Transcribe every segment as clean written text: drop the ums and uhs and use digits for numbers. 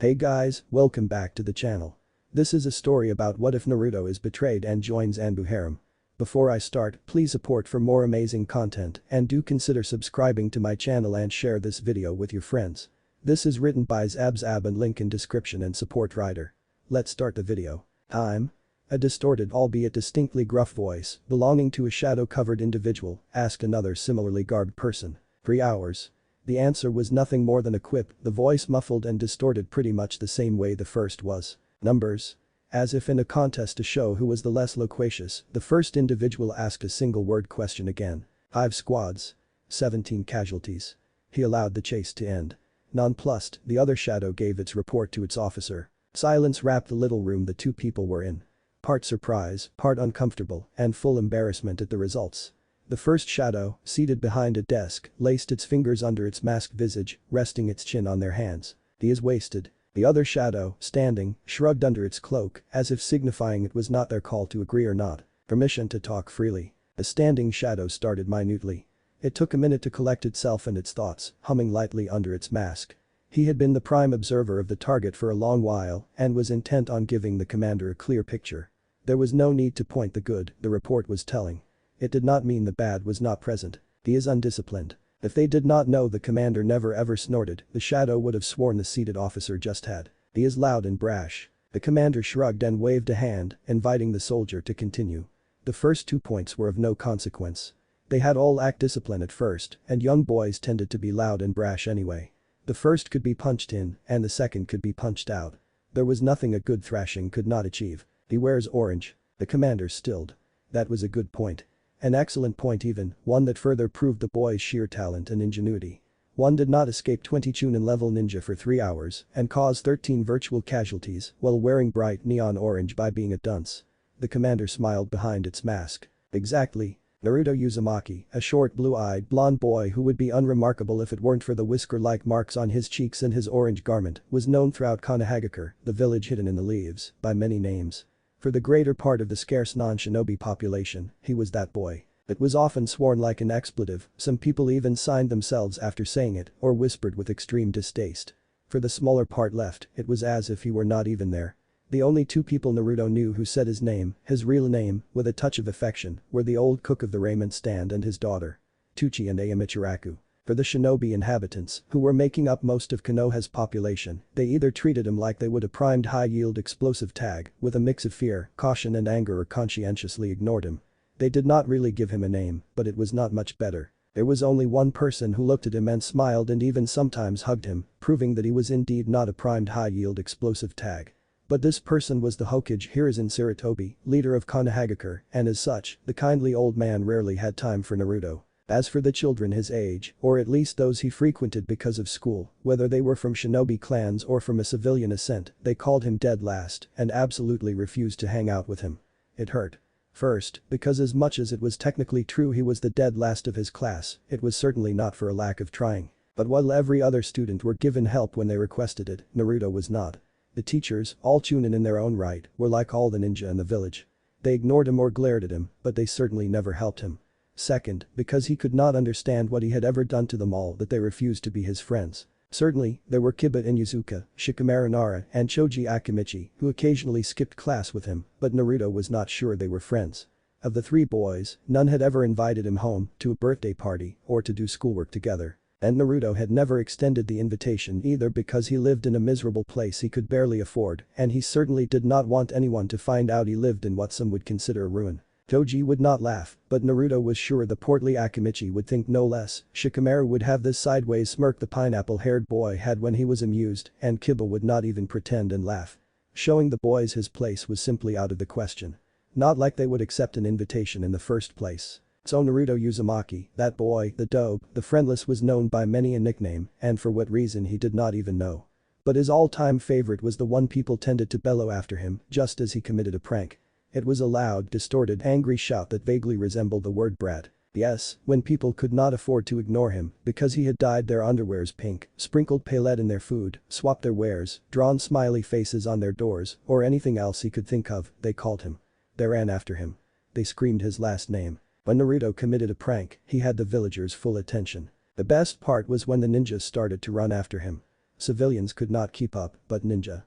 Hey guys, welcome back to the channel. This is a story about what if Naruto is betrayed and joins ANBU harem. Before I start, please support for more amazing content and do consider subscribing to my channel and share this video with your friends. This is written by Zabzab and link in description and support writer. Let's start the video. Time. A distorted albeit distinctly gruff voice, belonging to a shadow-covered individual, asked another similarly garbed person. 3 hours. The answer was nothing more than a quip, the voice muffled and distorted pretty much the same way the first was. Numbers. As if in a contest to show who was the less loquacious, the first individual asked a single-word question again. 5 squads. 17 casualties. He allowed the chase to end. Nonplussed, the other shadow gave its report to its officer. Silence wrapped the little room the two people were in. Part surprise, part uncomfortable, and full embarrassment at the results. The first shadow, seated behind a desk, laced its fingers under its masked visage, resting its chin on their hands. He is wasted. The other shadow, standing, shrugged under its cloak, as if signifying it was not their call to agree or not. Permission to talk freely. The standing shadow started minutely. It took a minute to collect itself and its thoughts, humming lightly under its mask. He had been the prime observer of the target for a long while and was intent on giving the commander a clear picture. There was no need to point the good, the report was telling. It did not mean the bad was not present. He is undisciplined. If they did not know the commander never ever snorted, the shadow would have sworn the seated officer just had. He is loud and brash. The commander shrugged and waved a hand, inviting the soldier to continue. The first 2 points were of no consequence. They had all lacked discipline at first, and young boys tended to be loud and brash anyway. The first could be punched in, and the second could be punched out. There was nothing a good thrashing could not achieve. He wears orange. The commander stilled. That was a good point. An excellent point even, one that further proved the boy's sheer talent and ingenuity. One did not escape 20 chunin level ninja for 3 hours and cause 13 virtual casualties while wearing bright neon orange by being a dunce. The commander smiled behind its mask. Exactly. Naruto Uzumaki, a short blue-eyed blonde boy who would be unremarkable if it weren't for the whisker-like marks on his cheeks and his orange garment, was known throughout Konohagakure, the village hidden in the leaves, by many names. For the greater part of the scarce non-shinobi population, he was that boy. It was often sworn like an expletive, some people even signed themselves after saying it or whispered with extreme distaste. For the smaller part left, it was as if he were not even there. The only 2 people Naruto knew who said his real name, with a touch of affection, were the old cook of the raiment stand and his daughter. Tuchi and Ayamichiraku. For the shinobi inhabitants, who were making up most of Konoha's population, they either treated him like they would a primed high-yield explosive tag, with a mix of fear, caution and anger, or conscientiously ignored him. They did not really give him a name, but it was not much better. There was only one person who looked at him and smiled and even sometimes hugged him, proving that he was indeed not a primed high-yield explosive tag. But this person was the Hokage Hiruzen Sarutobi, leader of Konohagakure, and as such, the kindly old man rarely had time for Naruto. As for the children his age, or at least those he frequented because of school, whether they were from shinobi clans or from a civilian ascent, they called him dead last and absolutely refused to hang out with him. It hurt. First, because as much as it was technically true he was the dead last of his class, it was certainly not for a lack of trying. But while every other student were given help when they requested it, Naruto was not. The teachers, all chunin in their own right, were like all the ninja in the village. They ignored him or glared at him, but they certainly never helped him. Second, because he could not understand what he had ever done to them all that they refused to be his friends. Certainly, there were Kiba Inuzuka, Shikamaru Nara and Choji Akimichi who occasionally skipped class with him, but Naruto was not sure they were friends. Of the 3 boys, none had ever invited him home, to a birthday party, or to do schoolwork together. And Naruto had never extended the invitation either because he lived in a miserable place he could barely afford and he certainly did not want anyone to find out he lived in what some would consider a ruin. Choji would not laugh, but Naruto was sure the portly Akimichi would think no less. Shikamaru would have this sideways smirk the pineapple-haired boy had when he was amused, and Kiba would not even pretend and laugh. Showing the boys his place was simply out of the question. Not like they would accept an invitation in the first place. So Naruto Uzumaki, that boy, the dope, the friendless, was known by many a nickname, and for what reason he did not even know. But his all-time favorite was the one people tended to bellow after him just as he committed a prank. It was a loud, distorted, angry shout that vaguely resembled the word brat. Yes, when people could not afford to ignore him because he had dyed their underwears pink, sprinkled paillette in their food, swapped their wares, drawn smiley faces on their doors, or anything else he could think of, they called him. They ran after him. They screamed his last name. When Naruto committed a prank, he had the villagers' full attention. The best part was when the ninjas started to run after him. Civilians could not keep up, but Ninja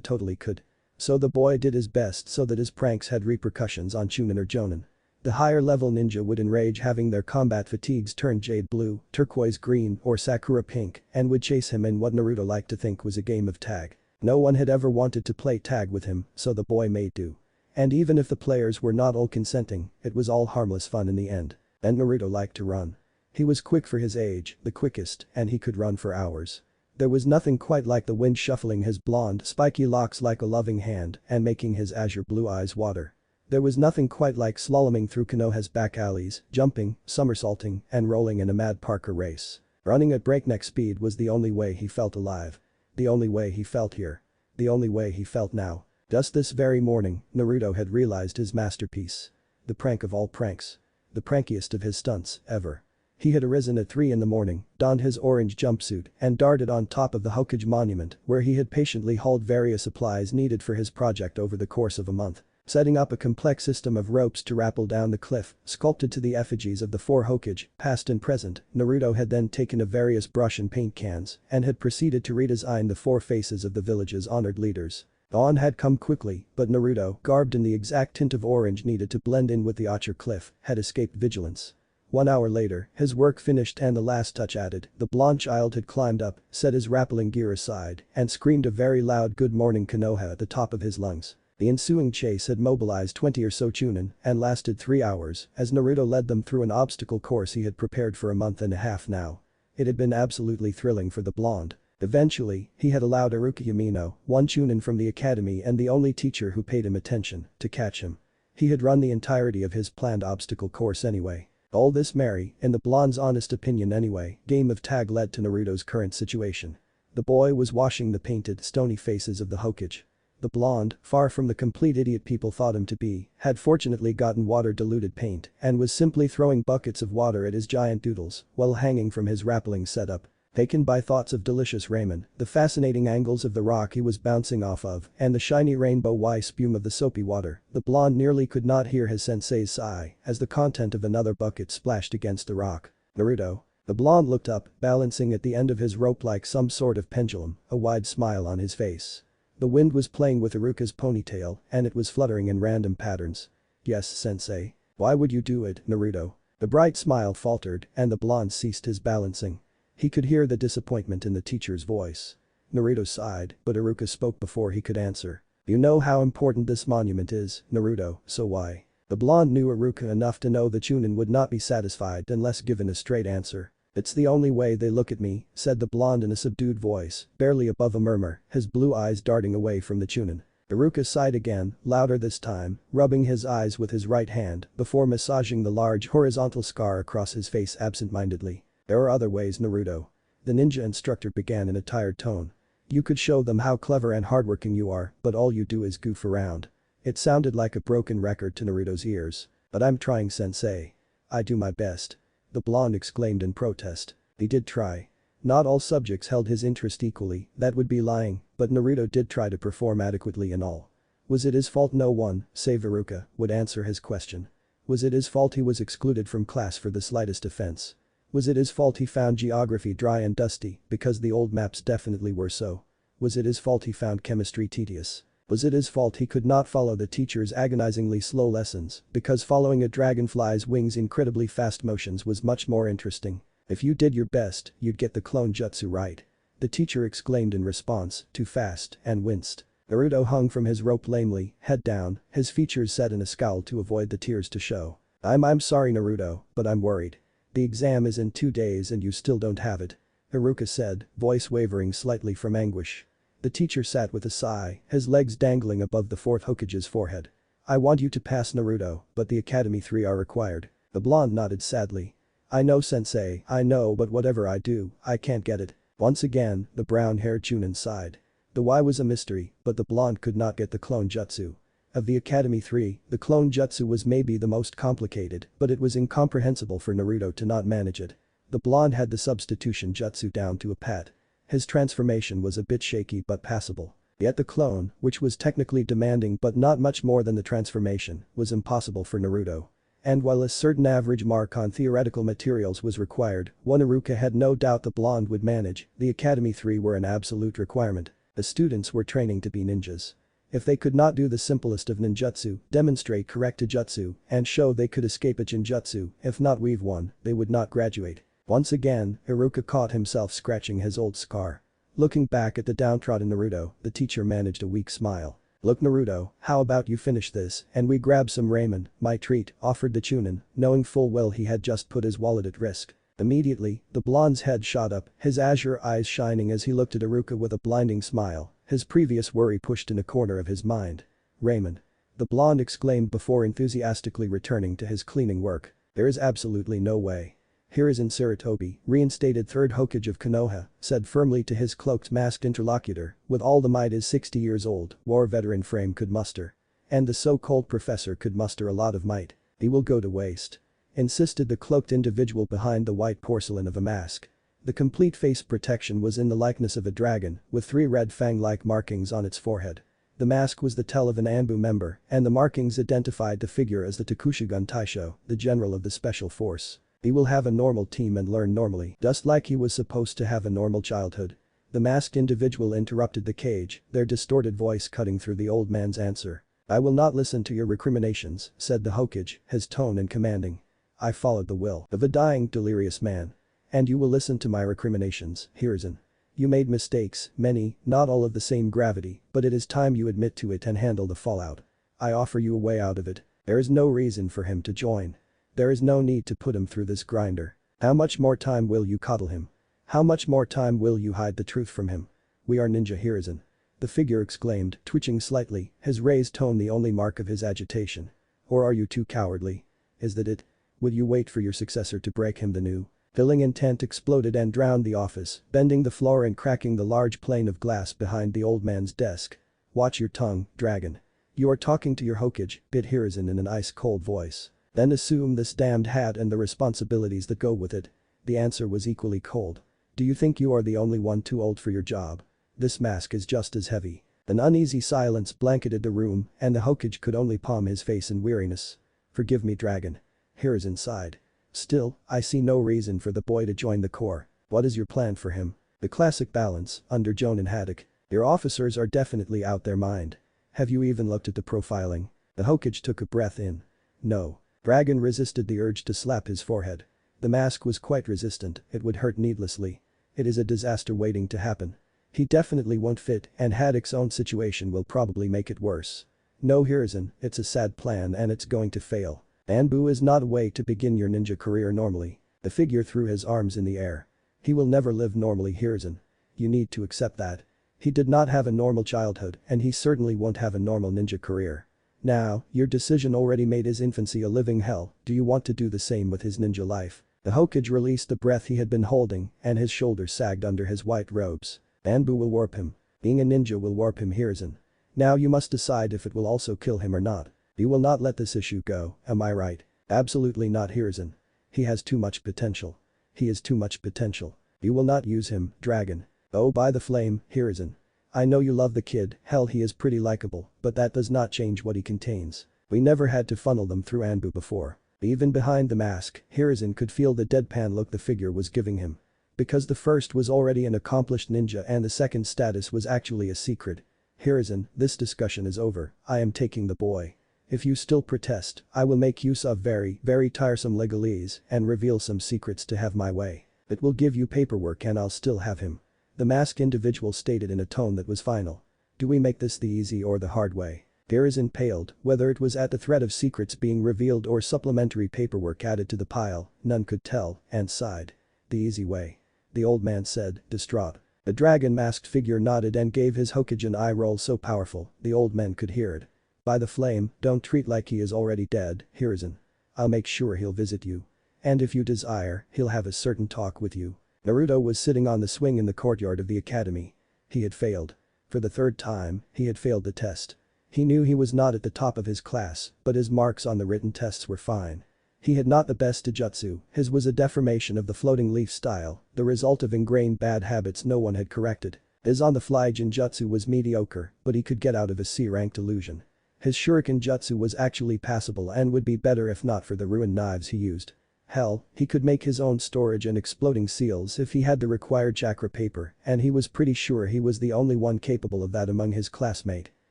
totally could. So the boy did his best so that his pranks had repercussions on Chunin or Jonin. The higher level ninja would enrage having their combat fatigues turn jade blue, turquoise green or sakura pink and would chase him in what Naruto liked to think was a game of tag. No one had ever wanted to play tag with him, so the boy made do. And even if the players were not all consenting, it was all harmless fun in the end. And Naruto liked to run. He was quick for his age, the quickest, and he could run for hours. There was nothing quite like the wind shuffling his blonde, spiky locks like a loving hand and making his azure blue eyes water. There was nothing quite like slaloming through Konoha's back alleys, jumping, somersaulting, and rolling in a mad parkour race. Running at breakneck speed was the only way he felt alive. The only way he felt here. The only way he felt now. Just this very morning, Naruto had realized his masterpiece. The prank of all pranks. The prankiest of his stunts, ever. He had arisen at 3 in the morning, donned his orange jumpsuit, and darted on top of the Hokage monument where he had patiently hauled various supplies needed for his project over the course of a month. Setting up a complex system of ropes to rappel down the cliff, sculpted to the effigies of the 4 Hokage, past and present, Naruto had then taken a various brush and paint cans and had proceeded to redesign the 4 faces of the village's honored leaders. Dawn had come quickly, but Naruto, garbed in the exact tint of orange needed to blend in with the Archer cliff, had escaped vigilance. 1 hour later, his work finished and the last touch added, the blonde child had climbed up, set his rappelling gear aside, and screamed a very loud good morning Konoha at the top of his lungs. The ensuing chase had mobilized 20 or so Chunin and lasted 3 hours as Naruto led them through an obstacle course he had prepared for a month and a half now. It had been absolutely thrilling for the blonde. Eventually, he had allowed Aruka Yamino, one Chunin from the academy and the only teacher who paid him attention, to catch him. He had run the entirety of his planned obstacle course anyway. All this merry, in the blonde's honest opinion anyway, game of tag led to Naruto's current situation. The boy was washing the painted, stony faces of the Hokage. The blonde, far from the complete idiot people thought him to be, had fortunately gotten water-diluted paint and was simply throwing buckets of water at his giant doodles while hanging from his rappelling setup. Taken by thoughts of delicious ramen, the fascinating angles of the rock he was bouncing off of, and the shiny rainbow white spume of the soapy water, the blonde nearly could not hear his sensei's sigh as the content of another bucket splashed against the rock. Naruto. The blonde looked up, balancing at the end of his rope like some sort of pendulum, a wide smile on his face. The wind was playing with Aruka's ponytail and it was fluttering in random patterns. Yes, sensei. Why would you do it, Naruto? The bright smile faltered and the blonde ceased his balancing. He could hear the disappointment in the teacher's voice. Naruto sighed, but Aruka spoke before he could answer. You know how important this monument is, Naruto, so why? The blonde knew Aruka enough to know the Chunin would not be satisfied unless given a straight answer. It's the only way they look at me, said the blonde in a subdued voice, barely above a murmur, his blue eyes darting away from the Chunin. Aruka sighed again, louder this time, rubbing his eyes with his right hand before massaging the large horizontal scar across his face absent-mindedly. There are other ways, Naruto. The ninja instructor began in a tired tone. You could show them how clever and hardworking you are, but all you do is goof around. It sounded like a broken record to Naruto's ears. But I'm trying, sensei. I do my best. The blonde exclaimed in protest. He did try. Not all subjects held his interest equally, that would be lying, but Naruto did try to perform adequately in all. Was it his fault no one, save Aruka, would answer his question? Was it his fault he was excluded from class for the slightest offense? Was it his fault he found geography dry and dusty, because the old maps definitely were so? Was it his fault he found chemistry tedious? Was it his fault he could not follow the teacher's agonizingly slow lessons, because following a dragonfly's wings' incredibly fast motions was much more interesting? If you did your best, you'd get the clone jutsu right. The teacher exclaimed in response, too fast, and winced. Naruto hung from his rope lamely, head down, his features set in a scowl to avoid the tears to show. I'm sorry Naruto, but I'm worried. The exam is in 2 days and you still don't have it. Aruka said, voice wavering slightly from anguish. The teacher sat with a sigh, his legs dangling above the 4th Hokage's forehead. I want you to pass Naruto, but the Academy 3 are required. The blonde nodded sadly. I know sensei, I know, but whatever I do, I can't get it. Once again, the brown-haired Chunin sighed. The why was a mystery, but the blonde could not get the clone jutsu. Of the Academy 3, the clone jutsu was maybe the most complicated, but it was incomprehensible for Naruto to not manage it. The blonde had the substitution jutsu down to a pat. His transformation was a bit shaky but passable. Yet the clone, which was technically demanding but not much more than the transformation, was impossible for Naruto. And while a certain average mark on theoretical materials was required, one Aruka had no doubt the blonde would manage. The Academy 3 were an absolute requirement. The students were training to be ninjas. If they could not do the simplest of ninjutsu, demonstrate correct jutsu, and show they could escape a jinjutsu, if not weave one, they would not graduate. Once again, Aruka caught himself scratching his old scar. Looking back at the downtrodden Naruto, the teacher managed a weak smile. "Look Naruto, how about you finish this and we grab some ramen, my treat," offered the chunin, knowing full well he had just put his wallet at risk. Immediately, the blonde's head shot up, his azure eyes shining as he looked at Aruka with a blinding smile, his previous worry pushed in a corner of his mind. "Ramen." The blonde exclaimed before enthusiastically returning to his cleaning work. "There is absolutely no way." Hiruzen Sarutobi, reinstated third Hokage of Konoha, said firmly to his cloaked masked interlocutor, with all the might his 60 years old, war veteran frame could muster. And the so-called professor could muster a lot of might. "He will go to waste," insisted the cloaked individual behind the white porcelain of a mask. The complete face protection was in the likeness of a dragon, with 3 red fang-like markings on its forehead. The mask was the tell of an ANBU member, and the markings identified the figure as the Takushigun Taisho, the general of the special force. "He will have a normal team and learn normally, just like he was supposed to have a normal childhood." The masked individual interrupted the cage, their distorted voice cutting through the old man's answer. "I will not listen to your recriminations," said the Hokage, his tone uncommanding. "I followed the will of a dying, delirious man. And you will listen to my recriminations, Hiruzen. You made mistakes, many, not all of the same gravity, but it is time you admit to it and handle the fallout. I offer you a way out of it. There is no reason for him to join. There is no need to put him through this grinder. How much more time will you coddle him? How much more time will you hide the truth from him? We are ninja Hiruzen." The figure exclaimed, twitching slightly, his raised tone the only mark of his agitation. "Or are you too cowardly? Is that it? Would you wait for your successor to break him the new?" Filling intent exploded and drowned the office, bending the floor and cracking the large plane of glass behind the old man's desk. "Watch your tongue, dragon. You are talking to your Hokage," bit Hiruzen in an ice-cold voice. "Then assume this damned hat and the responsibilities that go with it." The answer was equally cold. "Do you think you are the only one too old for your job? This mask is just as heavy." An uneasy silence blanketed the room and the Hokage could only palm his face in weariness. "Forgive me, dragon." Hiruzen sighed. "Still, I see no reason for the boy to join the corps. What is your plan for him?" The classic balance, under jonin haddock. "Your officers are definitely out their mind. Have you even looked at the profiling?" The Hokage took a breath in. "No." Dragon resisted the urge to slap his forehead. The mask was quite resistant, it would hurt needlessly. It is a disaster waiting to happen. He definitely won't fit and Haddock's own situation will probably make it worse. "No Hiruzen, it's a sad plan and it's going to fail. ANBU is not a way to begin your ninja career normally." The figure threw his arms in the air. "He will never live normally Hiruzen. You need to accept that. He did not have a normal childhood and he certainly won't have a normal ninja career. Now, your decision already made his infancy a living hell, do you want to do the same with his ninja life?" The Hokage released the breath he had been holding and his shoulders sagged under his white robes. "ANBU will warp him. Being a ninja will warp him Hiruzen. Now you must decide if it will also kill him or not. You will not let this issue go, am I right?" "Absolutely not Hiruzen. He has too much potential. He is too much potential. You will not use him, dragon." "Oh by the flame, Hiruzen. I know you love the kid, hell he is pretty likable, but that does not change what he contains. We never had to funnel them through ANBU before." Even behind the mask, Hiruzen could feel the deadpan look the figure was giving him. Because the first was already an accomplished ninja and the second status was actually a secret. "Hiruzen, this discussion is over, I am taking the boy. If you still protest, I will make use of very, very tiresome legalese and reveal some secrets to have my way. It will give you paperwork and I'll still have him." The masked individual stated in a tone that was final. "Do we make this the easy or the hard way?" Hiruzen paled, whether it was at the threat of secrets being revealed or supplementary paperwork added to the pile, none could tell, and sighed. "The easy way," the old man said, distraught. The dragon-masked figure nodded and gave his Hokage an eye roll so powerful, the old man could hear it. "By the flame, don't treat like he is already dead, Hiruzen. I'll make sure he'll visit you. And if you desire, he'll have a certain talk with you." Naruto was sitting on the swing in the courtyard of the academy. He had failed. For the third time, he had failed the test. He knew he was not at the top of his class, but his marks on the written tests were fine. He had not the best jutsu, his was a deformation of the floating leaf style, the result of ingrained bad habits no one had corrected. His on-the-fly jinjutsu was mediocre, but he could get out of a C-ranked illusion. His shuriken jutsu was actually passable and would be better if not for the ruined knives he used. Hell, he could make his own storage and exploding seals if he had the required chakra paper, and he was pretty sure he was the only one capable of that among his classmate.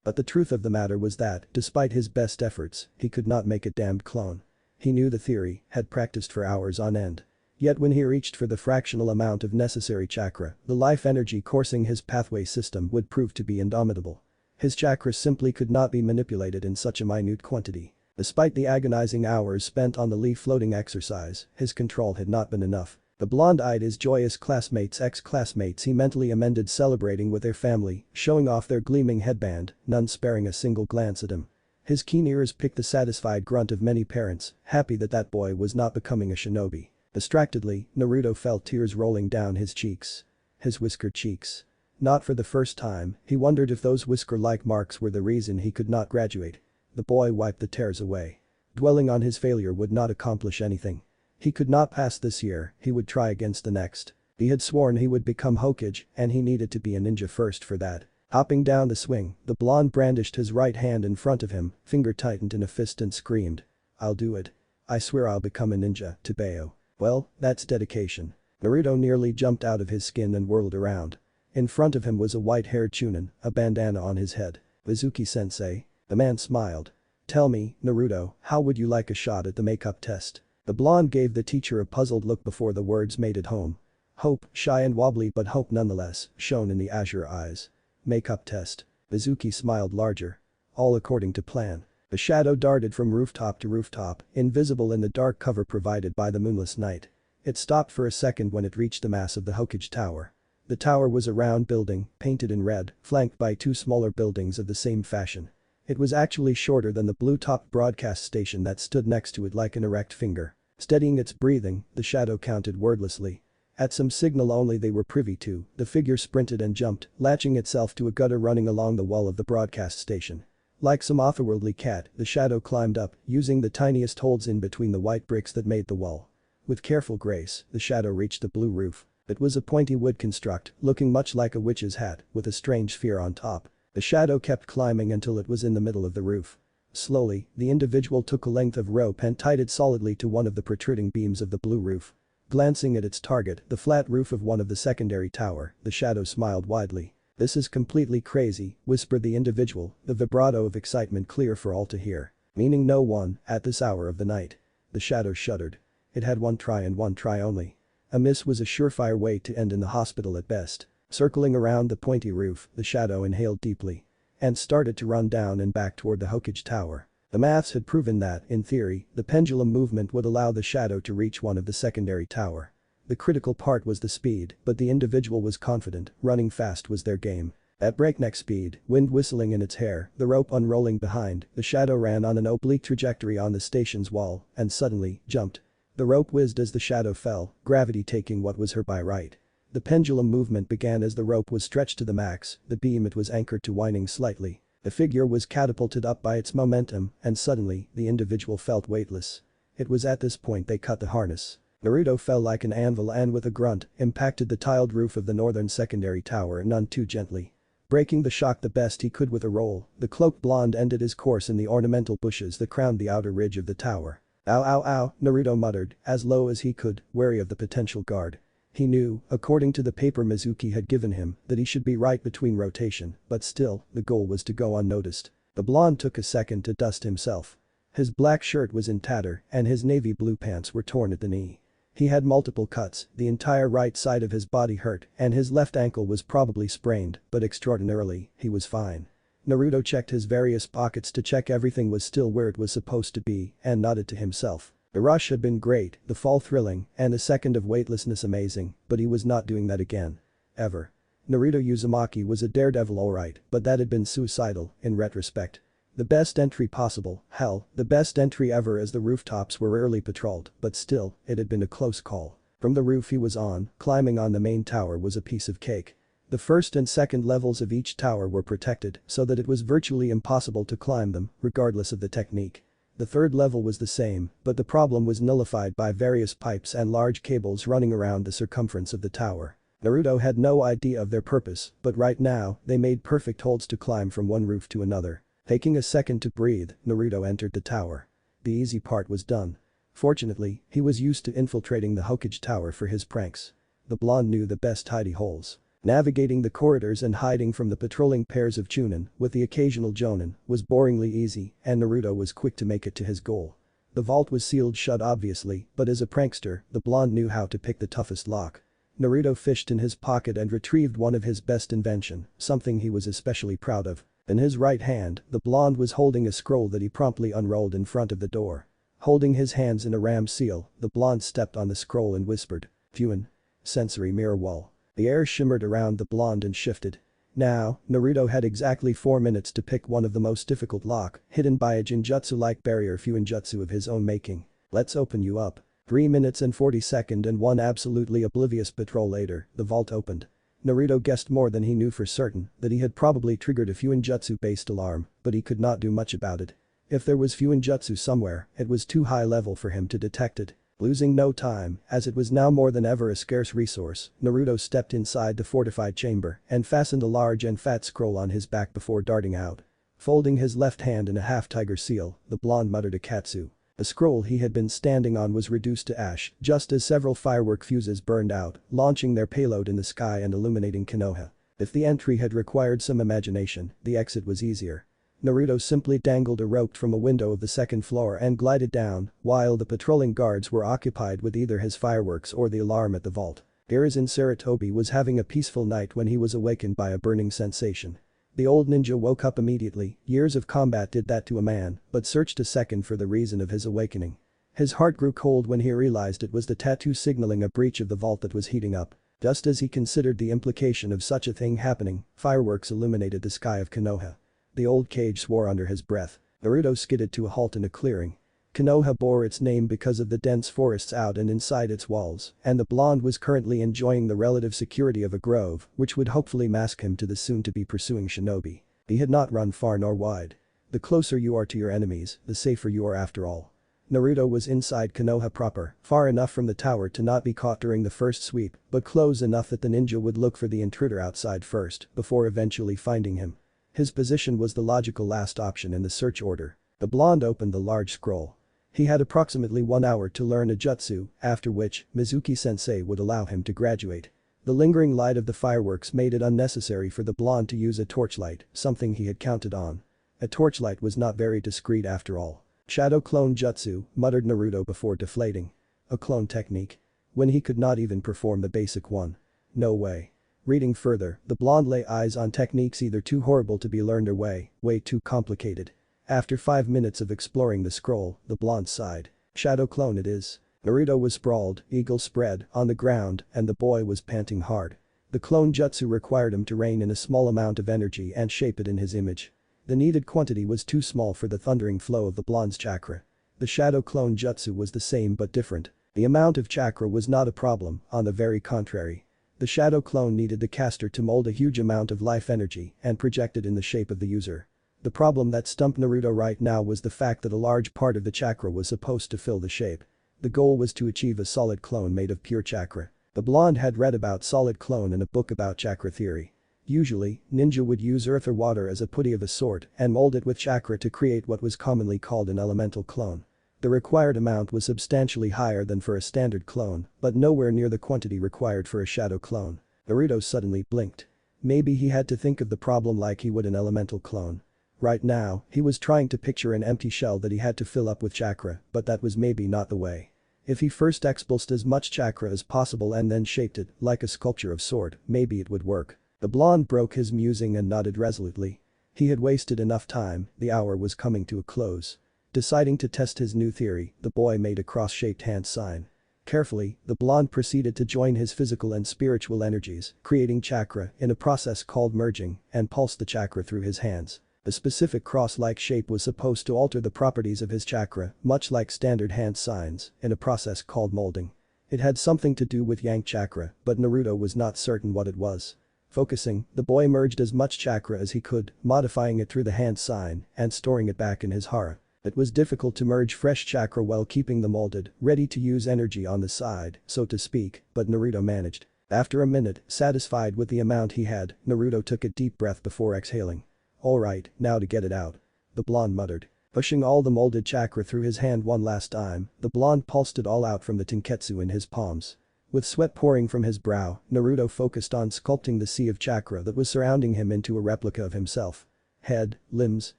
But the truth of the matter was that, despite his best efforts, he could not make a damned clone. He knew the theory, had practiced for hours on end. Yet when he reached for the fractional amount of necessary chakra, the life energy coursing his pathway system would prove to be indomitable. His chakra simply could not be manipulated in such a minute quantity. Despite the agonizing hours spent on the leaf floating exercise, his control had not been enough. The blonde-eyed his joyous classmates ex-classmates he mentally amended celebrating with their family, showing off their gleaming headband, none sparing a single glance at him. His keen ears picked the satisfied grunt of many parents, happy that that boy was not becoming a shinobi. Distractedly, Naruto felt tears rolling down his cheeks. His whiskered cheeks. Not for the first time, he wondered if those whisker-like marks were the reason he could not graduate. The boy wiped the tears away. Dwelling on his failure would not accomplish anything. He could not pass this year, he would try against the next. He had sworn he would become Hokage, and he needed to be a ninja first for that. Hopping down the swing, the blonde brandished his right hand in front of him, finger tightened in a fist and screamed. "I'll do it. I swear I'll become a ninja, Tebeo." Well, that's dedication. Naruto nearly jumped out of his skin and whirled around. In front of him was a white-haired chunin, a bandana on his head. "Mizuki sensei." The man smiled. "Tell me, Naruto, how would you like a shot at the makeup test?" The blonde gave the teacher a puzzled look before the words made it home. Hope, shy and wobbly but hope nonetheless, shone in the azure eyes. Makeup test. Mizuki smiled larger. All according to plan. The shadow darted from rooftop to rooftop, invisible in the dark cover provided by the moonless night. It stopped for a second when it reached the mass of the Hokage Tower. The tower was a round building, painted in red, flanked by two smaller buildings of the same fashion. It was actually shorter than the blue-topped broadcast station that stood next to it like an erect finger. Steadying its breathing, the shadow counted wordlessly. At some signal only they were privy to, the figure sprinted and jumped, latching itself to a gutter running along the wall of the broadcast station. Like some otherworldly cat, the shadow climbed up, using the tiniest holes in between the white bricks that made the wall. With careful grace, the shadow reached the blue roof. It was a pointy wood construct, looking much like a witch's hat, with a strange sphere on top. The shadow kept climbing until it was in the middle of the roof. Slowly, the individual took a length of rope and tied it solidly to one of the protruding beams of the blue roof. Glancing at its target, the flat roof of one of the secondary tower, the shadow smiled widely. "This is completely crazy," whispered the individual, the vibrato of excitement clear for all to hear. "Meaning no one, at this hour of the night." The shadow shuddered. It had one try and one try only. A miss was a surefire way to end in the hospital at best. Circling around the pointy roof, the shadow inhaled deeply. And started to run down and back toward the Hokage Tower. The maths had proven that, in theory, the pendulum movement would allow the shadow to reach one of the secondary tower. The critical part was the speed, but the individual was confident, running fast was their game. At breakneck speed, wind whistling in its hair, the rope unrolling behind, the shadow ran on an oblique trajectory on the station's wall, and suddenly, jumped. The rope whizzed as the shadow fell, gravity taking what was her by right. The pendulum movement began as the rope was stretched to the max, the beam it was anchored to whining slightly. The figure was catapulted up by its momentum, and suddenly, the individual felt weightless. It was at this point they cut the harness. Naruto fell like an anvil and with a grunt, impacted the tiled roof of the northern secondary tower none too gently. Breaking the shock the best he could with a roll, the cloaked blonde ended his course in the ornamental bushes that crowned the outer ridge of the tower. "Ow ow ow," Naruto muttered, as low as he could, wary of the potential guard. He knew, according to the paper Mizuki had given him, that he should be right between rotation, but still, the goal was to go unnoticed. The blonde took a second to dust himself. His black shirt was in tatter, and his navy blue pants were torn at the knee. He had multiple cuts, the entire right side of his body hurt, and his left ankle was probably sprained, but extraordinarily, he was fine. Naruto checked his various pockets to check everything was still where it was supposed to be, and nodded to himself. The rush had been great, the fall thrilling, and a second of weightlessness amazing, but he was not doing that again. Ever. Naruto Uzumaki was a daredevil alright, but that had been suicidal, in retrospect. The best entry possible, hell, the best entry ever as the rooftops were rarely patrolled, but still, it had been a close call. From the roof he was on, climbing on the main tower was a piece of cake. The first and second levels of each tower were protected so that it was virtually impossible to climb them, regardless of the technique. The third level was the same, but the problem was nullified by various pipes and large cables running around the circumference of the tower. Naruto had no idea of their purpose, but right now, they made perfect holds to climb from one roof to another. Taking a second to breathe, Naruto entered the tower. The easy part was done. Fortunately, he was used to infiltrating the Hokage tower for his pranks. The blonde knew the best hidey holes. Navigating the corridors and hiding from the patrolling pairs of Chunin, with the occasional jonin, was boringly easy, and Naruto was quick to make it to his goal. The vault was sealed shut obviously, but as a prankster, the blonde knew how to pick the toughest lock. Naruto fished in his pocket and retrieved one of his best invention, something he was especially proud of. In his right hand, the blonde was holding a scroll that he promptly unrolled in front of the door. Holding his hands in a ram seal, the blonde stepped on the scroll and whispered, "Fuin." Sensory mirror wall. The air shimmered around the blonde and shifted. Now, Naruto had exactly 4 minutes to pick one of the most difficult lock, hidden by a Jinjutsu-like barrier Fuinjutsu of his own making. "Let's open you up." 3 minutes and 40 seconds and one absolutely oblivious patrol later, the vault opened. Naruto guessed more than he knew for certain that he had probably triggered a Fuinjutsu-based alarm, but he could not do much about it. If there was Fuinjutsu somewhere, it was too high level for him to detect it. Losing no time, as it was now more than ever a scarce resource, Naruto stepped inside the fortified chamber and fastened a large and fat scroll on his back before darting out. Folding his left hand in a half-tiger seal, the blonde muttered a katsu. The scroll he had been standing on was reduced to ash just as several firework fuses burned out, launching their payload in the sky and illuminating Konoha. If the entry had required some imagination, the exit was easier. Naruto simply dangled a rope from a window of the second floor and glided down, while the patrolling guards were occupied with either his fireworks or the alarm at the vault. Hiruzen Sarutobi was having a peaceful night when he was awakened by a burning sensation. The old ninja woke up immediately. Years of combat did that to a man, but searched a second for the reason of his awakening. His heart grew cold when he realized it was the tattoo signaling a breach of the vault that was heating up. Just as he considered the implication of such a thing happening, fireworks illuminated the sky of Konoha. The old cage swore under his breath. Naruto skidded to a halt in a clearing. Konoha bore its name because of the dense forests out and inside its walls, and the blonde was currently enjoying the relative security of a grove, which would hopefully mask him to the soon-to-be pursuing shinobi. He had not run far nor wide. The closer you are to your enemies, the safer you are after all. Naruto was inside Konoha proper, far enough from the tower to not be caught during the first sweep, but close enough that the ninja would look for the intruder outside first, before eventually finding him. His position was the logical last option in the search order. The blonde opened the large scroll. He had approximately 1 hour to learn a jutsu, after which, Mizuki Sensei would allow him to graduate. The lingering light of the fireworks made it unnecessary for the blonde to use a torchlight, something he had counted on. A torchlight was not very discreet after all. "Shadow clone jutsu," muttered Naruto before deflating. A clone technique. When he could not even perform the basic one. No way. Reading further, the blonde lay eyes on techniques either too horrible to be learned or way too complicated. After 5 minutes of exploring the scroll, the blonde sighed. "Shadow clone it is." Naruto was sprawled, eagle spread, on the ground, and the boy was panting hard. The clone jutsu required him to rein in a small amount of energy and shape it in his image. The needed quantity was too small for the thundering flow of the blonde's chakra. The shadow clone jutsu was the same but different. The amount of chakra was not a problem, on the very contrary. The shadow clone needed the caster to mold a huge amount of life energy and project it in the shape of the user. The problem that stumped Naruto right now was the fact that a large part of the chakra was supposed to fill the shape. The goal was to achieve a solid clone made of pure chakra. The blonde had read about solid clone in a book about chakra theory. Usually, ninja would use earth or water as a putty of a sort and mold it with chakra to create what was commonly called an elemental clone. The required amount was substantially higher than for a standard clone, but nowhere near the quantity required for a shadow clone. Naruto suddenly blinked. Maybe he had to think of the problem like he would an elemental clone. Right now, he was trying to picture an empty shell that he had to fill up with chakra, but that was maybe not the way. If he first expulsed as much chakra as possible and then shaped it, like a sculpture of sort, maybe it would work. The blonde broke his musing and nodded resolutely. He had wasted enough time, the hour was coming to a close. Deciding to test his new theory, the boy made a cross-shaped hand sign. Carefully, the blonde proceeded to join his physical and spiritual energies, creating chakra in a process called merging, and pulsed the chakra through his hands. The specific cross-like shape was supposed to alter the properties of his chakra, much like standard hand signs, in a process called molding. It had something to do with yang chakra, but Naruto was not certain what it was. Focusing, the boy merged as much chakra as he could, modifying it through the hand sign and storing it back in his hara. It was difficult to merge fresh chakra while keeping the molded, ready-to-use energy on the side, so to speak, but Naruto managed. After a minute, satisfied with the amount he had, Naruto took a deep breath before exhaling. "Alright, now to get it out." the blonde muttered. Pushing all the molded chakra through his hand one last time, the blonde pulsed it all out from the tenketsu in his palms. With sweat pouring from his brow, Naruto focused on sculpting the sea of chakra that was surrounding him into a replica of himself. Head, limbs,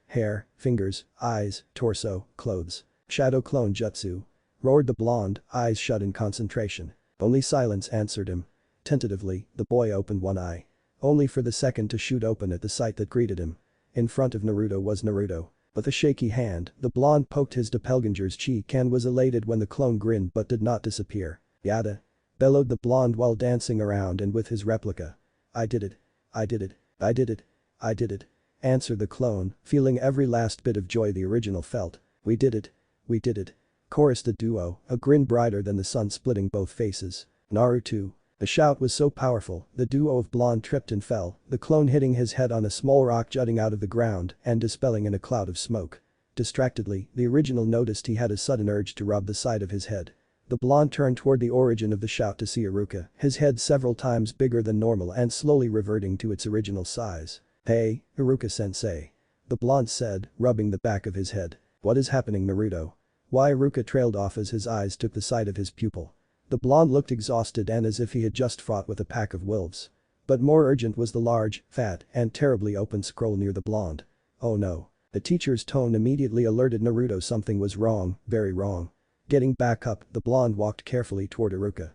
hair, fingers, eyes, torso, clothes. Shadow clone jutsu. Roared the blonde, eyes shut in concentration. Only silence answered him. Tentatively, the boy opened one eye. Only for the second to shoot open at the sight that greeted him. In front of Naruto was Naruto. With a shaky hand, the blonde poked his doppelganger's cheek and was elated when the clone grinned but did not disappear. Yada. Bellowed the blonde while dancing around and with his replica. I did it. I did it. I did it. I did it. Answered the clone, feeling every last bit of joy the original felt. We did it. We did it. Chorused the duo, a grin brighter than the sun splitting both faces. Naruto. The shout was so powerful, the duo of blonde tripped and fell, the clone hitting his head on a small rock jutting out of the ground and dispelling in a cloud of smoke. Distractedly, the original noticed he had a sudden urge to rub the side of his head. The blonde turned toward the origin of the shout to see Aruka, his head several times bigger than normal and slowly reverting to its original size. Hey, Aruka-sensei. The blonde said, rubbing the back of his head. What is happening, Naruto? Why? Aruka trailed off as his eyes took the side of his pupil. The blonde looked exhausted and as if he had just fought with a pack of wolves. But more urgent was the large, fat, and terribly open scroll near the blonde. Oh no. The teacher's tone immediately alerted Naruto something was wrong, very wrong. Getting back up, the blonde walked carefully toward Aruka.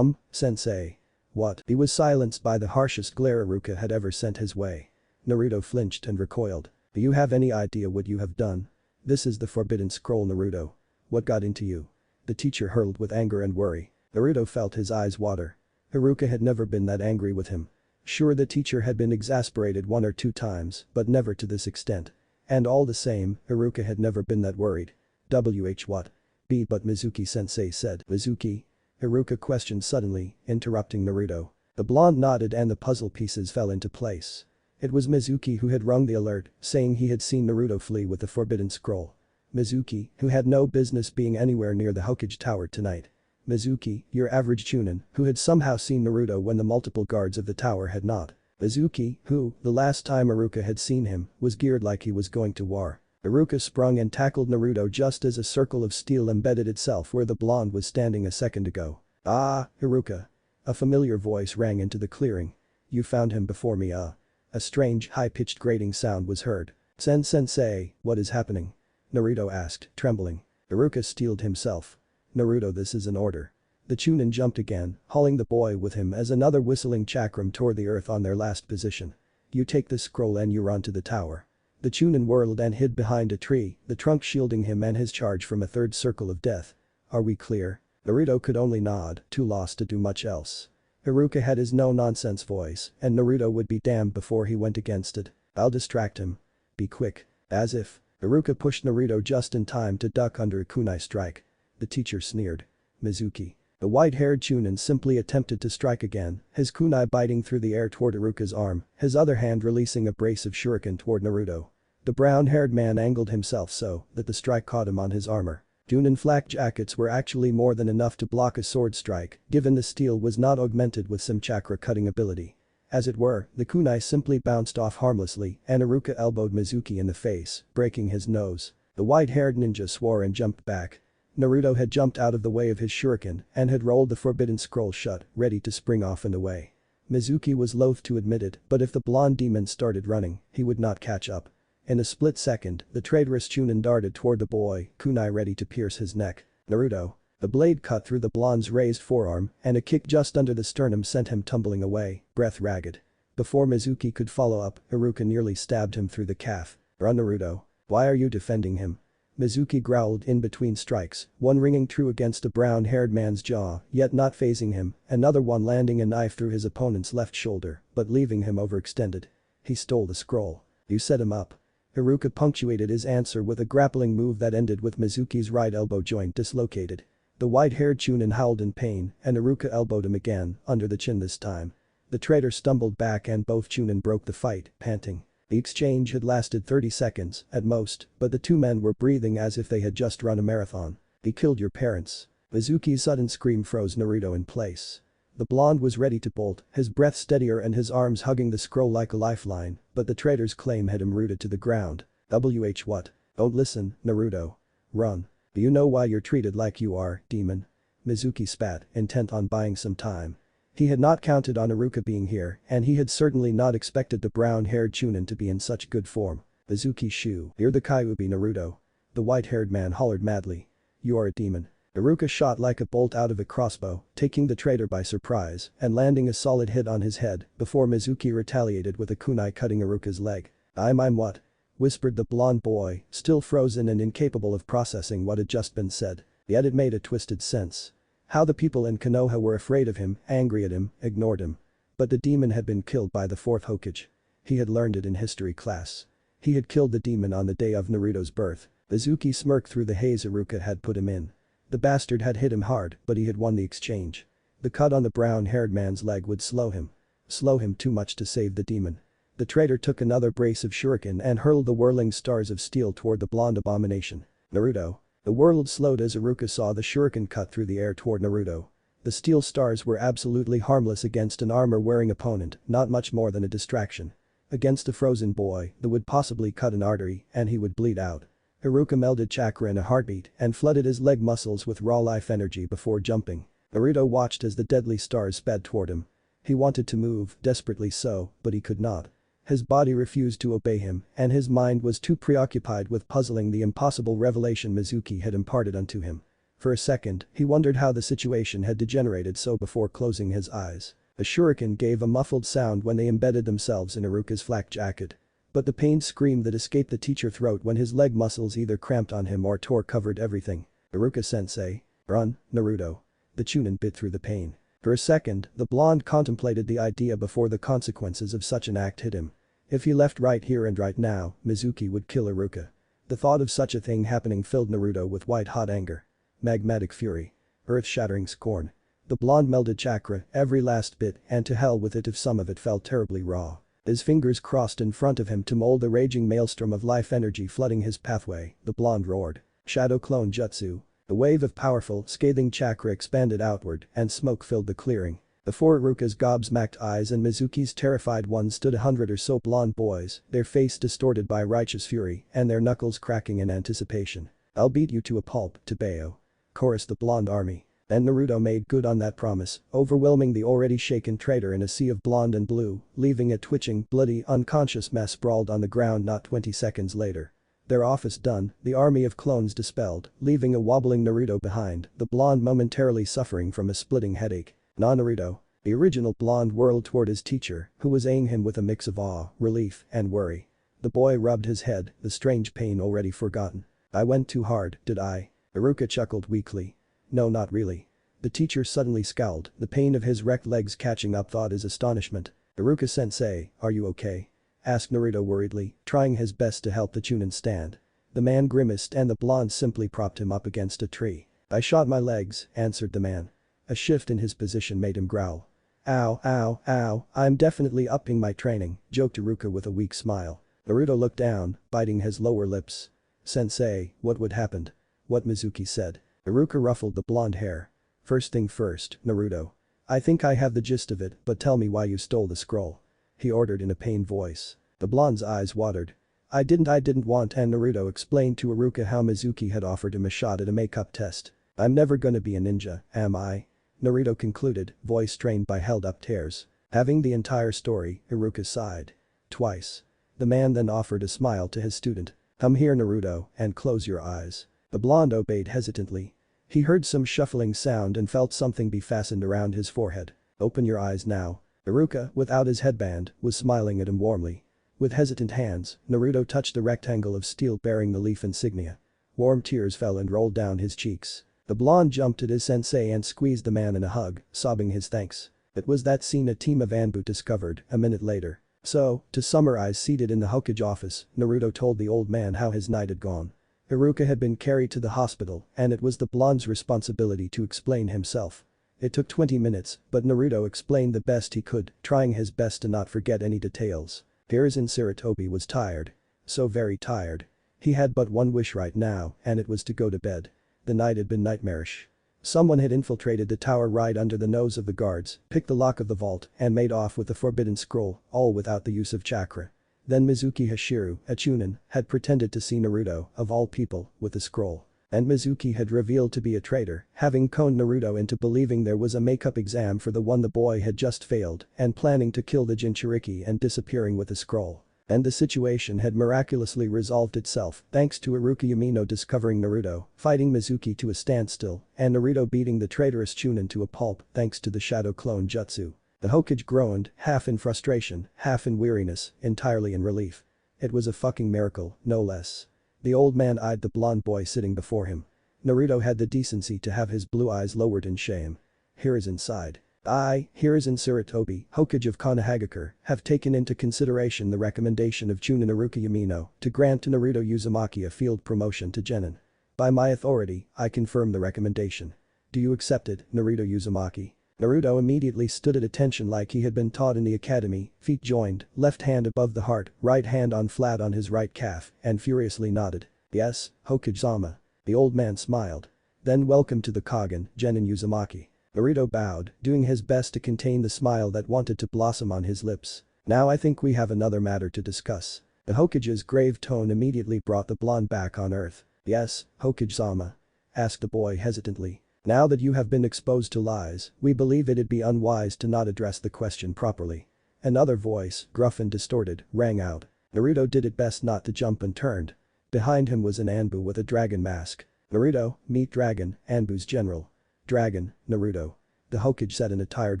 Sensei. What? He was silenced by the harshest glare Aruka had ever sent his way. Naruto flinched and recoiled. Do you have any idea what you have done? This is the forbidden scroll, Naruto. What got into you? The teacher hurled with anger and worry. Naruto felt his eyes water. Aruka had never been that angry with him. Sure, the teacher had been exasperated one or two times, but never to this extent. And all the same, Aruka had never been that worried. What? But Mizuki-sensei said. Mizuki? Aruka questioned suddenly, interrupting Naruto. The blonde nodded and the puzzle pieces fell into place. It was Mizuki who had rung the alert, saying he had seen Naruto flee with the forbidden scroll. Mizuki, who had no business being anywhere near the Hokage Tower tonight. Mizuki, your average chunin, who had somehow seen Naruto when the multiple guards of the tower had not. Mizuki, who, the last time Aruka had seen him, was geared like he was going to war. Aruka sprung and tackled Naruto just as a circle of steel embedded itself where the blonde was standing a second ago. Ah, Aruka. A familiar voice rang into the clearing. You found him before me, A strange, high-pitched grating sound was heard. Sensei, what is happening? Naruto asked, trembling. Aruka steeled himself. Naruto, this is an order. The chunin jumped again, hauling the boy with him as another whistling chakram tore the earth on their last position. You take this scroll and you run to the tower. The chunin whirled and hid behind a tree, the trunk shielding him and his charge from a third circle of death. Are we clear? Naruto could only nod, too lost to do much else. Aruka had his no-nonsense voice, and Naruto would be damned before he went against it. I'll distract him. Be quick. As if. Aruka pushed Naruto just in time to duck under a kunai strike. The teacher sneered. Mizuki. The white-haired chunin simply attempted to strike again, his kunai biting through the air toward Aruka's arm, his other hand releasing a brace of shuriken toward Naruto. The brown-haired man angled himself so that the strike caught him on his armor. Chunin flak jackets were actually more than enough to block a sword strike, given the steel was not augmented with some chakra cutting ability. As it were, the kunai simply bounced off harmlessly and Aruka elbowed Mizuki in the face, breaking his nose. The white-haired ninja swore and jumped back. Naruto had jumped out of the way of his shuriken and had rolled the forbidden scroll shut, ready to spring off and away. Mizuki was loath to admit it, but if the blonde demon started running, he would not catch up. In a split second, the traitorous chunin darted toward the boy, kunai ready to pierce his neck. Naruto. The blade cut through the blonde's raised forearm and a kick just under the sternum sent him tumbling away, breath ragged. Before Mizuki could follow up, Aruka nearly stabbed him through the calf. Run, Naruto. Why are you defending him? Mizuki growled in between strikes, one ringing true against a brown-haired man's jaw, yet not phasing him, another one landing a knife through his opponent's left shoulder, but leaving him overextended. He stole the scroll. You set him up. Aruka punctuated his answer with a grappling move that ended with Mizuki's right elbow joint dislocated. The white-haired chunin howled in pain and Aruka elbowed him again, under the chin this time. The traitor stumbled back and both chunin broke the fight, panting. The exchange had lasted 30 seconds, at most, but the two men were breathing as if they had just run a marathon. He killed your parents. Mizuki's sudden scream froze Naruto in place. The blonde was ready to bolt, his breath steadier and his arms hugging the scroll like a lifeline, but the traitor's claim had him rooted to the ground. What? Don't listen, Naruto. Run. Do you know why you're treated like you are, demon? Mizuki spat, intent on buying some time. He had not counted on Aruka being here, and he had certainly not expected the brown-haired Chunin to be in such good form. Mizuki shoo, you're the Kyuubi Naruto. The white-haired man hollered madly. You are a demon. Aruka shot like a bolt out of a crossbow, taking the traitor by surprise and landing a solid hit on his head before Mizuki retaliated with a kunai cutting Aruka's leg. I'm what? Whispered the blonde boy, still frozen and incapable of processing what had just been said. Yet it made a twisted sense. How the people in Konoha were afraid of him, angry at him, ignored him. But the demon had been killed by the fourth Hokage. He had learned it in history class. He had killed the demon on the day of Naruto's birth. Mizuki smirked through the haze Aruka had put him in. The bastard had hit him hard, but he had won the exchange. The cut on the brown-haired man's leg would slow him. Slow him too much to save the demon. The traitor took another brace of shuriken and hurled the whirling stars of steel toward the blonde abomination. Naruto. The world slowed as Aruka saw the shuriken cut through the air toward Naruto. The steel stars were absolutely harmless against an armor-wearing opponent, not much more than a distraction. Against a frozen boy, that would possibly cut an artery and he would bleed out. Aruka melded chakra in a heartbeat and flooded his leg muscles with raw life energy before jumping. Naruto watched as the deadly stars sped toward him. He wanted to move, desperately so, but he could not. His body refused to obey him, and his mind was too preoccupied with puzzling the impossible revelation Mizuki had imparted unto him. For a second, he wondered how the situation had degenerated so before closing his eyes. A shuriken gave a muffled sound when they embedded themselves in Aruka's flak jacket. But the pained scream that escaped the teacher's throat when his leg muscles either cramped on him or tore covered everything. Aruka-sensei. Run, Naruto. The Chunin bit through the pain. For a second, the blonde contemplated the idea before the consequences of such an act hit him. If he left right here and right now, Mizuki would kill Aruka. The thought of such a thing happening filled Naruto with white-hot anger. Magmatic fury. Earth-shattering scorn. The blonde melded chakra, every last bit, and to hell with it if some of it felt terribly raw. His fingers crossed in front of him to mold a raging maelstrom of life energy flooding his pathway. The blonde roared. Shadow clone jutsu. A wave of powerful, scathing chakra expanded outward and smoke filled the clearing. Before Aruka's gobsmacked eyes and Mizuki's terrified ones stood 100 or so blonde boys, their face distorted by righteous fury and their knuckles cracking in anticipation. I'll beat you to a pulp, Tebeo. Chorused the blonde army. And Naruto made good on that promise, overwhelming the already shaken traitor in a sea of blonde and blue, leaving a twitching, bloody, unconscious mess sprawled on the ground not 20 seconds later. Their office done, the army of clones dispelled, leaving a wobbling Naruto behind, the blonde momentarily suffering from a splitting headache. Nah, Naruto. The original blonde whirled toward his teacher, who was eyeing him with a mix of awe, relief, and worry. The boy rubbed his head, the strange pain already forgotten. I went too hard, did I? Aruka chuckled weakly. No, not really. The teacher suddenly scowled, the pain of his wrecked legs catching up thought his astonishment. Aruka-sensei, are you okay? Asked Naruto worriedly, trying his best to help the Chunin stand. The man grimaced and the blonde simply propped him up against a tree. I shot my legs, answered the man. A shift in his position made him growl. Ow, ow, ow, I'm definitely upping my training, joked Aruka with a weak smile. Naruto looked down, biting his lower lips. Sensei, what would happen? What Mizuki said. Aruka ruffled the blonde hair. First thing first, Naruto. I think I have the gist of it, but tell me why you stole the scroll. He ordered in a pained voice. The blonde's eyes watered. I didn't want, and Naruto explained to Aruka how Mizuki had offered him a shot at a makeup test. I'm never gonna be a ninja, am I? Naruto concluded, voice strained by held-up tears. Having the entire story, Aruka sighed. Twice. The man then offered a smile to his student. Come here, Naruto, and close your eyes. The blonde obeyed hesitantly. He heard some shuffling sound and felt something be fastened around his forehead. Open your eyes now. Aruka, without his headband, was smiling at him warmly. With hesitant hands, Naruto touched the rectangle of steel bearing the leaf insignia. Warm tears fell and rolled down his cheeks. The blonde jumped at his sensei and squeezed the man in a hug, sobbing his thanks. It was that scene a team of ANBU discovered a minute later. So, to summarize, seated in the Hokage office, Naruto told the old man how his night had gone. Aruka had been carried to the hospital and it was the blonde's responsibility to explain himself. It took 20 minutes, but Naruto explained the best he could, trying his best to not forget any details. Hiruzen Sarutobi was tired. So very tired. He had but one wish right now, and it was to go to bed. The night had been nightmarish. Someone had infiltrated the tower right under the nose of the guards, picked the lock of the vault, and made off with the forbidden scroll, all without the use of chakra. Then Mizuki Hashiru, a jonin, had pretended to see Naruto, of all people, with a scroll. And Mizuki had revealed to be a traitor, having conned Naruto into believing there was a makeup exam for the one the boy had just failed and planning to kill the Jinchuriki and disappearing with a scroll. And the situation had miraculously resolved itself thanks to Aruka Yumino discovering Naruto, fighting Mizuki to a standstill, and Naruto beating the traitorous Chunin to a pulp thanks to the shadow clone jutsu. The Hokage groaned, half in frustration, half in weariness, entirely in relief. It was a fucking miracle, no less. The old man eyed the blonde boy sitting before him. Naruto had the decency to have his blue eyes lowered in shame. Hiruzen sighed. I, Hiruzen Tsurutobi, Hokage of Konohagakure, have taken into consideration the recommendation of Chunin Aruka Yumino to grant to Naruto Uzumaki a field promotion to genin. By my authority, I confirm the recommendation. Do you accept it, Naruto Uzumaki? Naruto immediately stood at attention like he had been taught in the academy, feet joined, left hand above the heart, right hand on flat on his right calf, and furiously nodded. Yes, Hokage-sama. The old man smiled. Then welcome to the Kagen, genin Uzumaki. Naruto bowed, doing his best to contain the smile that wanted to blossom on his lips. Now I think we have another matter to discuss. The Hokage's grave tone immediately brought the blonde back on earth. Yes, Hokage-sama? Asked the boy hesitantly. Now that you have been exposed to lies, we believe it'd be unwise to not address the question properly. Another voice, gruff and distorted, rang out. Naruto did it best not to jump and turned. Behind him was an ANBU with a dragon mask. Naruto, meet Dragon, ANBU's general. Dragon, Naruto. The Hokage said in a tired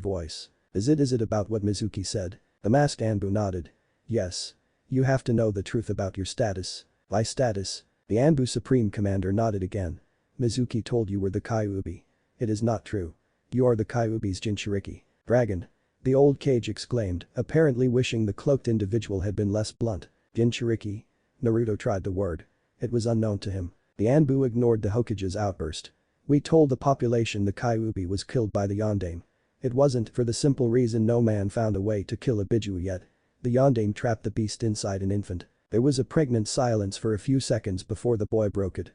voice. Is it about what Mizuki said? The masked ANBU nodded. Yes. You have to know the truth about your status. My status? The ANBU Supreme Commander nodded again. Mizuki told you were the Kyuubi. It is not true. You are the Kyuubi's Jinchuriki. Dragon. The old Kage exclaimed, apparently wishing the cloaked individual had been less blunt. Jinchuriki? Naruto tried the word. It was unknown to him. The ANBU ignored the Hokage's outburst. We told the population the Kyuubi was killed by the Yondaime. It wasn't for the simple reason no man found a way to kill a Biju yet. The Yondaime trapped the beast inside an infant. There was a pregnant silence for a few seconds before the boy broke it.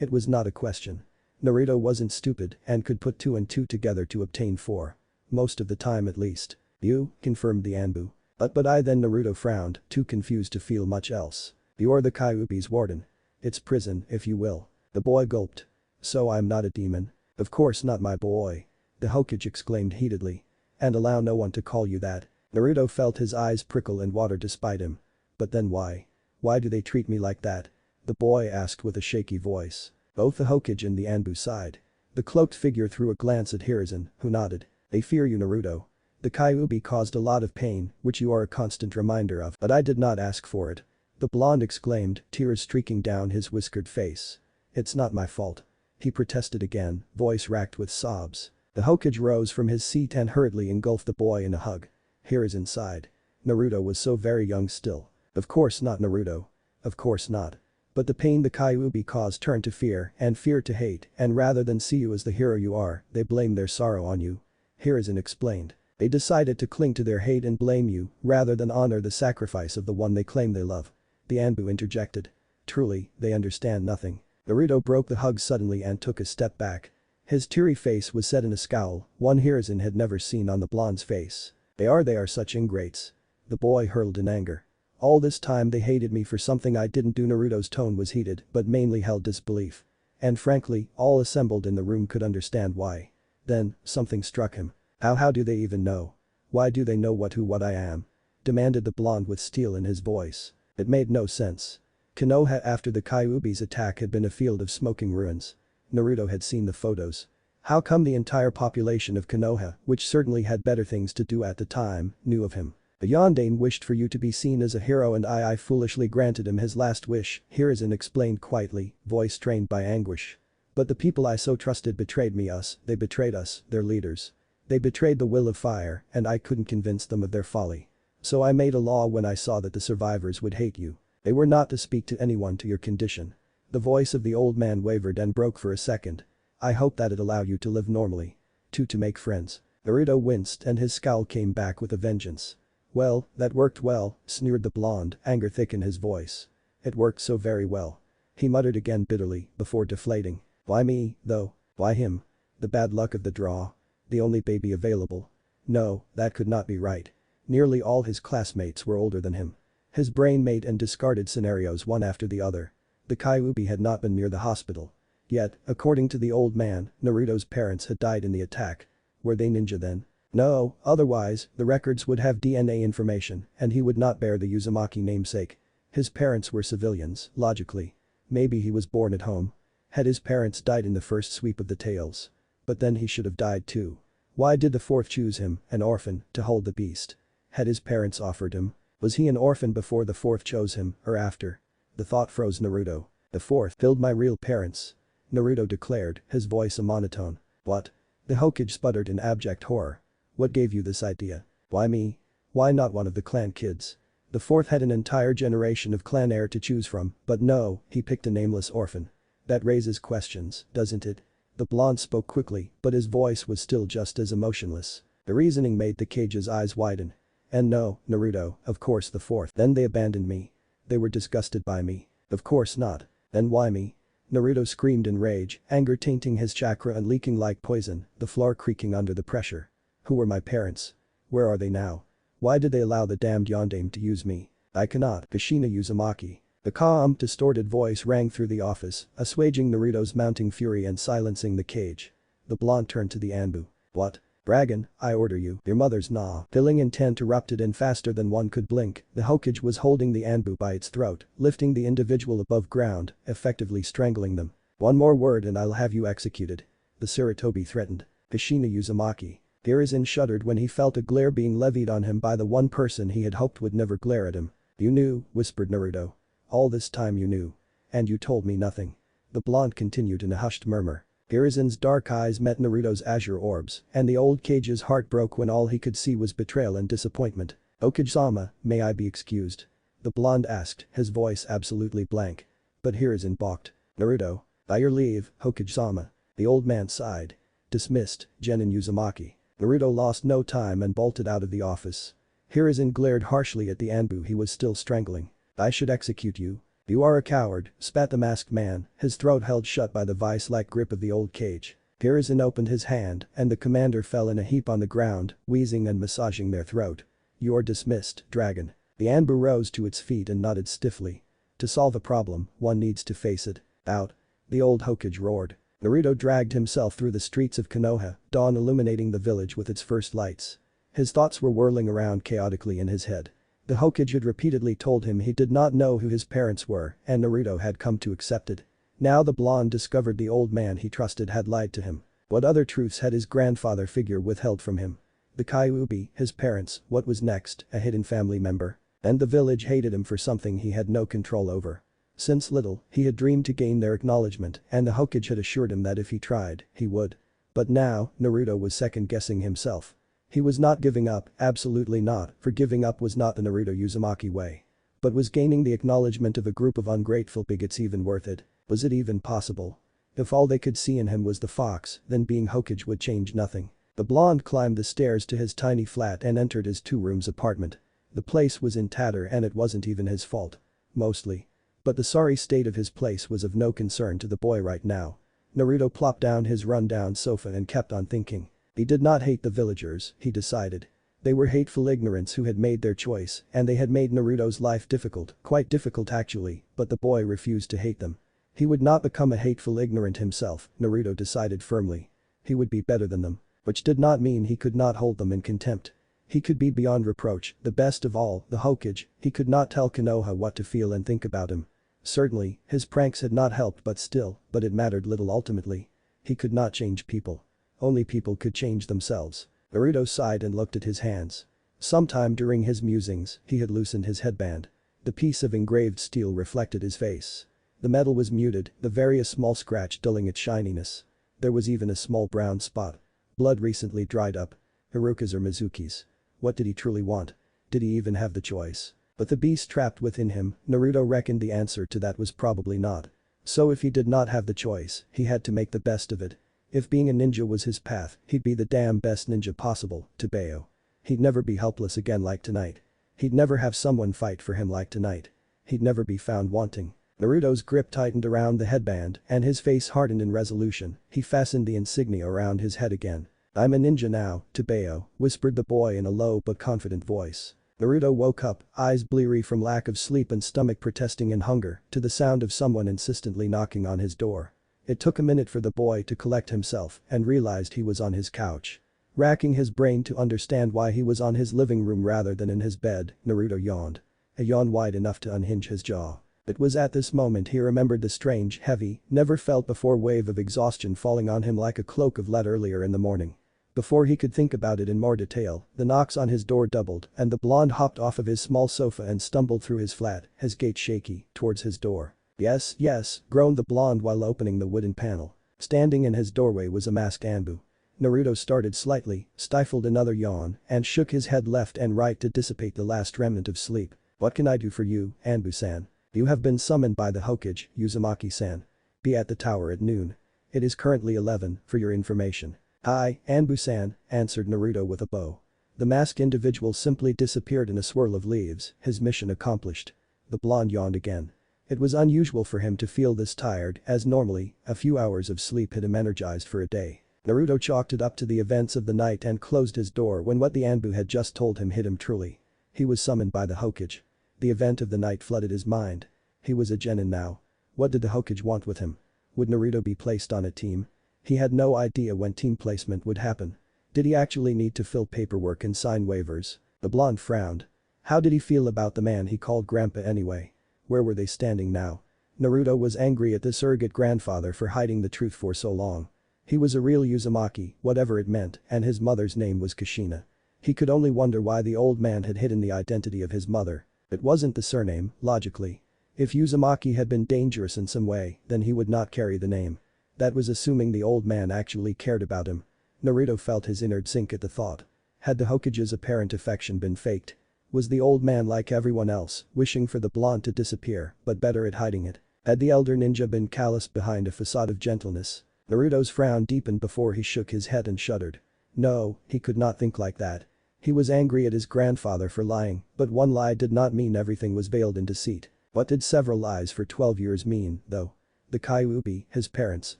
It was not a question. Naruto wasn't stupid and could put 2 and 2 together to obtain 4. Most of the time at least. You, confirmed the ANBU. But I then Naruto frowned, too confused to feel much else. You're the Kyuubi's warden. It's prison, if you will. The boy gulped. So I'm not a demon. Of course not my boy. The Hokage exclaimed heatedly. And allow no one to call you that. Naruto felt his eyes prickle and water despite him. But then why? Why do they treat me like that? The boy asked with a shaky voice. Both the Hokage and the ANBU sighed. The cloaked figure threw a glance at Hiruzen, who nodded. They fear you, Naruto. The Kyuubi caused a lot of pain, which you are a constant reminder of, but I did not ask for it. The blonde exclaimed, tears streaking down his whiskered face. It's not my fault. He protested again, voice racked with sobs. The Hokage rose from his seat and hurriedly engulfed the boy in a hug. Hiruzen sighed. Naruto was so very young still. Of course not, Naruto. Of course not. But the pain the Kyuubi caused turned to fear and fear to hate, and rather than see you as the hero you are, they blame their sorrow on you. Hiruzen explained. They decided to cling to their hate and blame you rather than honor the sacrifice of the one they claim they love. The ANBU interjected. Truly, they understand nothing. Naruto broke the hug suddenly and took a step back. His teary face was set in a scowl, one Hiruzen had never seen on the blonde's face. They are such ingrates. The boy hurled in anger. All this time they hated me for something I didn't do. Naruto's tone was heated but mainly held disbelief. And frankly, all assembled in the room could understand why. Then, something struck him. How do they even know? Why do they know what I am? Demanded the blonde with steel in his voice. It made no sense. Konoha after the Kyuubi's attack had been a field of smoking ruins. Naruto had seen the photos. How come the entire population of Konoha, which certainly had better things to do at the time, knew of him? The Yondaime wished for you to be seen as a hero and I foolishly granted him his last wish, Hiruzen explained quietly, voice strained by anguish. But the people I so trusted betrayed me they betrayed us, their leaders. They betrayed the will of fire and I couldn't convince them of their folly. So I made a law when I saw that the survivors would hate you. They were not to speak to anyone to your condition. The voice of the old man wavered and broke for a second. I hope that'd allow you to live normally. To make friends. Naruto winced and his scowl came back with a vengeance. Well, that worked well, sneered the blonde, anger thick in his voice. It worked so very well. He muttered again bitterly, before deflating. Why me, though? Why him? The bad luck of the draw. The only baby available. No, that could not be right. Nearly all his classmates were older than him. His brain made and discarded scenarios one after the other. The Kyuubi had not been near the hospital. Yet, according to the old man, Naruto's parents had died in the attack. Were they ninja then? No, otherwise, the records would have DNA information and he would not bear the Uzumaki namesake. His parents were civilians, logically. Maybe he was born at home. Had his parents died in the first sweep of the tails? But then he should have died too. Why did the fourth choose him, an orphan, to hold the beast? Had his parents offered him? Was he an orphan before the fourth chose him, or after? The thought froze Naruto. The fourth killed my real parents. Naruto declared, his voice a monotone. What? The Hokage sputtered in abject horror. What gave you this idea? Why me? Why not one of the clan kids? The fourth had an entire generation of clan heir to choose from, but no, he picked a nameless orphan. That raises questions, doesn't it? The blonde spoke quickly, but his voice was still just as emotionless. The reasoning made the Kage's eyes widen. And no, Naruto, of course the fourth. Then they abandoned me. They were disgusted by me. Of course not. Then why me? Naruto screamed in rage, anger tainting his chakra and leaking like poison, the floor creaking under the pressure. Who were my parents? Where are they now? Why did they allow the damned yondaime to use me? I cannot. Kushina Uzumaki. The calm, distorted voice rang through the office, assuaging Naruto's mounting fury and silencing the Kage. The blonde turned to the ANBU. What? Dragon, I order you. Your mother's nah. Filling intent erupted in faster than one could blink. The Hokage was holding the ANBU by its throat, lifting the individual above ground, effectively strangling them. One more word and I'll have you executed. The Sarutobi threatened. Kushina Uzumaki. Hiruzen shuddered when he felt a glare being levied on him by the one person he had hoped would never glare at him. You knew, whispered Naruto. All this time you knew. And you told me nothing. The blonde continued in a hushed murmur. Hiruzen's dark eyes met Naruto's azure orbs, and the old Kage's heart broke when all he could see was betrayal and disappointment. Okage-sama, may I be excused? The blonde asked, his voice absolutely blank. But Hiruzen balked. Naruto. By your leave, Hokage-sama. The old man sighed. Dismissed, jonin Uzumaki. Naruto lost no time and bolted out of the office. Hiruzen glared harshly at the ANBU he was still strangling. I should execute you. You are a coward, spat the masked man, his throat held shut by the vice-like grip of the old Kage. Hiruzen opened his hand and the commander fell in a heap on the ground, wheezing and massaging their throat. You're dismissed, dragon. The ANBU rose to its feet and nodded stiffly. To solve a problem, one needs to face it. Out. The old Hokage roared. Naruto dragged himself through the streets of Konoha, dawn illuminating the village with its first lights. His thoughts were whirling around chaotically in his head. The Hokage had repeatedly told him he did not know who his parents were and Naruto had come to accept it. Now the blonde discovered the old man he trusted had lied to him. What other truths had his grandfather figure withheld from him? The Kyuubi, his parents, what was next, a hidden family member? And the village hated him for something he had no control over. Since little, he had dreamed to gain their acknowledgement and the Hokage had assured him that if he tried, he would. But now, Naruto was second-guessing himself. He was not giving up, absolutely not, for giving up was not the Naruto Uzumaki way. But was gaining the acknowledgement of a group of ungrateful bigots even worth it? Was it even possible? If all they could see in him was the fox, then being Hokage would change nothing. The blonde climbed the stairs to his tiny flat and entered his 2-room apartment. The place was in tatter and it wasn't even his fault. Mostly. But the sorry state of his place was of no concern to the boy right now. Naruto plopped down his run-down sofa and kept on thinking. He did not hate the villagers, he decided. They were hateful ignorants who had made their choice and they had made Naruto's life difficult, quite difficult actually, but the boy refused to hate them. He would not become a hateful ignorant himself, Naruto decided firmly. He would be better than them. Which did not mean he could not hold them in contempt. He could be beyond reproach, the best of all, the Hokage, he could not tell Konoha what to feel and think about him. Certainly, his pranks had not helped but it mattered little ultimately. He could not change people. Only people could change themselves. Naruto sighed and looked at his hands. Sometime during his musings, he had loosened his headband. The piece of engraved steel reflected his face. The metal was muted, the very small scratch dulling its shininess. There was even a small brown spot. Blood recently dried up. Aruka's or Mizuki's. What did he truly want? Did he even have the choice? But the beast trapped within him, Naruto reckoned the answer to that was probably not. So if he did not have the choice, he had to make the best of it. If being a ninja was his path, he'd be the damn best ninja possible, Tebeo. He'd never be helpless again like tonight. He'd never have someone fight for him like tonight. He'd never be found wanting. Naruto's grip tightened around the headband and his face hardened in resolution, he fastened the insignia around his head again. I'm a ninja now, Tebeo, whispered the boy in a low but confident voice. Naruto woke up, eyes bleary from lack of sleep and stomach protesting in hunger, to the sound of someone insistently knocking on his door. It took a minute for the boy to collect himself and realized he was on his couch. Racking his brain to understand why he was on his living room rather than in his bed, Naruto yawned. A yawn wide enough to unhinge his jaw. It was at this moment he remembered the strange, heavy, never-felt-before wave of exhaustion falling on him like a cloak of lead earlier in the morning. Before he could think about it in more detail, the knocks on his door doubled and the blonde hopped off of his small sofa and stumbled through his flat, his gait shaky, towards his door. "Yes, yes," groaned the blonde while opening the wooden panel. Standing in his doorway was a masked ANBU. Naruto started slightly, stifled another yawn, and shook his head left and right to dissipate the last remnant of sleep. "What can I do for you, ANBU-san? You have been summoned by the Hokage, Uzumaki-san. Be at the tower at noon. It is currently 11, for your information." "Hi, ANBU-san," answered Naruto with a bow. The masked individual simply disappeared in a swirl of leaves, his mission accomplished. The blonde yawned again. It was unusual for him to feel this tired, as normally, a few hours of sleep had him energized for a day. Naruto chalked it up to the events of the night and closed his door when what the ANBU had just told him hit him truly. He was summoned by the Hokage. The event of the night flooded his mind. He was a genin now. What did the Hokage want with him? Would Naruto be placed on a team? He had no idea when team placement would happen. Did he actually need to fill paperwork and sign waivers? The blonde frowned. How did he feel about the man he called grandpa anyway? Where were they standing now? Naruto was angry at the surrogate grandfather for hiding the truth for so long. He was a real Uzumaki, whatever it meant, and his mother's name was Kushina. He could only wonder why the old man had hidden the identity of his mother. It wasn't the surname, logically. If Uzumaki had been dangerous in some way, then he would not carry the name. That was assuming the old man actually cared about him. Naruto felt his innards sink at the thought. Had the Hokage's apparent affection been faked? Was the old man like everyone else, wishing for the blonde to disappear, but better at hiding it? Had the elder ninja been callous behind a facade of gentleness? Naruto's frown deepened before he shook his head and shuddered. No, he could not think like that. He was angry at his grandfather for lying, but one lie did not mean everything was veiled in deceit. What did several lies for 12 years mean, though? The Kyuubi, his parents,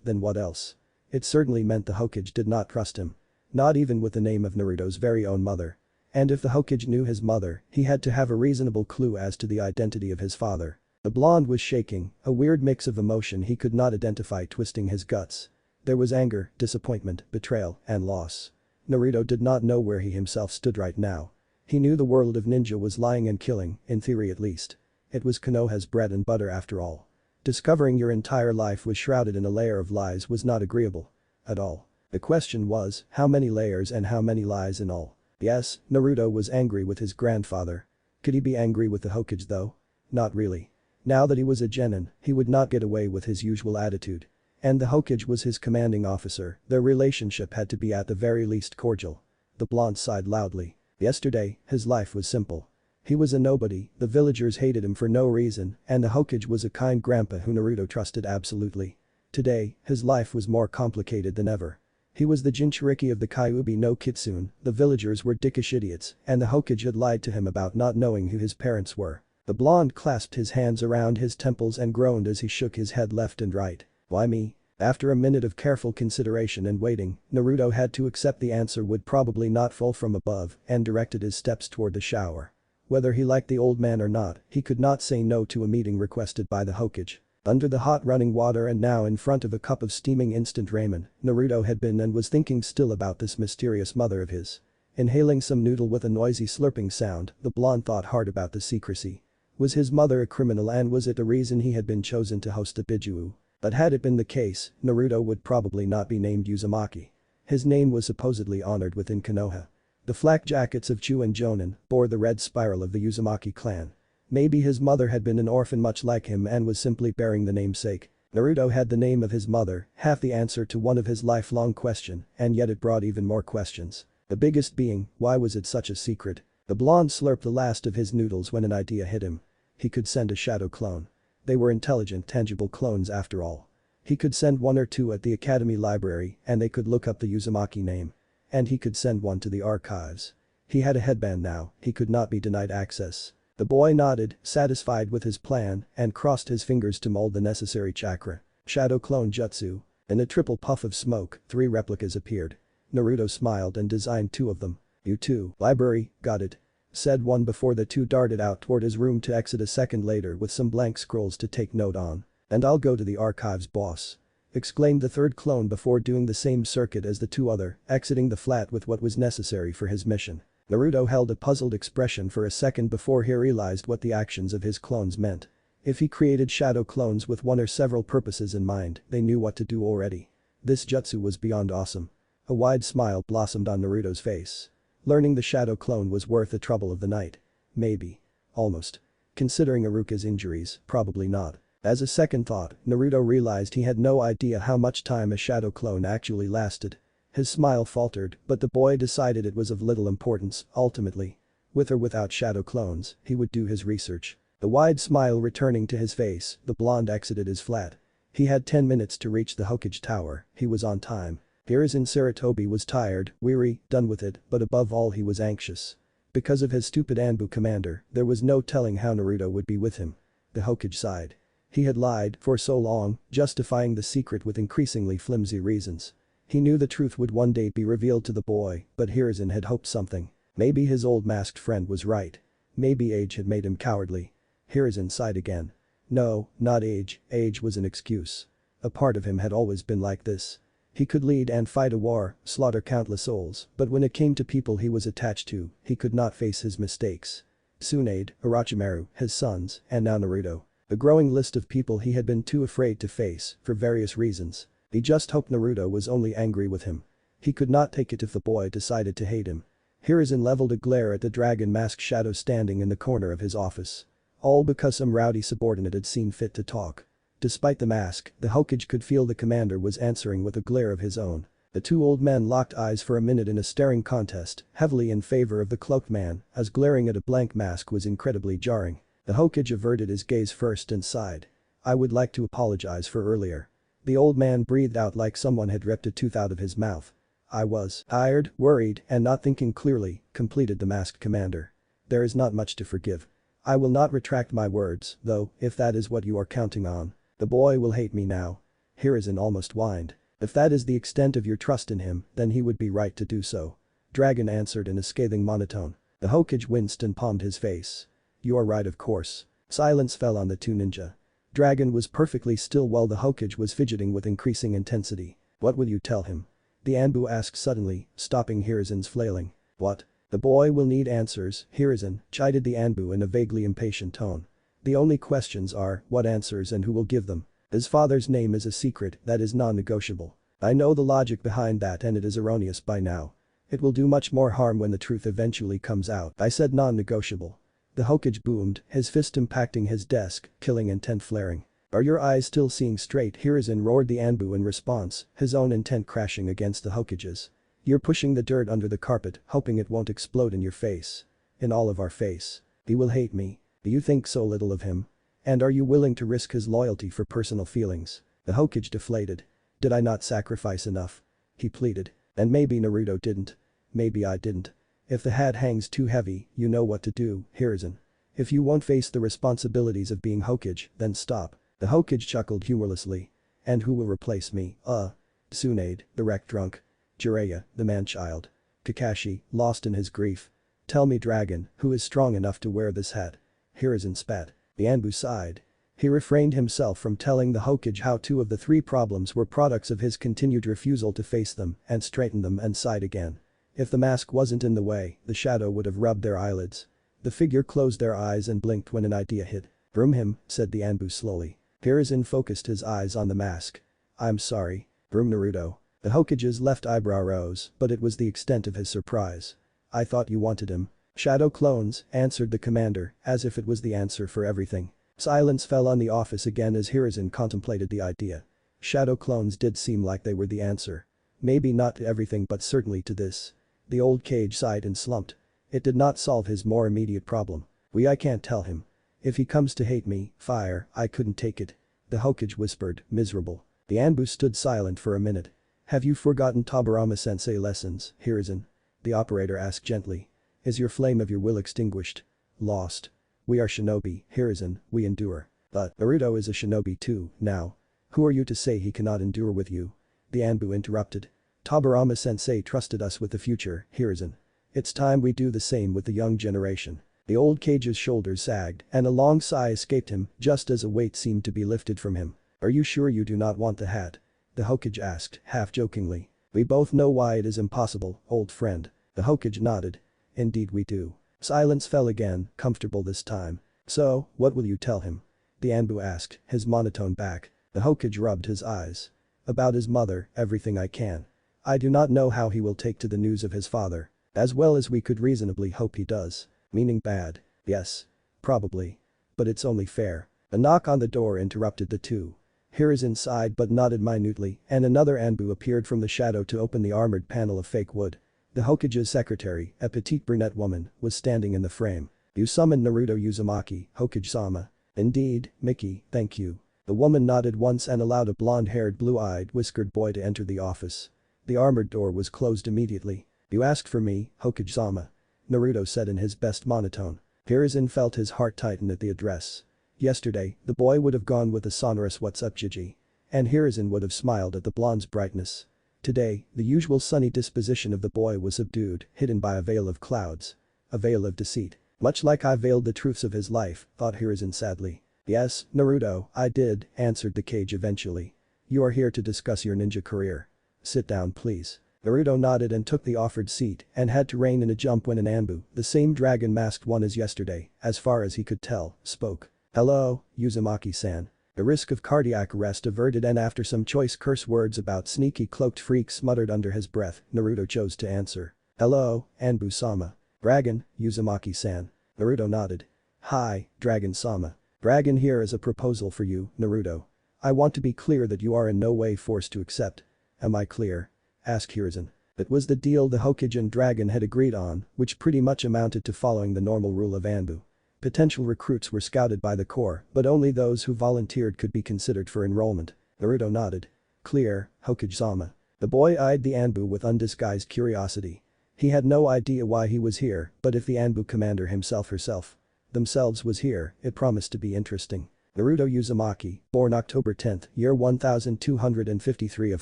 then what else? It certainly meant the Hokage did not trust him. Not even with the name of Naruto's very own mother. And if the Hokage knew his mother, he had to have a reasonable clue as to the identity of his father. The blonde was shaking, a weird mix of emotion he could not identify twisting his guts. There was anger, disappointment, betrayal, and loss. Naruto did not know where he himself stood right now. He knew the world of ninja was lying and killing, in theory at least. It was Konoha's bread and butter after all. Discovering your entire life was shrouded in a layer of lies was not agreeable. At all. The question was, how many layers and how many lies in all? Yes, Naruto was angry with his grandfather. Could he be angry with the Hokage though? Not really. Now that he was a genin, he would not get away with his usual attitude. And the Hokage was his commanding officer, their relationship had to be at the very least cordial. The blonde sighed loudly. Yesterday, his life was simple. He was a nobody, the villagers hated him for no reason, and the Hokage was a kind grandpa who Naruto trusted absolutely. Today, his life was more complicated than ever. He was the Jinchuriki of the Kyuubi no Kitsune, the villagers were dickish idiots, and the Hokage had lied to him about not knowing who his parents were. The blonde clasped his hands around his temples and groaned as he shook his head left and right. Why me? After a minute of careful consideration and waiting, Naruto had to accept the answer would probably not fall from above and directed his steps toward the shower. Whether he liked the old man or not, he could not say no to a meeting requested by the Hokage. Under the hot running water and now in front of a cup of steaming instant ramen, Naruto had been and was thinking still about this mysterious mother of his. Inhaling some noodle with a noisy slurping sound, the blonde thought hard about the secrecy. Was his mother a criminal and was it the reason he had been chosen to host a Bijuu? But had it been the case, Naruto would probably not be named Uzumaki. His name was supposedly honored within Konoha. The flak jackets of Chu and Jonin bore the red spiral of the Uzumaki clan. Maybe his mother had been an orphan much like him and was simply bearing the namesake. Naruto had the name of his mother, half the answer to one of his lifelong question, and yet it brought even more questions. The biggest being, why was it such a secret? The blonde slurped the last of his noodles when an idea hit him. He could send a shadow clone. They were intelligent, tangible clones after all. He could send one or two at the academy library and they could look up the Uzumaki name. And he could send one to the archives. He had a headband now, he could not be denied access. The boy nodded, satisfied with his plan, and crossed his fingers to mold the necessary chakra. Shadow clone jutsu. In a triple puff of smoke, 3 replicas appeared. Naruto smiled and designed 2 of them. You too, library, got it. said one before the two darted out toward his room to exit a second later with some blank scrolls to take note on. "And I'll go to the archives, boss," exclaimed the third clone before doing the same circuit as the two other, exiting the flat with what was necessary for his mission. Naruto held a puzzled expression for a second before he realized what the actions of his clones meant. If he created shadow clones with one or several purposes in mind, they knew what to do already. This jutsu was beyond awesome. A wide smile blossomed on Naruto's face. Learning the shadow clone was worth the trouble of the night. Maybe. Almost. Considering Aruka's injuries, probably not. As a second thought, Naruto realized he had no idea how much time a shadow clone actually lasted. His smile faltered, but the boy decided it was of little importance, ultimately. With or without shadow clones, he would do his research. The wide smile returning to his face, the blonde exited his flat. He had 10 minutes to reach the Hokage Tower, he was on time. Hiruzen Sarutobi was tired, weary, done with it, but above all he was anxious. Because of his stupid ANBU commander, there was no telling how Naruto would be with him. The Hokage sighed. He had lied for so long, justifying the secret with increasingly flimsy reasons. He knew the truth would one day be revealed to the boy, but Hiruzen had hoped something. Maybe his old masked friend was right. Maybe age had made him cowardly. Hiruzen sighed again. No, not age, age was an excuse. A part of him had always been like this. He could lead and fight a war, slaughter countless souls, but when it came to people he was attached to, he could not face his mistakes. Tsunade, Orochimaru, his sons, and now Naruto. A growing list of people he had been too afraid to face, for various reasons. He just hoped Naruto was only angry with him. He could not take it if the boy decided to hate him. Hiruzen leveled a glare at the dragon mask shadow standing in the corner of his office. All because some rowdy subordinate had seen fit to talk. Despite the mask, the Hokage could feel the commander was answering with a glare of his own. The two old men locked eyes for a minute in a staring contest, heavily in favor of the cloaked man, as glaring at a blank mask was incredibly jarring. The Hokage averted his gaze first and sighed. "I would like to apologize for earlier." The old man breathed out like someone had ripped a tooth out of his mouth. "I was tired, worried, and not thinking clearly," completed the masked commander. "There is not much to forgive. I will not retract my words, though, if that is what you are counting on. The boy will hate me now." Hiruzen almost whined. "If that is the extent of your trust in him, then he would be right to do so." Dragon answered in a scathing monotone. The Hokage winced and palmed his face. "You are right, of course." Silence fell on the two ninja. Dragon was perfectly still while the Hokage was fidgeting with increasing intensity. "What will you tell him?" the ANBU asked suddenly, stopping Hiruzen's flailing. "What?" "The boy will need answers, Hiruzen," chided the ANBU in a vaguely impatient tone. "The only questions are, what answers and who will give them? His father's name is a secret that is non-negotiable. I know the logic behind that and it is erroneous by now. It will do much more harm when the truth eventually comes out. I said non-negotiable." The Hokage boomed, his fist impacting his desk, killing intent flaring. "Are your eyes still seeing straight?" Hiruzen roared the ANBU in response, his own intent crashing against the Hokage's. "You're pushing the dirt under the carpet, hoping it won't explode in your face. In all of our face. He will hate me. Do you think so little of him? And are you willing to risk his loyalty for personal feelings?" The Hokage deflated. "Did I not sacrifice enough?" he pleaded. "And maybe Naruto didn't. Maybe I didn't. If the hat hangs too heavy, you know what to do, Hiruzen. If you won't face the responsibilities of being Hokage, then stop." The Hokage chuckled humorlessly. "And who will replace me? Tsunade, the wrecked drunk. Jiraiya, the man-child. Kakashi, lost in his grief. Tell me, Dragon, who is strong enough to wear this hat?" Hiruzen spat. The ANBU sighed. He refrained himself from telling the Hokage how two of the three problems were products of his continued refusal to face them and straighten them and sighed again. If the mask wasn't in the way, the shadow would have rubbed their eyelids. The figure closed their eyes and blinked when an idea hit. "Broom him," said the ANBU slowly. Hiruzen focused his eyes on the mask. "I'm sorry. Broom Naruto." The Hokage's left eyebrow rose, but it was the extent of his surprise. "I thought you wanted him." "Shadow clones," answered the commander, as if it was the answer for everything. Silence fell on the office again as Hiruzen contemplated the idea. Shadow clones did seem like they were the answer. Maybe not to everything but certainly to this. The old cage sighed and slumped. It did not solve his more immediate problem. I can't tell him. If he comes to hate me, fire, I couldn't take it." The Hokage whispered, miserable. The ANBU stood silent for a minute. "Have you forgotten Tobirama Sensei lessons, Hiruzen?" the operator asked gently. "Is your flame of your will extinguished? Lost? We are shinobi, Hiruzen, we endure. But Naruto is a shinobi too, now. Who are you to say he cannot endure with you?" The ANBU interrupted. "Tobirama Sensei trusted us with the future, Hiruzen. It's time we do the same with the young generation. The old cage's shoulders sagged and a long sigh escaped him just as a weight seemed to be lifted from him. Are you sure you do not want the hat? The Hokage asked, half jokingly. We both know why it is impossible, old friend. The Hokage nodded. Indeed we do. Silence fell again, comfortable this time. So, what will you tell him? The ANBU asked, his monotone back. The Hokage rubbed his eyes. About his mother, everything I can. I do not know how he will take to the news of his father. As well as we could reasonably hope he does. Meaning bad. Yes. Probably. But it's only fair. A knock on the door interrupted the two. Hiruzen sighed but nodded minutely and another ANBU appeared from the shadow to open the armored panel of fake wood. The Hokage's secretary, a petite brunette woman, was standing in the frame. You summoned Naruto Uzumaki, Hokage-sama. Indeed, Mickey, thank you. The woman nodded once and allowed a blonde-haired blue-eyed whiskered boy to enter the office. The armored door was closed immediately. You asked for me, Hokage-sama. Naruto said in his best monotone. Hiruzen felt his heart tighten at the address. Yesterday, the boy would have gone with a sonorous "What's up, Gigi?" And Hiruzen would have smiled at the blonde's brightness. Today, the usual sunny disposition of the boy was subdued, hidden by a veil of clouds. A veil of deceit. Much like I veiled the truths of his life, thought Hiruzen sadly. Yes, Naruto, I did, answered the cage eventually. You are here to discuss your ninja career. Sit down please. Naruto nodded and took the offered seat and had to rein in a jump when an ANBU, the same dragon-masked one as yesterday, as far as he could tell, spoke. Hello, Uzumaki-san. The risk of cardiac arrest averted and after some choice curse words about sneaky cloaked freaks muttered under his breath, Naruto chose to answer. Hello, ANBU-sama. Dragon, Uzumaki-san. Naruto nodded. Hi, Dragon-sama. Dragon here is a proposal for you, Naruto. I want to be clear that you are in no way forced to accept. Am I clear? Asked Hiruzen. That was the deal the Hokage and Dragon had agreed on, which pretty much amounted to following the normal rule of ANBU. Potential recruits were scouted by the Corps, but only those who volunteered could be considered for enrollment. Naruto nodded. Clear, Hokage-sama. The boy eyed the ANBU with undisguised curiosity. He had no idea why he was here, but if the ANBU commander herself was here, it promised to be interesting. Naruto Uzumaki, born October 10, year 1253 of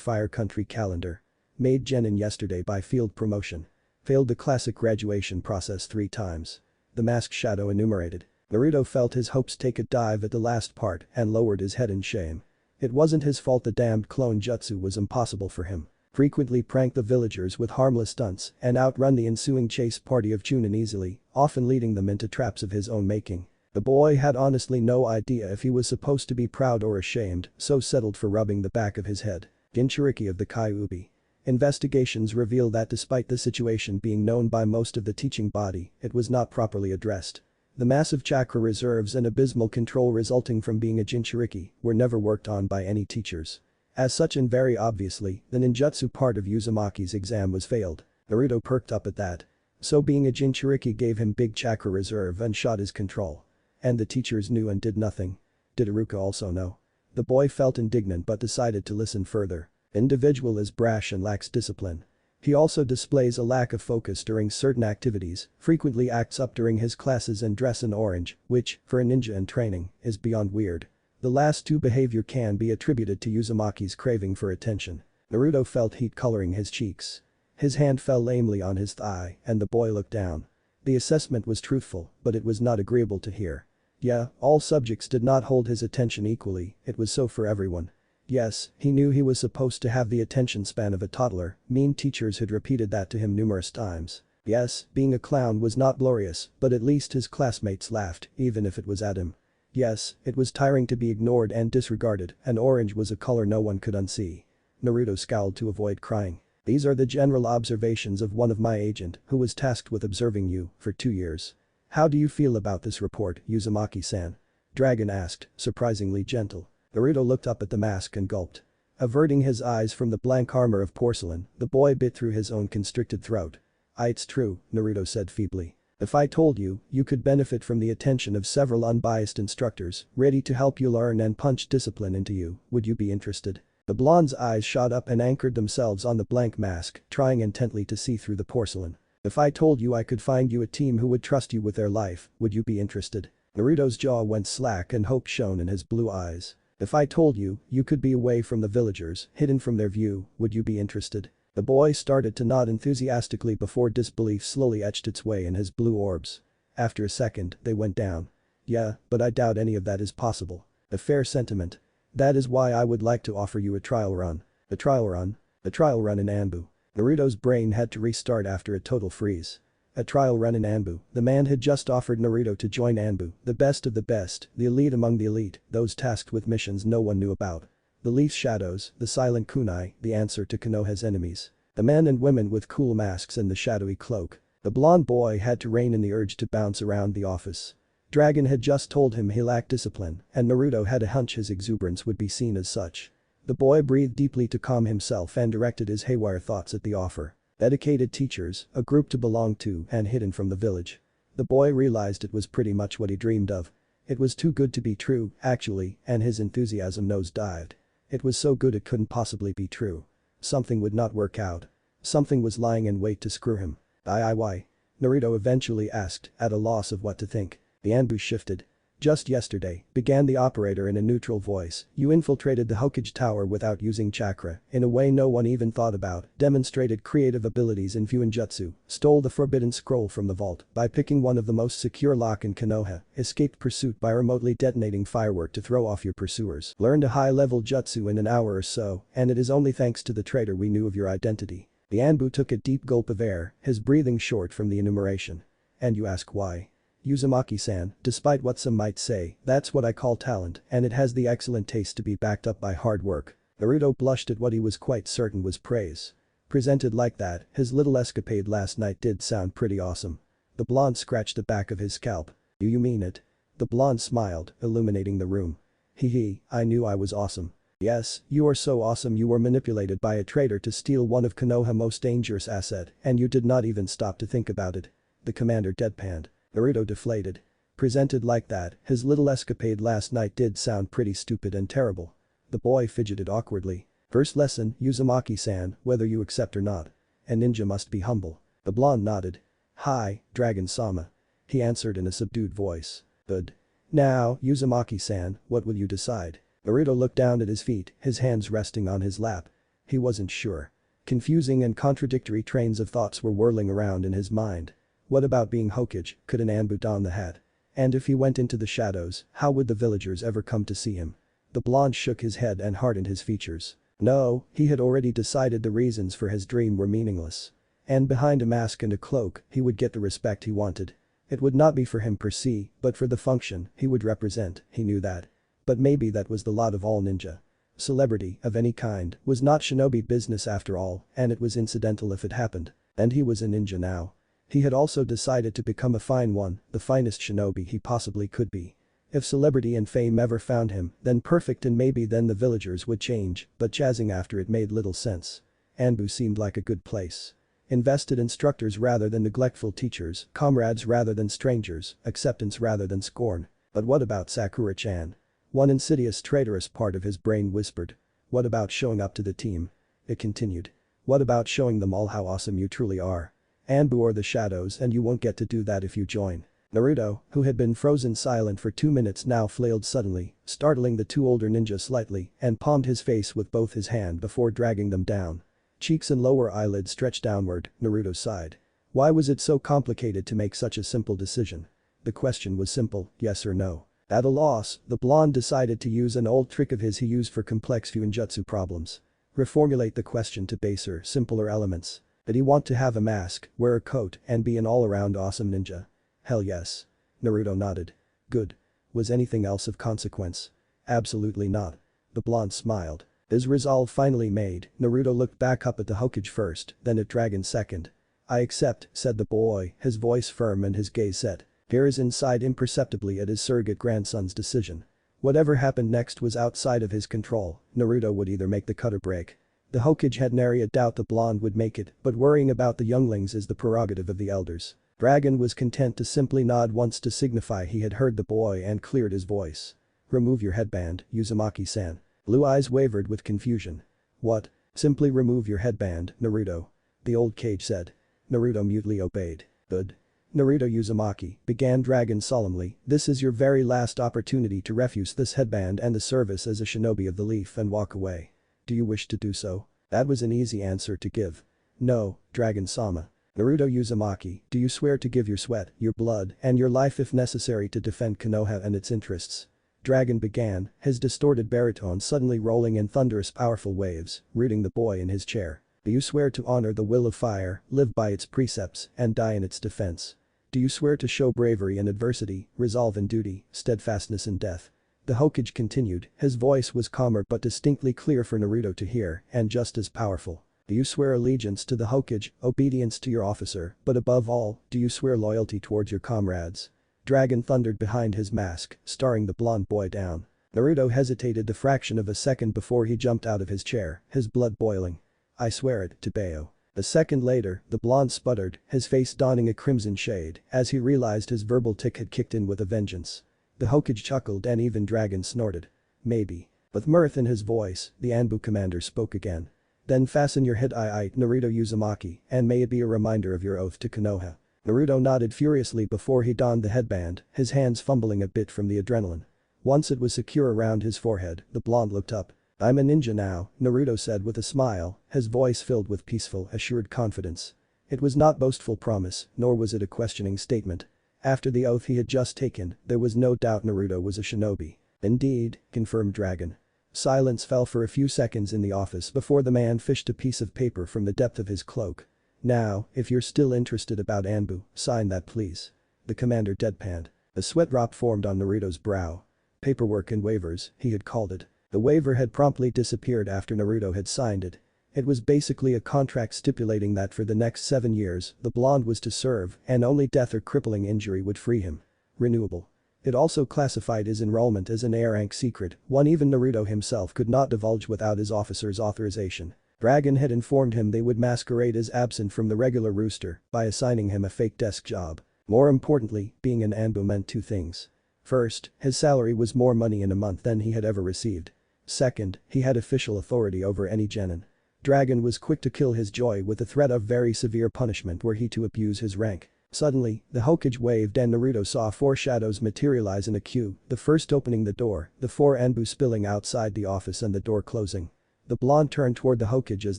Fire Country calendar. Made genin yesterday by field promotion. Failed the classic graduation process 3 times. The masked shadow enumerated. Naruto felt his hopes take a dive at the last part and lowered his head in shame. It wasn't his fault the damned clone jutsu was impossible for him. Frequently pranked the villagers with harmless stunts and outrun the ensuing chase party of Chunin easily, often leading them into traps of his own making. The boy had honestly no idea if he was supposed to be proud or ashamed, so settled for rubbing the back of his head. Jinchuriki of the Kyuubi. Investigations reveal that despite the situation being known by most of the teaching body, it was not properly addressed. The massive chakra reserves and abysmal control resulting from being a Jinchuriki were never worked on by any teachers. As such and very obviously, the ninjutsu part of Uzumaki's exam was failed. Naruto perked up at that. So being a Jinchuriki gave him big chakra reserve and shot his control. And the teachers knew and did nothing. Did Aruka also know? The boy felt indignant but decided to listen further. Individual is brash and lacks discipline. He also displays a lack of focus during certain activities, frequently acts up during his classes and dress in orange, which, for a ninja in training, is beyond weird. The last two behavior can be attributed to Uzumaki's craving for attention. Naruto felt heat coloring his cheeks. His hand fell lamely on his thigh and the boy looked down. The assessment was truthful, but it was not agreeable to hear. Yeah, all subjects did not hold his attention equally, it was so for everyone. Yes, he knew he was supposed to have the attention span of a toddler, mean teachers had repeated that to him numerous times. Yes, being a clown was not glorious, but at least his classmates laughed, even if it was at him. Yes, it was tiring to be ignored and disregarded, and orange was a color no one could unsee. Naruto scowled to avoid crying. These are the general observations of one of my agent who was tasked with observing you for 2 years. How do you feel about this report, Uzumaki-san? Dragon asked, surprisingly gentle. Naruto looked up at the mask and gulped. Averting his eyes from the blank armor of porcelain, the boy bit through his own constricted throat. It's true, Naruto said feebly. If I told you, you could benefit from the attention of several unbiased instructors, ready to help you learn and punch discipline into you, would you be interested? The blonde's eyes shot up and anchored themselves on the blank mask, trying intently to see through the porcelain. If I told you I could find you a team who would trust you with their life, would you be interested? Naruto's jaw went slack and hope shone in his blue eyes. If I told you, you could be away from the villagers, hidden from their view, would you be interested? The boy started to nod enthusiastically before disbelief slowly etched its way in his blue orbs. After a second, they went down. Yeah, but I doubt any of that is possible. A fair sentiment. That is why I would like to offer you a trial run. A trial run? A trial run in ANBU. Naruto's brain had to restart after a total freeze. A trial run in ANBU. The man had just offered Naruto to join ANBU, the best of the best, the elite among the elite, those tasked with missions no one knew about. The Leaf Shadows, the silent kunai, the answer to Konoha's enemies. The men and women with cool masks and the shadowy cloak. The blonde boy had to rein in the urge to bounce around the office. Dragon had just told him he lacked discipline, and Naruto had a hunch his exuberance would be seen as such. The boy breathed deeply to calm himself and directed his haywire thoughts at the offer. Dedicated teachers, a group to belong to and hidden from the village. The boy realized it was pretty much what he dreamed of. It was too good to be true, actually, and his enthusiasm nosedived. It was so good it couldn't possibly be true. Something would not work out. Something was lying in wait to screw him. Why? Naruto eventually asked, at a loss of what to think. The ANBU shifted. Just yesterday, began the operator in a neutral voice, you infiltrated the Hokage Tower without using chakra, in a way no one even thought about, demonstrated creative abilities in Fuinjutsu, stole the forbidden scroll from the vault by picking one of the most secure lock in Konoha, escaped pursuit by remotely detonating firework to throw off your pursuers, learned a high-level jutsu in an hour or so, and it is only thanks to the traitor we knew of your identity. The ANBU took a deep gulp of air, his breathing short from the enumeration. And you ask why? Uzumaki-san, despite what some might say, that's what I call talent, and it has the excellent taste to be backed up by hard work. Naruto blushed at what he was quite certain was praise. Presented like that, his little escapade last night did sound pretty awesome. The blonde scratched the back of his scalp. Do you mean it? The blonde smiled, illuminating the room. Hee, I knew I was awesome. Yes, you are so awesome you were manipulated by a traitor to steal one of Konoha's most dangerous asset, and you did not even stop to think about it. The commander deadpanned. Naruto deflated. Presented like that, his little escapade last night did sound pretty stupid and terrible. The boy fidgeted awkwardly. First lesson, Uzumaki-san, whether you accept or not. A ninja must be humble. The blonde nodded. Hi, Dragon-sama. He answered in a subdued voice. Good. Now, Uzumaki-san, what will you decide? Naruto looked down at his feet, his hands resting on his lap. He wasn't sure. Confusing and contradictory trains of thoughts were whirling around in his mind. What about being Hokage, could an ANBU don the hat? And if he went into the shadows, how would the villagers ever come to see him? The blonde shook his head and hardened his features. No, he had already decided the reasons for his dream were meaningless. And behind a mask and a cloak, he would get the respect he wanted. It would not be for him per se, but for the function he would represent, he knew that. But maybe that was the lot of all ninja. Celebrity, of any kind, was not shinobi business after all, and it was incidental if it happened. And he was a ninja now. He had also decided to become a fine one, the finest shinobi he possibly could be. If celebrity and fame ever found him, then perfect, and maybe then the villagers would change, but chasing after it made little sense. ANBU seemed like a good place. Invested instructors rather than neglectful teachers, comrades rather than strangers, acceptance rather than scorn. But what about Sakura-chan? One insidious traitorous part of his brain whispered. What about showing up to the team? It continued. What about showing them all how awesome you truly are? ANBU or the shadows, and you won't get to do that if you join. Naruto, who had been frozen silent for 2 minutes now flailed suddenly, startling the two older ninjas slightly, and palmed his face with both his hand before dragging them down. Cheeks and lower eyelids stretched downward, Naruto sighed. Why was it so complicated to make such a simple decision? The question was simple, yes or no. At a loss, the blonde decided to use an old trick of his he used for complex Fuinjutsu problems. Reformulate the question to baser, simpler elements. Did he want to have a mask, wear a coat, and be an all-around awesome ninja? Hell yes. Naruto nodded. Good. Was anything else of consequence? Absolutely not. The blonde smiled. His resolve finally made, Naruto looked back up at the Hokage first, then at Dragon second. I accept, said the boy, his voice firm and his gaze set. Here is inside imperceptibly at his surrogate grandson's decision. Whatever happened next was outside of his control, Naruto would either make the cut or break. The Hokage had nary a doubt the blonde would make it, but worrying about the younglings is the prerogative of the elders. Dragon was content to simply nod once to signify he had heard the boy and cleared his voice. Remove your headband, Uzumaki-san. Blue eyes wavered with confusion. What? Simply remove your headband, Naruto. The old cage said. Naruto mutely obeyed. Good. Naruto Uzumaki, began Dragon solemnly, this is your very last opportunity to refuse this headband and the service as a shinobi of the leaf and walk away. Do you wish to do so? That was an easy answer to give. No, Dragon-sama. Naruto Uzumaki, do you swear to give your sweat, your blood, and your life if necessary to defend Konoha and its interests? Dragon began, his distorted baritone suddenly rolling in thunderous powerful waves, rooting the boy in his chair. Do you swear to honor the will of fire, live by its precepts, and die in its defense? Do you swear to show bravery in adversity, resolve in duty, steadfastness in death? The Hokage continued, his voice was calmer but distinctly clear for Naruto to hear, and just as powerful. Do you swear allegiance to the Hokage, obedience to your officer, but above all, do you swear loyalty towards your comrades? Dragon thundered behind his mask, staring the blonde boy down. Naruto hesitated the fraction of a second before he jumped out of his chair, his blood boiling. I swear it, to Bayo. A second later, the blonde sputtered, his face donning a crimson shade, as he realized his verbal tic had kicked in with a vengeance. The Hokage chuckled and even Dragon snorted. Maybe. With mirth in his voice, the ANBU commander spoke again. Then fasten your head Naruto Uzumaki, and may it be a reminder of your oath to Konoha. Naruto nodded furiously before he donned the headband, his hands fumbling a bit from the adrenaline. Once it was secure around his forehead, the blonde looked up. I'm a ninja now, Naruto said with a smile, his voice filled with peaceful, assured confidence. It was not boastful promise, nor was it a questioning statement. After the oath he had just taken, there was no doubt Naruto was a shinobi. Indeed, confirmed Dragon. Silence fell for a few seconds in the office before the man fished a piece of paper from the depth of his cloak. Now, if you're still interested about ANBU, sign that please. The commander deadpanned. A sweat drop formed on Naruto's brow. Paperwork and waivers, he had called it. The waiver had promptly disappeared after Naruto had signed it. It was basically a contract stipulating that for the next 7 years, the blonde was to serve and only death or crippling injury would free him. Renewable. It also classified his enrollment as an A-rank secret, one even Naruto himself could not divulge without his officer's authorization. Dragon had informed him they would masquerade as absent from the regular rooster by assigning him a fake desk job. More importantly, being an ANBU meant 2 things. First, his salary was more money in a month than he had ever received. Second, he had official authority over any genin. Dragon was quick to kill his joy with the threat of very severe punishment were he to abuse his rank. Suddenly, the Hokage waved and Naruto saw 4 shadows materialize in a queue, the first opening the door, the 4 ANBU spilling outside the office and the door closing. The blonde turned toward the Hokage as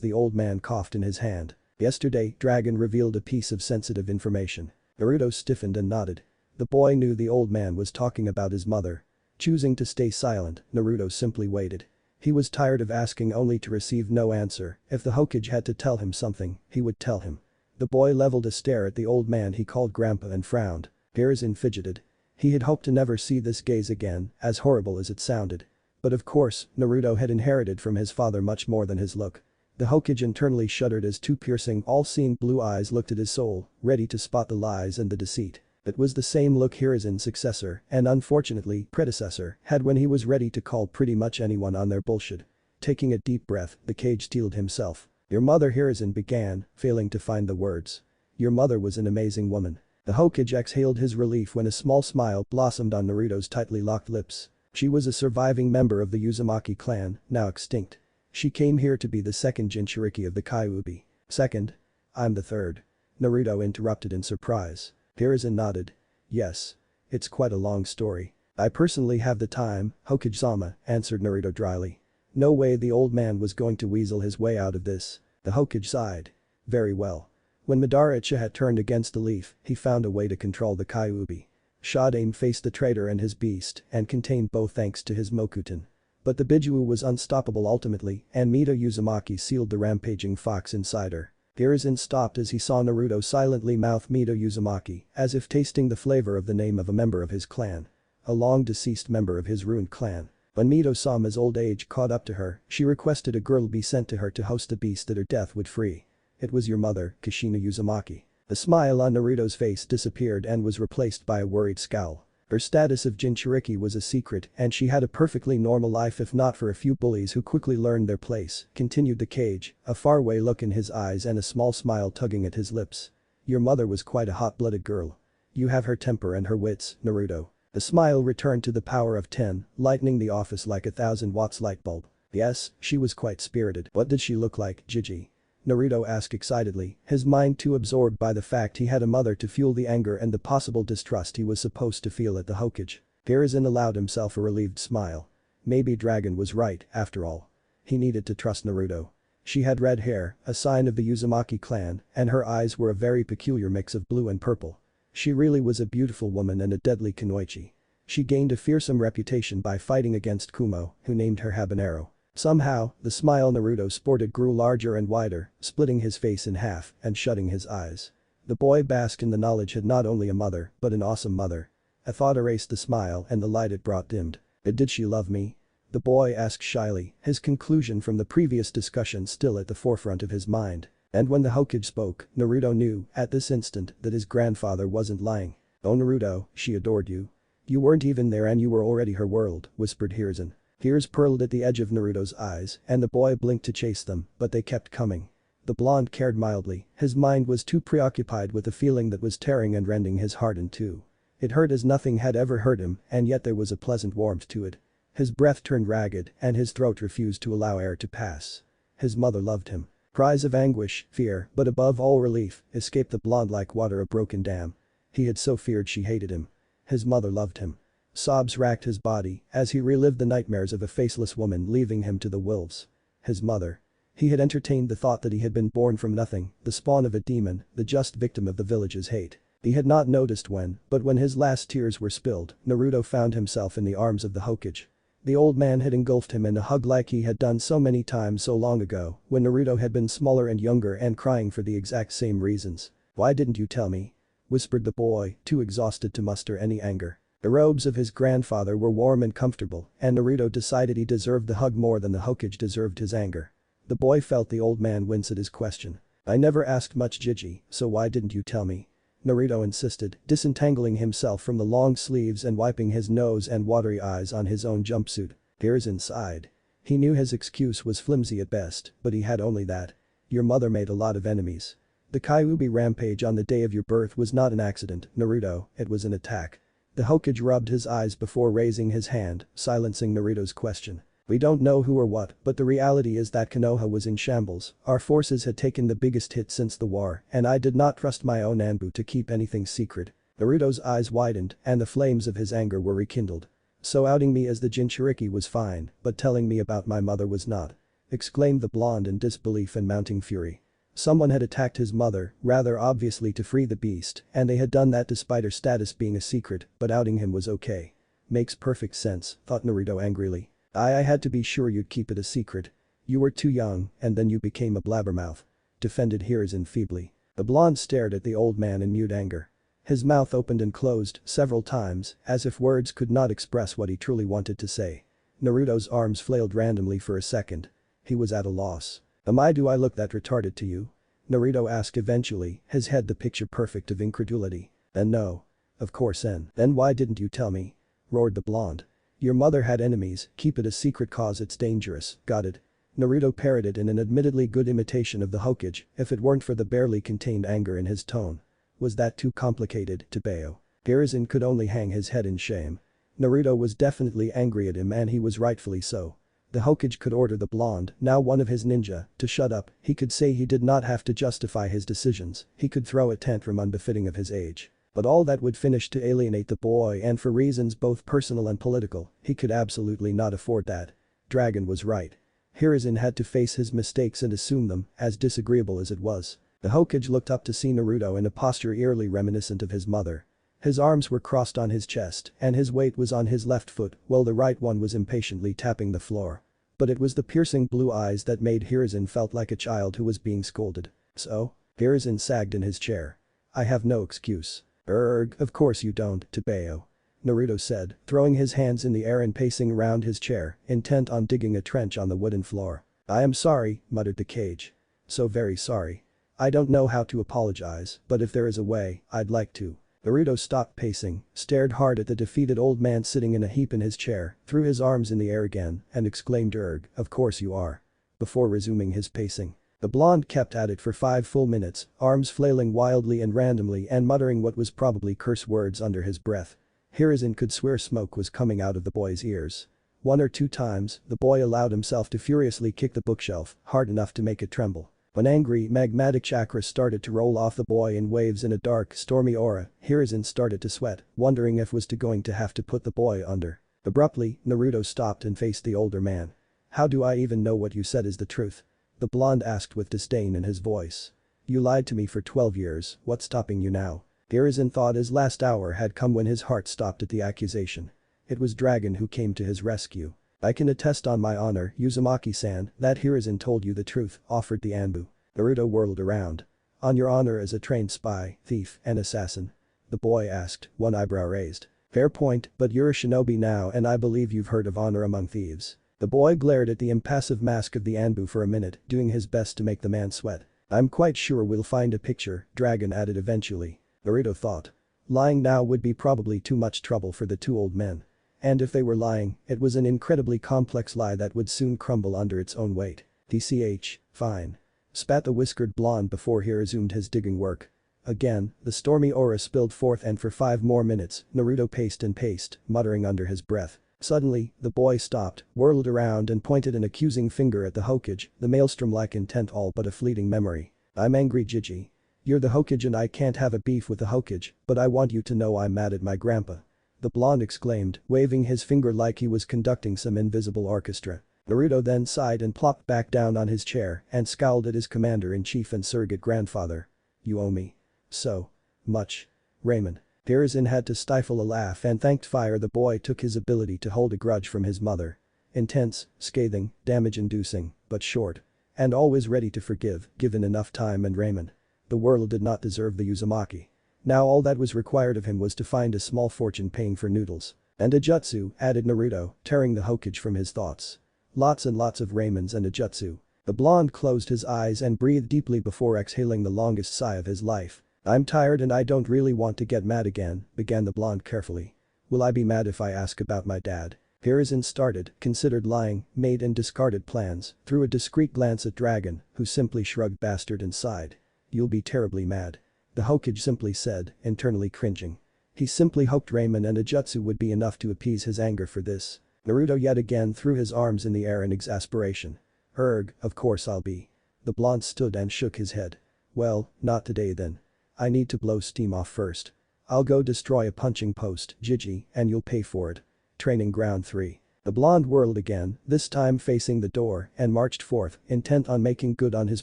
the old man coughed in his hand. Yesterday, Dragon revealed a piece of sensitive information. Naruto stiffened and nodded. The boy knew the old man was talking about his mother. Choosing to stay silent, Naruto simply waited. He was tired of asking only to receive no answer. If the Hokage had to tell him something, he would tell him. The boy leveled a stare at the old man he called grandpa and frowned. Hiruzen fidgeted. He had hoped to never see this gaze again, as horrible as it sounded. But of course, Naruto had inherited from his father much more than his look. The Hokage internally shuddered as 2 piercing, all-seeing blue eyes looked at his soul, ready to spot the lies and the deceit. It was the same look Hiruzen's successor, and unfortunately, predecessor, had when he was ready to call pretty much anyone on their bullshit. Taking a deep breath, the Kage steeled himself. Your mother Hiruzen began, failing to find the words. Your mother was an amazing woman. The Hokage exhaled his relief when a small smile blossomed on Naruto's tightly locked lips. She was a surviving member of the Uzumaki clan, now extinct. She came here to be the 2nd Jinchuriki of the Kyuubi. Second? I'm the 3rd. Naruto interrupted in surprise. Hiruzen nodded. Yes. It's quite a long story. I personally have the time, Hokage-sama, answered Naruto dryly. No way the old man was going to weasel his way out of this. The Hokage sighed. Very well. When Madara Uchiha had turned against the leaf, he found a way to control the Kyuubi. Shadaime faced the traitor and his beast and contained both thanks to his Mokuton. But the Bijuu was unstoppable ultimately and Mito Uzumaki sealed the rampaging fox inside her. Hiruzen stopped as he saw Naruto silently mouth Mito Uzumaki, as if tasting the flavor of the name of a member of his clan. A long-deceased member of his ruined clan. When Mito-sama's old age caught up to her, she requested a girl be sent to her to host the beast that her death would free. It was your mother, Kushina Uzumaki. The smile on Naruto's face disappeared and was replaced by a worried scowl. Her status of Jinchuriki was a secret and she had a perfectly normal life if not for a few bullies who quickly learned their place, continued the Kage, a faraway look in his eyes and a small smile tugging at his lips. Your mother was quite a hot-blooded girl. You have her temper and her wits, Naruto. The smile returned to the power of 10, lightening the office like a 1000-watt light bulb. Yes, she was quite spirited. What did she look like, Gigi? Naruto asked excitedly, his mind too absorbed by the fact he had a mother to fuel the anger and the possible distrust he was supposed to feel at the Hokage. Hiruzen allowed himself a relieved smile. Maybe Dragon was right, after all. He needed to trust Naruto. She had red hair, a sign of the Uzumaki clan, and her eyes were a very peculiar mix of blue and purple. She really was a beautiful woman and a deadly kunoichi. She gained a fearsome reputation by fighting against Kumo, who named her Habanero. Somehow, the smile Naruto sported grew larger and wider, splitting his face in half and shutting his eyes. The boy basked in the knowledge had not only a mother, but an awesome mother. A thought erased the smile and the light it brought dimmed. Did she love me? The boy asked shyly, his conclusion from the previous discussion still at the forefront of his mind. And when the Hokage spoke, Naruto knew, at this instant, that his grandfather wasn't lying. "Oh Naruto, she adored you. You weren't even there and you were already her world," whispered Hiruzen. Tears purled at the edge of Naruto's eyes and the boy blinked to chase them, but they kept coming. The blonde cared mildly, his mind was too preoccupied with the feeling that was tearing and rending his heart in two. It hurt as nothing had ever hurt him and yet there was a pleasant warmth to it. His breath turned ragged and his throat refused to allow air to pass. His mother loved him. Cries of anguish, fear, but above all relief, escaped the blonde like water a broken dam. He had so feared she hated him. His mother loved him. Sobs racked his body as he relived the nightmares of a faceless woman leaving him to the wolves. His mother. He had entertained the thought that he had been born from nothing, the spawn of a demon, the just victim of the village's hate. He had not noticed when, but when his last tears were spilled, Naruto found himself in the arms of the Hokage. The old man had engulfed him in a hug like he had done so many times so long ago, when Naruto had been smaller and younger and crying for the exact same reasons. "Why didn't you tell me?" whispered the boy, too exhausted to muster any anger. The robes of his grandfather were warm and comfortable, and Naruto decided he deserved the hug more than the Hokage deserved his anger. The boy felt the old man wince at his question. "I never asked much, Jiji, so why didn't you tell me?" Naruto insisted, disentangling himself from the long sleeves and wiping his nose and watery eyes on his own jumpsuit. Hiruzen sighed. He knew his excuse was flimsy at best, but he had only that. "Your mother made a lot of enemies. The Kyuubi rampage on the day of your birth was not an accident, Naruto, it was an attack." The Hokage rubbed his eyes before raising his hand, silencing Naruto's question. "We don't know who or what, but the reality is that Konoha was in shambles, our forces had taken the biggest hit since the war, and I did not trust my own ANBU to keep anything secret." Naruto's eyes widened, and the flames of his anger were rekindled. "So outing me as the Jinchuriki was fine, but telling me about my mother was not," exclaimed the blonde in disbelief and mounting fury. Someone had attacked his mother, rather obviously to free the beast, and they had done that despite her status being a secret, but outing him was okay. "Makes perfect sense," thought Naruto angrily. I had to be sure you'd keep it a secret. You were too young, and then you became a blabbermouth," defended Hiruzen feebly. The blonde stared at the old man in mute anger. His mouth opened and closed several times, as if words could not express what he truly wanted to say. Naruto's arms flailed randomly for a second. He was at a loss. Do I look that retarded to you?" Naruto asked eventually, his head the picture perfect of incredulity. "Then no. Of course then why didn't you tell me?" roared the blonde. "Your mother had enemies, keep it a secret cause it's dangerous, got it?" Naruto parroted in an admittedly good imitation of the Hokage, if it weren't for the barely contained anger in his tone. Was that too complicated, Tebeo? Hiruzen could only hang his head in shame. Naruto was definitely angry at him and he was rightfully so. The Hokage could order the blonde, now one of his ninja, to shut up, he could say he did not have to justify his decisions, he could throw a tantrum unbefitting of his age. But all that would finish to alienate the boy and for reasons both personal and political, he could absolutely not afford that. Dragon was right. Hiruzen had to face his mistakes and assume them, as disagreeable as it was. The Hokage looked up to see Naruto in a posture eerily reminiscent of his mother. His arms were crossed on his chest and his weight was on his left foot while the right one was impatiently tapping the floor. But it was the piercing blue eyes that made Hiruzen felt like a child who was being scolded. "So?" Hiruzen sagged in his chair. "I have no excuse." Of course you don't, Tebeo," Naruto said, throwing his hands in the air and pacing around his chair, intent on digging a trench on the wooden floor. "I am sorry," muttered the cage. "So very sorry. I don't know how to apologize, but if there is a way, I'd like to." Naruto stopped pacing, stared hard at the defeated old man sitting in a heap in his chair, threw his arms in the air again, and exclaimed of course you are," before resuming his pacing. The blonde kept at it for 5 full minutes, arms flailing wildly and randomly and muttering what was probably curse words under his breath. Hiruzen could swear smoke was coming out of the boy's ears. 1 or 2 times, the boy allowed himself to furiously kick the bookshelf, hard enough to make it tremble. When angry, magmatic chakra started to roll off the boy in waves in a dark, stormy aura, Hiruzen started to sweat, wondering if was going to have to put the boy under. Abruptly, Naruto stopped and faced the older man. "How do I even know what you said is the truth?" The blonde asked with disdain in his voice. You lied to me for 12 years, what's stopping you now? Hiruzen thought his last hour had come when his heart stopped at the accusation. It was Dragon who came to his rescue. I can attest on my honor, Uzumaki-san, that Hiruzen told you the truth, offered the ANBU. Naruto whirled around. On your honor as a trained spy, thief, and assassin? The boy asked, one eyebrow raised. Fair point, but you're a shinobi now and I believe you've heard of honor among thieves. The boy glared at the impassive mask of the ANBU for a minute, doing his best to make the man sweat. I'm quite sure we'll find a picture, Dragon added eventually. Naruto thought. Lying now would be probably too much trouble for the two old men. And if they were lying, it was an incredibly complex lie that would soon crumble under its own weight. TCH, fine. Spat the whiskered blonde before he resumed his digging work. Again, the stormy aura spilled forth and for 5 more minutes, Naruto paced and paced, muttering under his breath. Suddenly, the boy stopped, whirled around and pointed an accusing finger at the Hokage, the maelstrom-like intent all but a fleeting memory. I'm angry Jiji. You're the Hokage and I can't have a beef with the Hokage, but I want you to know I'm mad at my grandpa. The blonde exclaimed, waving his finger like he was conducting some invisible orchestra. Naruto then sighed and plopped back down on his chair and scowled at his commander-in-chief and surrogate grandfather. You owe me. So much. Raymond. Hiruzen had to stifle a laugh and thanked fire the boy took his ability to hold a grudge from his mother. Intense, scathing, damage-inducing, but short. And always ready to forgive, given enough time and Raymond. The world did not deserve the Uzumaki. Now all that was required of him was to find a small fortune paying for noodles. And a jutsu, added Naruto, tearing the Hokage from his thoughts. Lots and lots of Raymonds and a jutsu. The blonde closed his eyes and breathed deeply before exhaling the longest sigh of his life. I'm tired and I don't really want to get mad again, began the blonde carefully. Will I be mad if I ask about my dad? Hiruzen started, considered lying, made and discarded plans, threw a discreet glance at Dragon, who simply shrugged bastard and sighed. You'll be terribly mad. The Hokage simply said, internally cringing. He simply hoped Raymond and a jutsu would be enough to appease his anger for this. Naruto yet again threw his arms in the air in exasperation. Of course I'll be. The blonde stood and shook his head. Well, not today then. I need to blow steam off first. I'll go destroy a punching post, Jiji, and you'll pay for it. Training ground 3. The blonde whirled again, this time facing the door, and marched forth, intent on making good on his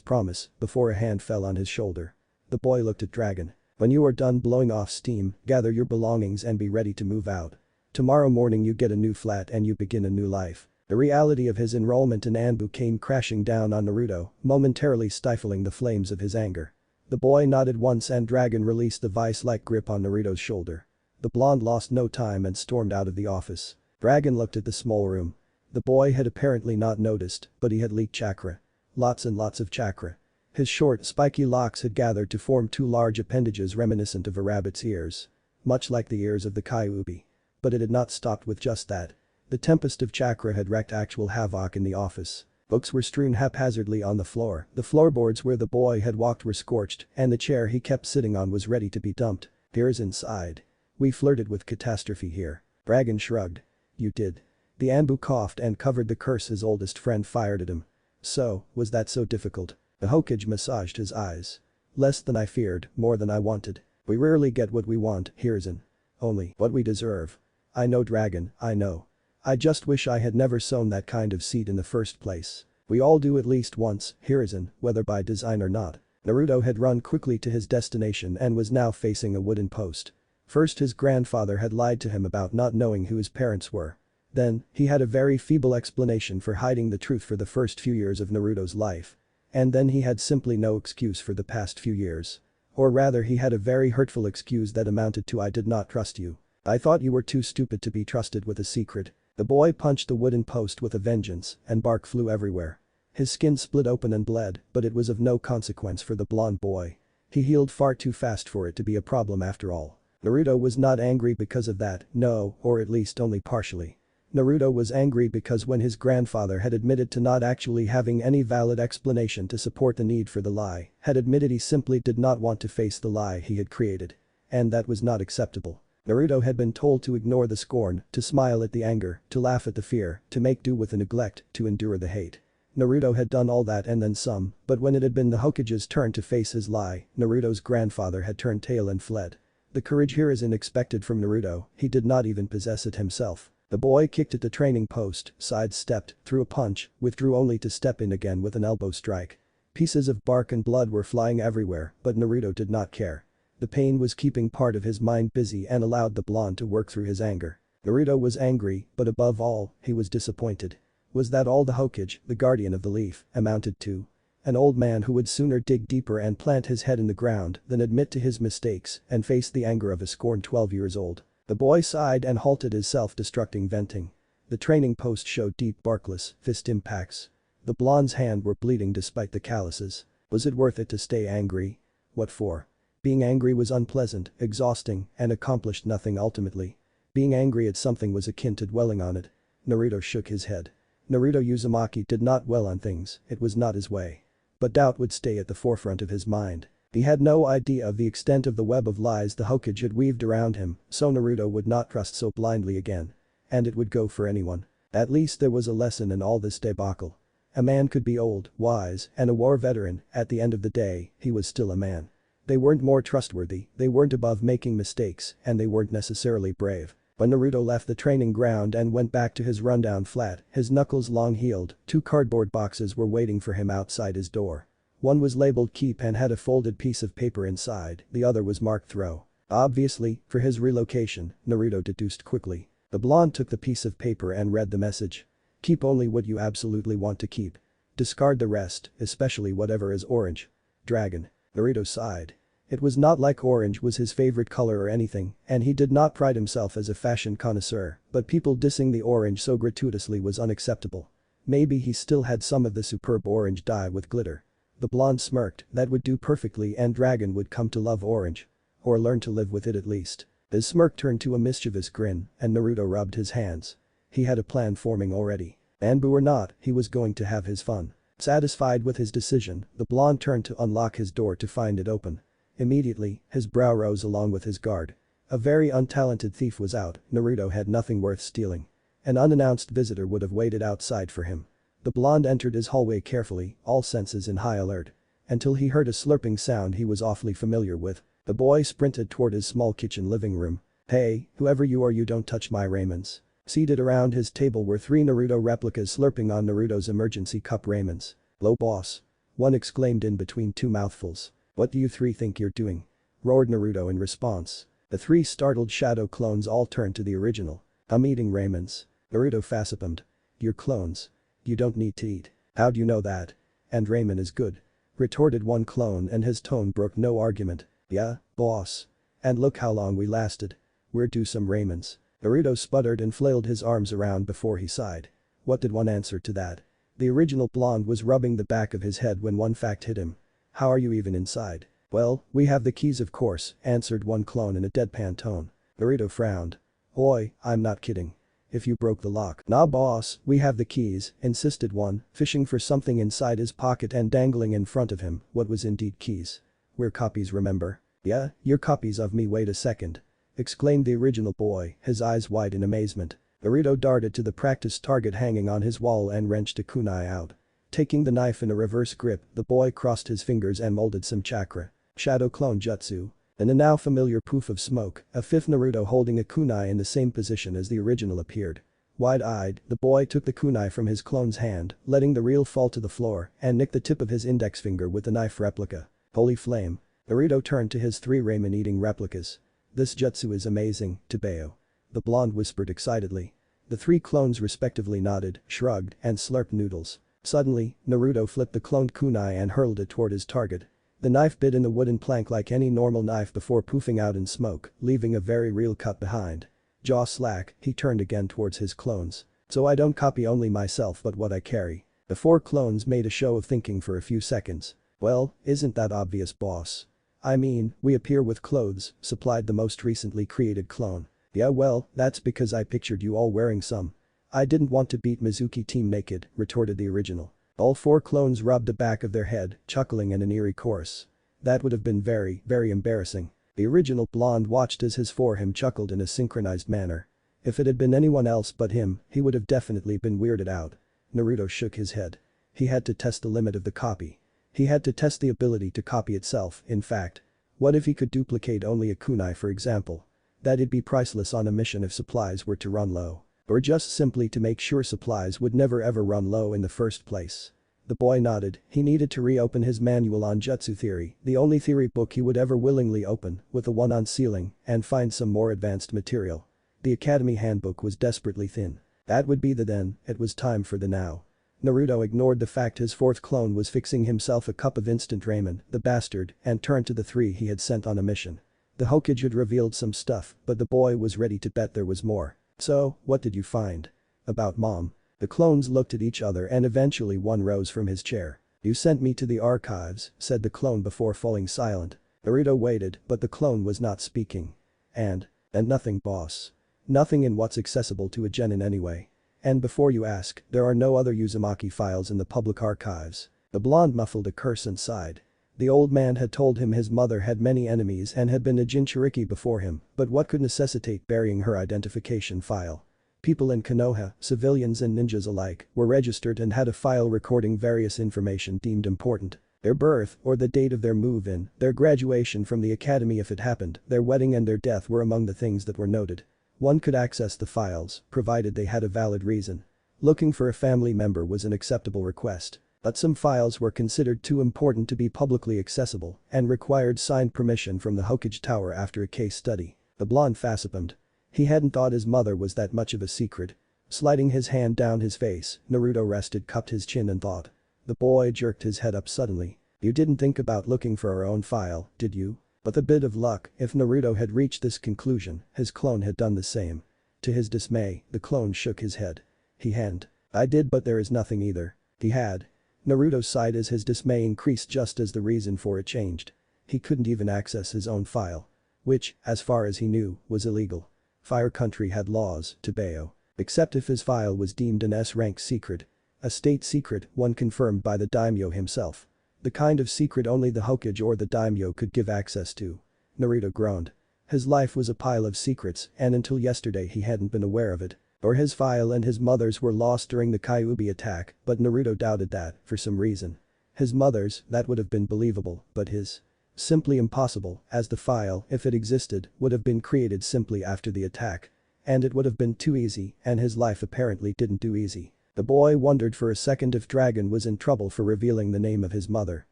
promise, before a hand fell on his shoulder. The boy looked at Dragon. When you are done blowing off steam, gather your belongings and be ready to move out. Tomorrow morning you get a new flat and you begin a new life. The reality of his enrollment in ANBU came crashing down on Naruto, momentarily stifling the flames of his anger. The boy nodded once and Dragon released the vice-like grip on Naruto's shoulder. The blonde lost no time and stormed out of the office. Dragon looked at the small room. The boy had apparently not noticed, but he had leaked chakra. Lots and lots of chakra. His short, spiky locks had gathered to form 2 large appendages reminiscent of a rabbit's ears. Much like the ears of the Kyuubi. But it had not stopped with just that. The tempest of chakra had wreaked actual havoc in the office. Books were strewn haphazardly on the floor, the floorboards where the boy had walked were scorched, and the chair he kept sitting on was ready to be dumped. Hiruzen sighed. We flirted with catastrophe here. Dragon shrugged. You did. The ANBU coughed and covered the curse his oldest friend fired at him. So, was that so difficult? The Hokage massaged his eyes. Less than I feared, more than I wanted. We rarely get what we want, Hiruzen. Only what we deserve. I know Dragon, I know. I just wish I had never sown that kind of seed in the first place. We all do at least once, Hiruzen, whether by design or not. Naruto had run quickly to his destination and was now facing a wooden post. First his grandfather had lied to him about not knowing who his parents were. Then, he had a very feeble explanation for hiding the truth for the first few years of Naruto's life. And then he had simply no excuse for the past few years. Or rather he had a very hurtful excuse that amounted to I did not trust you. I thought you were too stupid to be trusted with a secret. The boy punched the wooden post with a vengeance, and bark flew everywhere. His skin split open and bled, but it was of no consequence for the blonde boy. He healed far too fast for it to be a problem after all. Naruto was not angry because of that, no, or at least only partially. Naruto was angry because when his grandfather had admitted to not actually having any valid explanation to support the need for the lie, had admitted he simply did not want to face the lie he had created. And that was not acceptable. Naruto had been told to ignore the scorn, to smile at the anger, to laugh at the fear, to make do with the neglect, to endure the hate. Naruto had done all that and then some, but when it had been the Hokage's turn to face his lie, Naruto's grandfather had turned tail and fled. The courage Hiruzen expected from Naruto, he did not even possess it himself. The boy kicked at the training post, sidestepped, threw a punch, withdrew only to step in again with an elbow strike. Pieces of bark and blood were flying everywhere, but Naruto did not care. The pain was keeping part of his mind busy and allowed the blonde to work through his anger. Naruto was angry, but above all, he was disappointed. Was that all the Hokage, the guardian of the leaf, amounted to? An old man who would sooner dig deeper and plant his head in the ground than admit to his mistakes and face the anger of a scorned 12 years old. The boy sighed and halted his self-destructing venting. The training post showed deep barkless fist impacts. The blonde's hands were bleeding despite the calluses. Was it worth it to stay angry? What for? Being angry was unpleasant, exhausting, and accomplished nothing ultimately. Being angry at something was akin to dwelling on it. Naruto shook his head. Naruto Uzumaki did not dwell on things, it was not his way. But doubt would stay at the forefront of his mind. He had no idea of the extent of the web of lies the Hokage had weaved around him, so Naruto would not trust so blindly again. And it would go for anyone. At least there was a lesson in all this debacle. A man could be old, wise, and a war veteran, at the end of the day, he was still a man. They weren't more trustworthy, they weren't above making mistakes, and they weren't necessarily brave. When Naruto left the training ground and went back to his rundown flat, his knuckles long-healed, 2 cardboard boxes were waiting for him outside his door. One was labeled keep and had a folded piece of paper inside, the other was marked throw. Obviously, for his relocation, Naruto deduced quickly. The blonde took the piece of paper and read the message. Keep only what you absolutely want to keep. Discard the rest, especially whatever is orange. Dragon. Naruto sighed. It was not like orange was his favorite color or anything, and he did not pride himself as a fashion connoisseur, but people dissing the orange so gratuitously was unacceptable. Maybe he still had some of the superb orange dye with glitter. The blonde smirked, that would do perfectly and Dragon would come to love orange. Or learn to live with it at least. His smirk turned to a mischievous grin, and Naruto rubbed his hands. He had a plan forming already. ANBU or not, he was going to have his fun. Satisfied with his decision, the blonde turned to unlock his door to find it open. Immediately, his brow rose along with his guard. A very untalented thief was out, Naruto had nothing worth stealing. An unannounced visitor would have waited outside for him. The blonde entered his hallway carefully, all senses in high alert. Until he heard a slurping sound he was awfully familiar with. The boy sprinted toward his small kitchen living room. Hey, whoever you are, you don't touch my raimens. Seated around his table were 3 Naruto replicas slurping on Naruto's emergency cup raimens. "Low boss." One exclaimed in between 2 mouthfuls. "What do you 3 think you're doing?" roared Naruto in response. The 3 startled shadow clones all turned to the original. "I'm eating raimens." Naruto facepalmed. "You're clones. You don't need to eat. How do you know that? And ramen is good," retorted one clone and his tone broke no argument. "Yeah, boss. And look how long we lasted. We're due some ramens." Naruto sputtered and flailed his arms around before he sighed. What did one answer to that? The original blonde was rubbing the back of his head when one fact hit him. "How are you even inside?" "Well, we have the keys of course," answered one clone in a deadpan tone. Naruto frowned. "Oi, I'm not kidding. If you broke the lock." "Nah boss, we have the keys," insisted one, fishing for something inside his pocket and dangling in front of him what was indeed keys. "We're copies, remember?" "Yeah, you're copies of me, wait a second," exclaimed the original boy, his eyes wide in amazement. Naruto darted to the practice target hanging on his wall and wrenched a kunai out. Taking the knife in a reverse grip, the boy crossed his fingers and molded some chakra. Shadow clone jutsu. In a now familiar poof of smoke, a 5th Naruto holding a kunai in the same position as the original appeared. Wide-eyed, the boy took the kunai from his clone's hand, letting the reel fall to the floor, and nicked the tip of his index finger with the knife replica. Holy flame. Naruto turned to his 3 ramen-eating replicas. "This jutsu is amazing, Tebeo." The blonde whispered excitedly. The 3 clones respectively nodded, shrugged, and slurped noodles. Suddenly, Naruto flipped the cloned kunai and hurled it toward his target. The knife bit in the wooden plank like any normal knife before poofing out in smoke, leaving a very real cut behind. Jaw slack, he turned again towards his clones. "So I don't copy only myself but what I carry." The 4 clones made a show of thinking for a few seconds. "Well, isn't that obvious, boss? I mean, we appear with clothes," supplied the most recently created clone. "Yeah well, that's because I pictured you all wearing some." "I didn't want to beat Mizuki team naked," retorted the original. All 4 clones rubbed the back of their head, chuckling in an eerie chorus. "That would have been very, very embarrassing." The original blonde watched as his 4 him chuckled in a synchronized manner. If it had been anyone else but him, he would have definitely been weirded out. Naruto shook his head. He had to test the limit of the copy. He had to test the ability to copy itself, in fact. What if he could duplicate only a kunai for example? That'd be priceless on a mission if supplies were to run low. Or just simply to make sure supplies would never ever run low in the first place? The boy nodded. He needed to reopen his manual on jutsu theory, the only theory book he would ever willingly open, with the one on sealing, and find some more advanced material. The academy handbook was desperately thin. That would be the then, it was time for the now. Naruto ignored the fact his fourth clone was fixing himself a cup of instant ramen, the bastard, and turned to the three he had sent on a mission. The Hokage had revealed some stuff, but the boy was ready to bet there was more. So, what did you find? About Mom. The clones looked at each other and eventually one rose from his chair. You sent me to the archives, said the clone before falling silent. Naruto waited, but the clone was not speaking. And nothing, boss. Nothing in what's accessible to a genin anyway. And before you ask, there are no other Uzumaki files in the public archives. The blonde muffled a curse and sighed. The old man had told him his mother had many enemies and had been a Jinchuriki before him, but what could necessitate burying her identification file? People in Konoha, civilians and ninjas alike, were registered and had a file recording various information deemed important. Their birth or the date of their move-in, their graduation from the academy if it happened, their wedding and their death were among the things that were noted. One could access the files, provided they had a valid reason. Looking for a family member was an acceptable request. But some files were considered too important to be publicly accessible and required signed permission from the Hokage Tower after a case study. The blonde facepalmed. He hadn't thought his mother was that much of a secret. Sliding his hand down his face, Naruto rested, cupped his chin and thought. The boy jerked his head up suddenly. You didn't think about looking for our own file, did you? With a bit of luck, if Naruto had reached this conclusion, his clone had done the same. To his dismay, the clone shook his head. He hadn't. I did, but there is nothing either. He had. Naruto sighed as his dismay increased just as the reason for it changed. He couldn't even access his own file. Which, as far as he knew, was illegal. Fire Country had laws, to Bayo. Except if his file was deemed an S-rank secret. A state secret, one confirmed by the daimyo himself. The kind of secret only the Hokage or the daimyo could give access to. Naruto groaned. His life was a pile of secrets and until yesterday he hadn't been aware of it. Or his file and his mother's were lost during the Kyuubi attack, but Naruto doubted that, for some reason. His mother's, that would have been believable, but his. Simply impossible, as the file, if it existed, would have been created simply after the attack. And it would have been too easy, and his life apparently didn't do easy. The boy wondered for a second if Dragon was in trouble for revealing the name of his mother.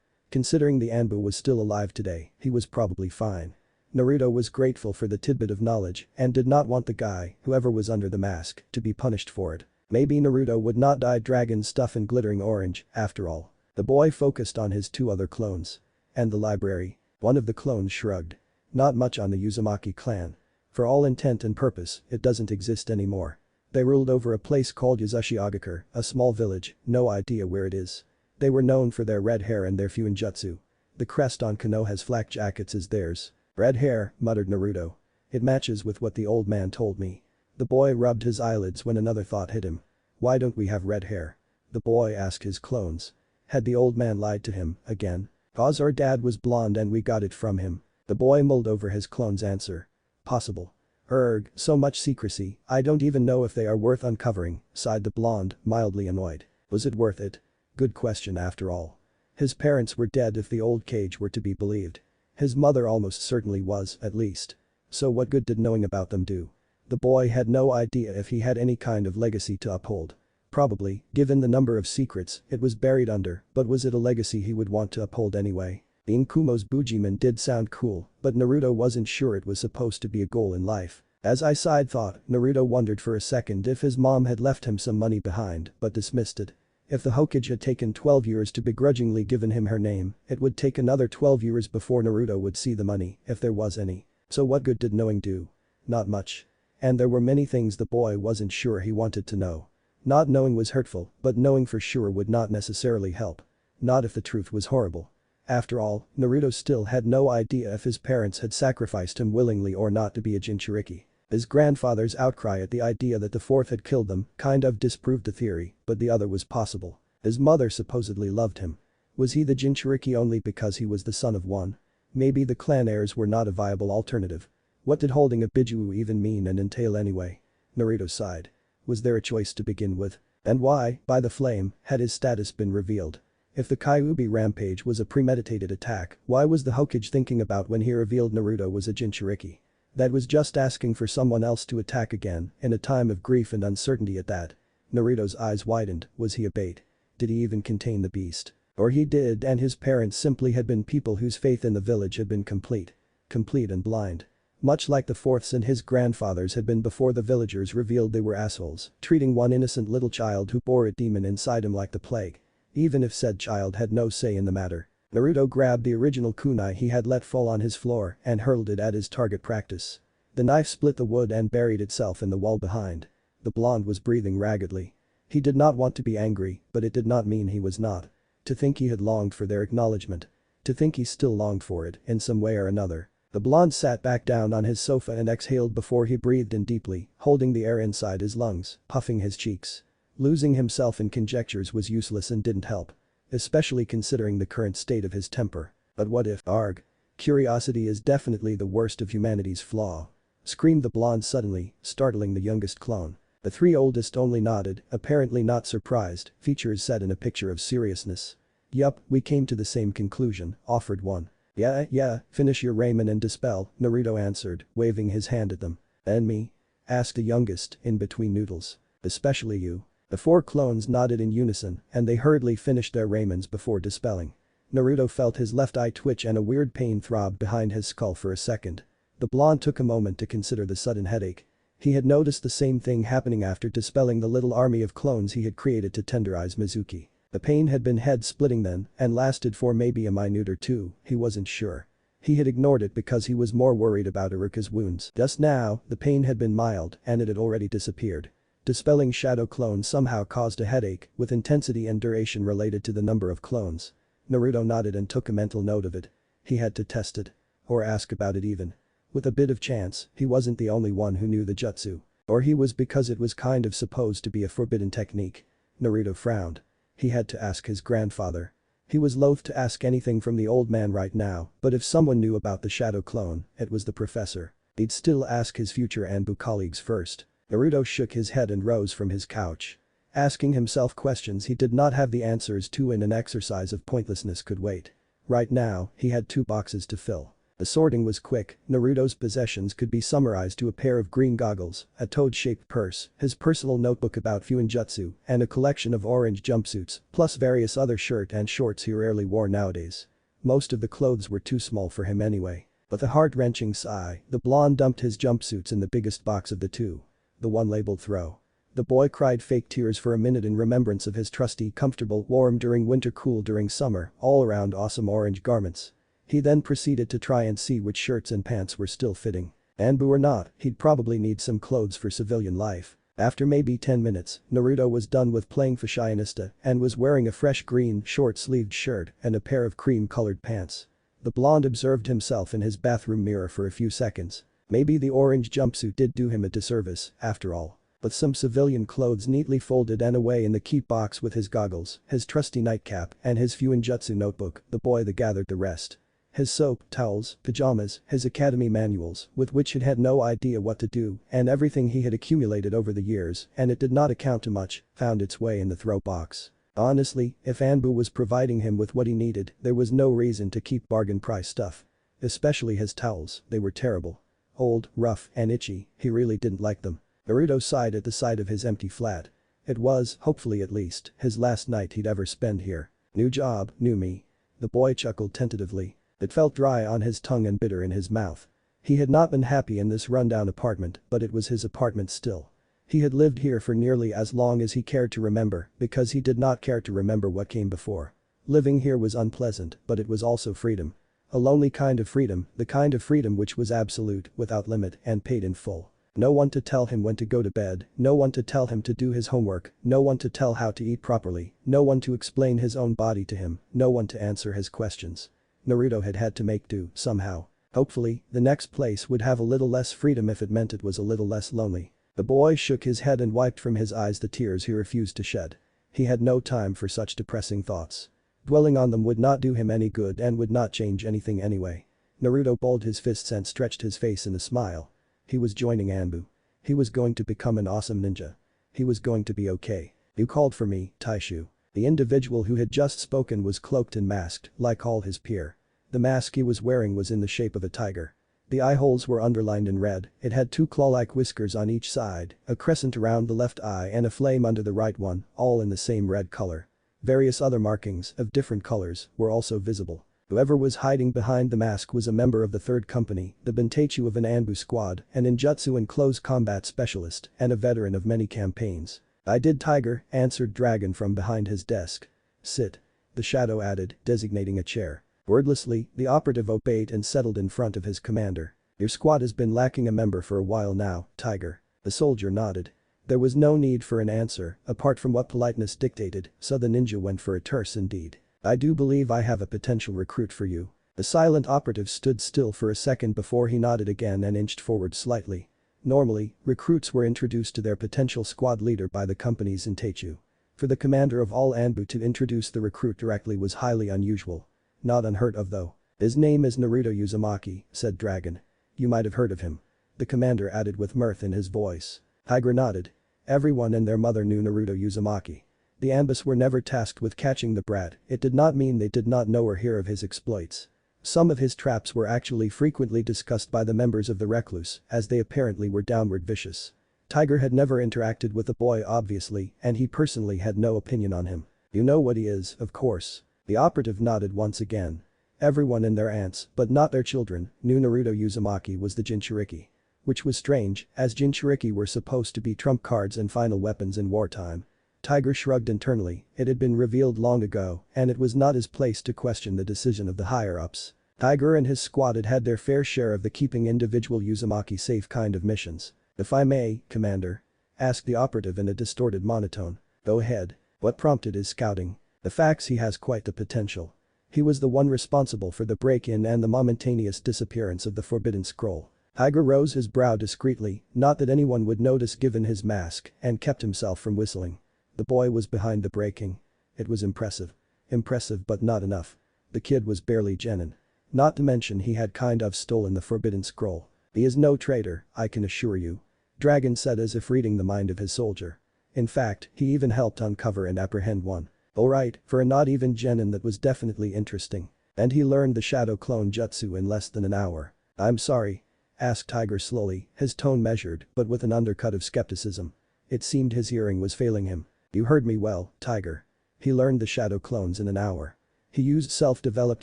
Considering the ANBU was still alive today, he was probably fine. Naruto was grateful for the tidbit of knowledge and did not want the guy, whoever was under the mask, to be punished for it. Maybe Naruto would not dye Dragon's stuff in glittering orange, after all. The boy focused on his two other clones. And the library. One of the clones shrugged. Not much on the Uzumaki clan. For all intent and purpose, it doesn't exist anymore. They ruled over a place called Yuzushiogakure, a small village, no idea where it is. They were known for their red hair and their fuinjutsu. The crest on Konoha's flak jackets is theirs. Red hair, muttered Naruto. It matches with what the old man told me. The boy rubbed his eyelids when another thought hit him. Why don't we have red hair? The boy asked his clones. Had the old man lied to him, again? 'Cause our dad was blonde and we got it from him. The boy mulled over his clone's answer. Possible. Erg, so much secrecy, I don't even know if they are worth uncovering, sighed the blonde, mildly annoyed. Was it worth it? Good question after all. His parents were dead if the old cage were to be believed. His mother almost certainly was, at least. So what good did knowing about them do? The boy had no idea if he had any kind of legacy to uphold. Probably, given the number of secrets, it was buried under, but was it a legacy he would want to uphold anyway? Being Kumo's Bujiman did sound cool, but Naruto wasn't sure it was supposed to be a goal in life. As I side thought, Naruto wondered for a second if his mom had left him some money behind, but dismissed it. If the Hokage had taken 12 years to begrudgingly given him her name, it would take another 12 years before Naruto would see the money, if there was any. So what good did knowing do? Not much. And there were many things the boy wasn't sure he wanted to know. Not knowing was hurtful, but knowing for sure would not necessarily help. Not if the truth was horrible. After all, Naruto still had no idea if his parents had sacrificed him willingly or not to be a Jinchuriki. His grandfather's outcry at the idea that the fourth had killed them kind of disproved the theory, but the other was possible. His mother supposedly loved him. Was he the Jinchuriki only because he was the son of one? Maybe the clan heirs were not a viable alternative. What did holding a Biju even mean and entail anyway? Naruto sighed. Was there a choice to begin with? And why, by the flame, had his status been revealed? If the Kyuubi rampage was a premeditated attack, why was the Hokage thinking about when he revealed Naruto was a Jinchuriki? That was just asking for someone else to attack again, in a time of grief and uncertainty at that. Naruto's eyes widened, was he a bait? Did he even contain the beast? Or he did and his parents simply had been people whose faith in the village had been complete. Complete and blind. Much like the fourths and his grandfathers had been before the villagers revealed they were assholes, treating one innocent little child who bore a demon inside him like the plague. Even if said child had no say in the matter. Naruto grabbed the original kunai he had let fall on his floor and hurled it at his target practice. The knife split the wood and buried itself in the wall behind. The blonde was breathing raggedly. He did not want to be angry, but it did not mean he was not. To think he had longed for their acknowledgement. To think he still longed for it in some way or another. The blonde sat back down on his sofa and exhaled before he breathed in deeply, holding the air inside his lungs, puffing his cheeks. Losing himself in conjectures was useless and didn't help. Especially considering the current state of his temper. But what if, arg? Curiosity is definitely the worst of humanity's flaw. Screamed the blonde suddenly, startling the youngest clone. The three oldest only nodded, apparently not surprised, features set in a picture of seriousness. Yup, we came to the same conclusion, offered one. Yeah, finish your ramen and dispel, Naruto answered, waving his hand at them. And me? Asked the youngest, in between noodles. Especially you. The four clones nodded in unison, and they hurriedly finished their ramens before dispelling. Naruto felt his left eye twitch and a weird pain throbbed behind his skull for a second. The blonde took a moment to consider the sudden headache. He had noticed the same thing happening after dispelling the little army of clones he had created to tenderize Mizuki. The pain had been head-splitting then and lasted for maybe a minute or two, he wasn't sure. He had ignored it because he was more worried about Aruka's wounds. Just now, the pain had been mild and it had already disappeared. Dispelling shadow clones somehow caused a headache, with intensity and duration related to the number of clones. Naruto nodded and took a mental note of it. He had to test it. Or ask about it even. With a bit of chance, he wasn't the only one who knew the jutsu. Or he was because it was kind of supposed to be a forbidden technique. Naruto frowned. He had to ask his grandfather. He was loath to ask anything from the old man right now, but if someone knew about the shadow clone, it was the professor. He'd still ask his future ANBU colleagues first. Naruto shook his head and rose from his couch. Asking himself questions he did not have the answers to in an exercise of pointlessness could wait. Right now, he had 2 boxes to fill. The sorting was quick, Naruto's possessions could be summarized to a pair of green goggles, a toad-shaped purse, his personal notebook about Fuinjutsu, and a collection of orange jumpsuits, plus various other shirt and shorts he rarely wore nowadays. Most of the clothes were too small for him anyway. With a heart-wrenching sigh, the blonde dumped his jumpsuits in the biggest box of the 2. The one labeled throw. The boy cried fake tears for a minute in remembrance of his trusty, comfortable, warm during winter, cool during summer, all-around awesome orange garments. He then proceeded to try and see which shirts and pants were still fitting. ANBU or not, he'd probably need some clothes for civilian life. After maybe 10 minutes, Naruto was done with playing fashionista and was wearing a fresh green, short-sleeved shirt and a pair of cream-colored pants. The blonde observed himself in his bathroom mirror for a few seconds. Maybe the orange jumpsuit did do him a disservice, after all. With some civilian clothes neatly folded and away in the keep box with his goggles, his trusty nightcap, and his Fuinjutsu notebook, the boy gathered the rest. His soap, towels, pajamas, his academy manuals, with which he'd had no idea what to do, and everything he had accumulated over the years, and it did not account to much, found its way in the throw box. Honestly, if ANBU was providing him with what he needed, there was no reason to keep bargain price stuff. Especially his towels, they were terrible. Old, rough, and itchy, he really didn't like them. Naruto sighed at the sight of his empty flat. It was, hopefully at least, his last night he'd ever spend here. New job, new me. The boy chuckled tentatively. It felt dry on his tongue and bitter in his mouth. He had not been happy in this rundown apartment, but it was his apartment still. He had lived here for nearly as long as he cared to remember, because he did not care to remember what came before. Living here was unpleasant, but it was also freedom. A lonely kind of freedom, the kind of freedom which was absolute, without limit, and paid in full. No one to tell him when to go to bed, no one to tell him to do his homework, no one to tell how to eat properly, no one to explain his own body to him, no one to answer his questions. Naruto had had to make do, somehow. Hopefully, the next place would have a little less freedom if it meant it was a little less lonely. The boy shook his head and wiped from his eyes the tears he refused to shed. He had no time for such depressing thoughts. Dwelling on them would not do him any good and would not change anything anyway. Naruto balled his fists and stretched his face in a smile. He was joining ANBU. He was going to become an awesome ninja. He was going to be okay. You called for me, Taishu. The individual who had just spoken was cloaked and masked, like all his peer. The mask he was wearing was in the shape of a tiger. The eye holes were underlined in red, it had two claw-like whiskers on each side, a crescent around the left eye and a flame under the right one, all in the same red color. Various other markings, of different colors, were also visible. Whoever was hiding behind the mask was a member of the third company, the Benteichu of an ANBU squad, an ninjutsu and close combat specialist, and a veteran of many campaigns. "I did, Tiger," answered Dragon from behind his desk. "Sit." The shadow added, designating a chair. Wordlessly, the operative obeyed and settled in front of his commander. "Your squad has been lacking a member for a while now, Tiger." The soldier nodded. There was no need for an answer, apart from what politeness dictated, so the ninja went for a terse indeed. "I do believe I have a potential recruit for you." The silent operative stood still for a second before he nodded again and inched forward slightly. Normally, recruits were introduced to their potential squad leader by the company's Inteichu. For the commander of all ANBU to introduce the recruit directly was highly unusual. Not unheard of though. "His name is Naruto Uzumaki," said Dragon. "You might have heard of him." The commander added with mirth in his voice. Tiger nodded. Everyone and their mother knew Naruto Uzumaki. The ANBUs were never tasked with catching the brat, it did not mean they did not know or hear of his exploits. Some of his traps were actually frequently discussed by the members of the Recluse, as they apparently were downward vicious. Tiger had never interacted with the boy obviously, and he personally had no opinion on him. "You know what he is, of course." The operative nodded once again. Everyone and their aunts, but not their children, knew Naruto Uzumaki was the Jinchuriki. Which was strange, as Jinchuriki were supposed to be trump cards and final weapons in wartime. Tiger shrugged internally, it had been revealed long ago, and it was not his place to question the decision of the higher-ups. Tiger and his squad had had their fair share of the keeping individual Uzumaki safe kind of missions. "If I may, Commander?" asked the operative in a distorted monotone. "Go ahead." "What prompted his scouting?" "The facts he has quite the potential. He was the one responsible for the break-in and the momentaneous disappearance of the Forbidden Scroll." Tiger rose his brow discreetly, not that anyone would notice given his mask, and kept himself from whistling. The boy was behind the breaking. It was impressive. Impressive but not enough. The kid was barely genin. Not to mention he had kind of stolen the Forbidden Scroll. "He is no traitor, I can assure you." Dragon said as if reading the mind of his soldier. In fact, he even helped uncover and apprehend one. Alright, for a not even genin that was definitely interesting. And he learned the shadow clone jutsu in less than an hour. "I'm sorry?" asked Tiger slowly, his tone measured, but with an undercut of skepticism. It seemed his hearing was failing him. "You heard me well, Tiger. He learned the shadow clones in an hour. He used self-developed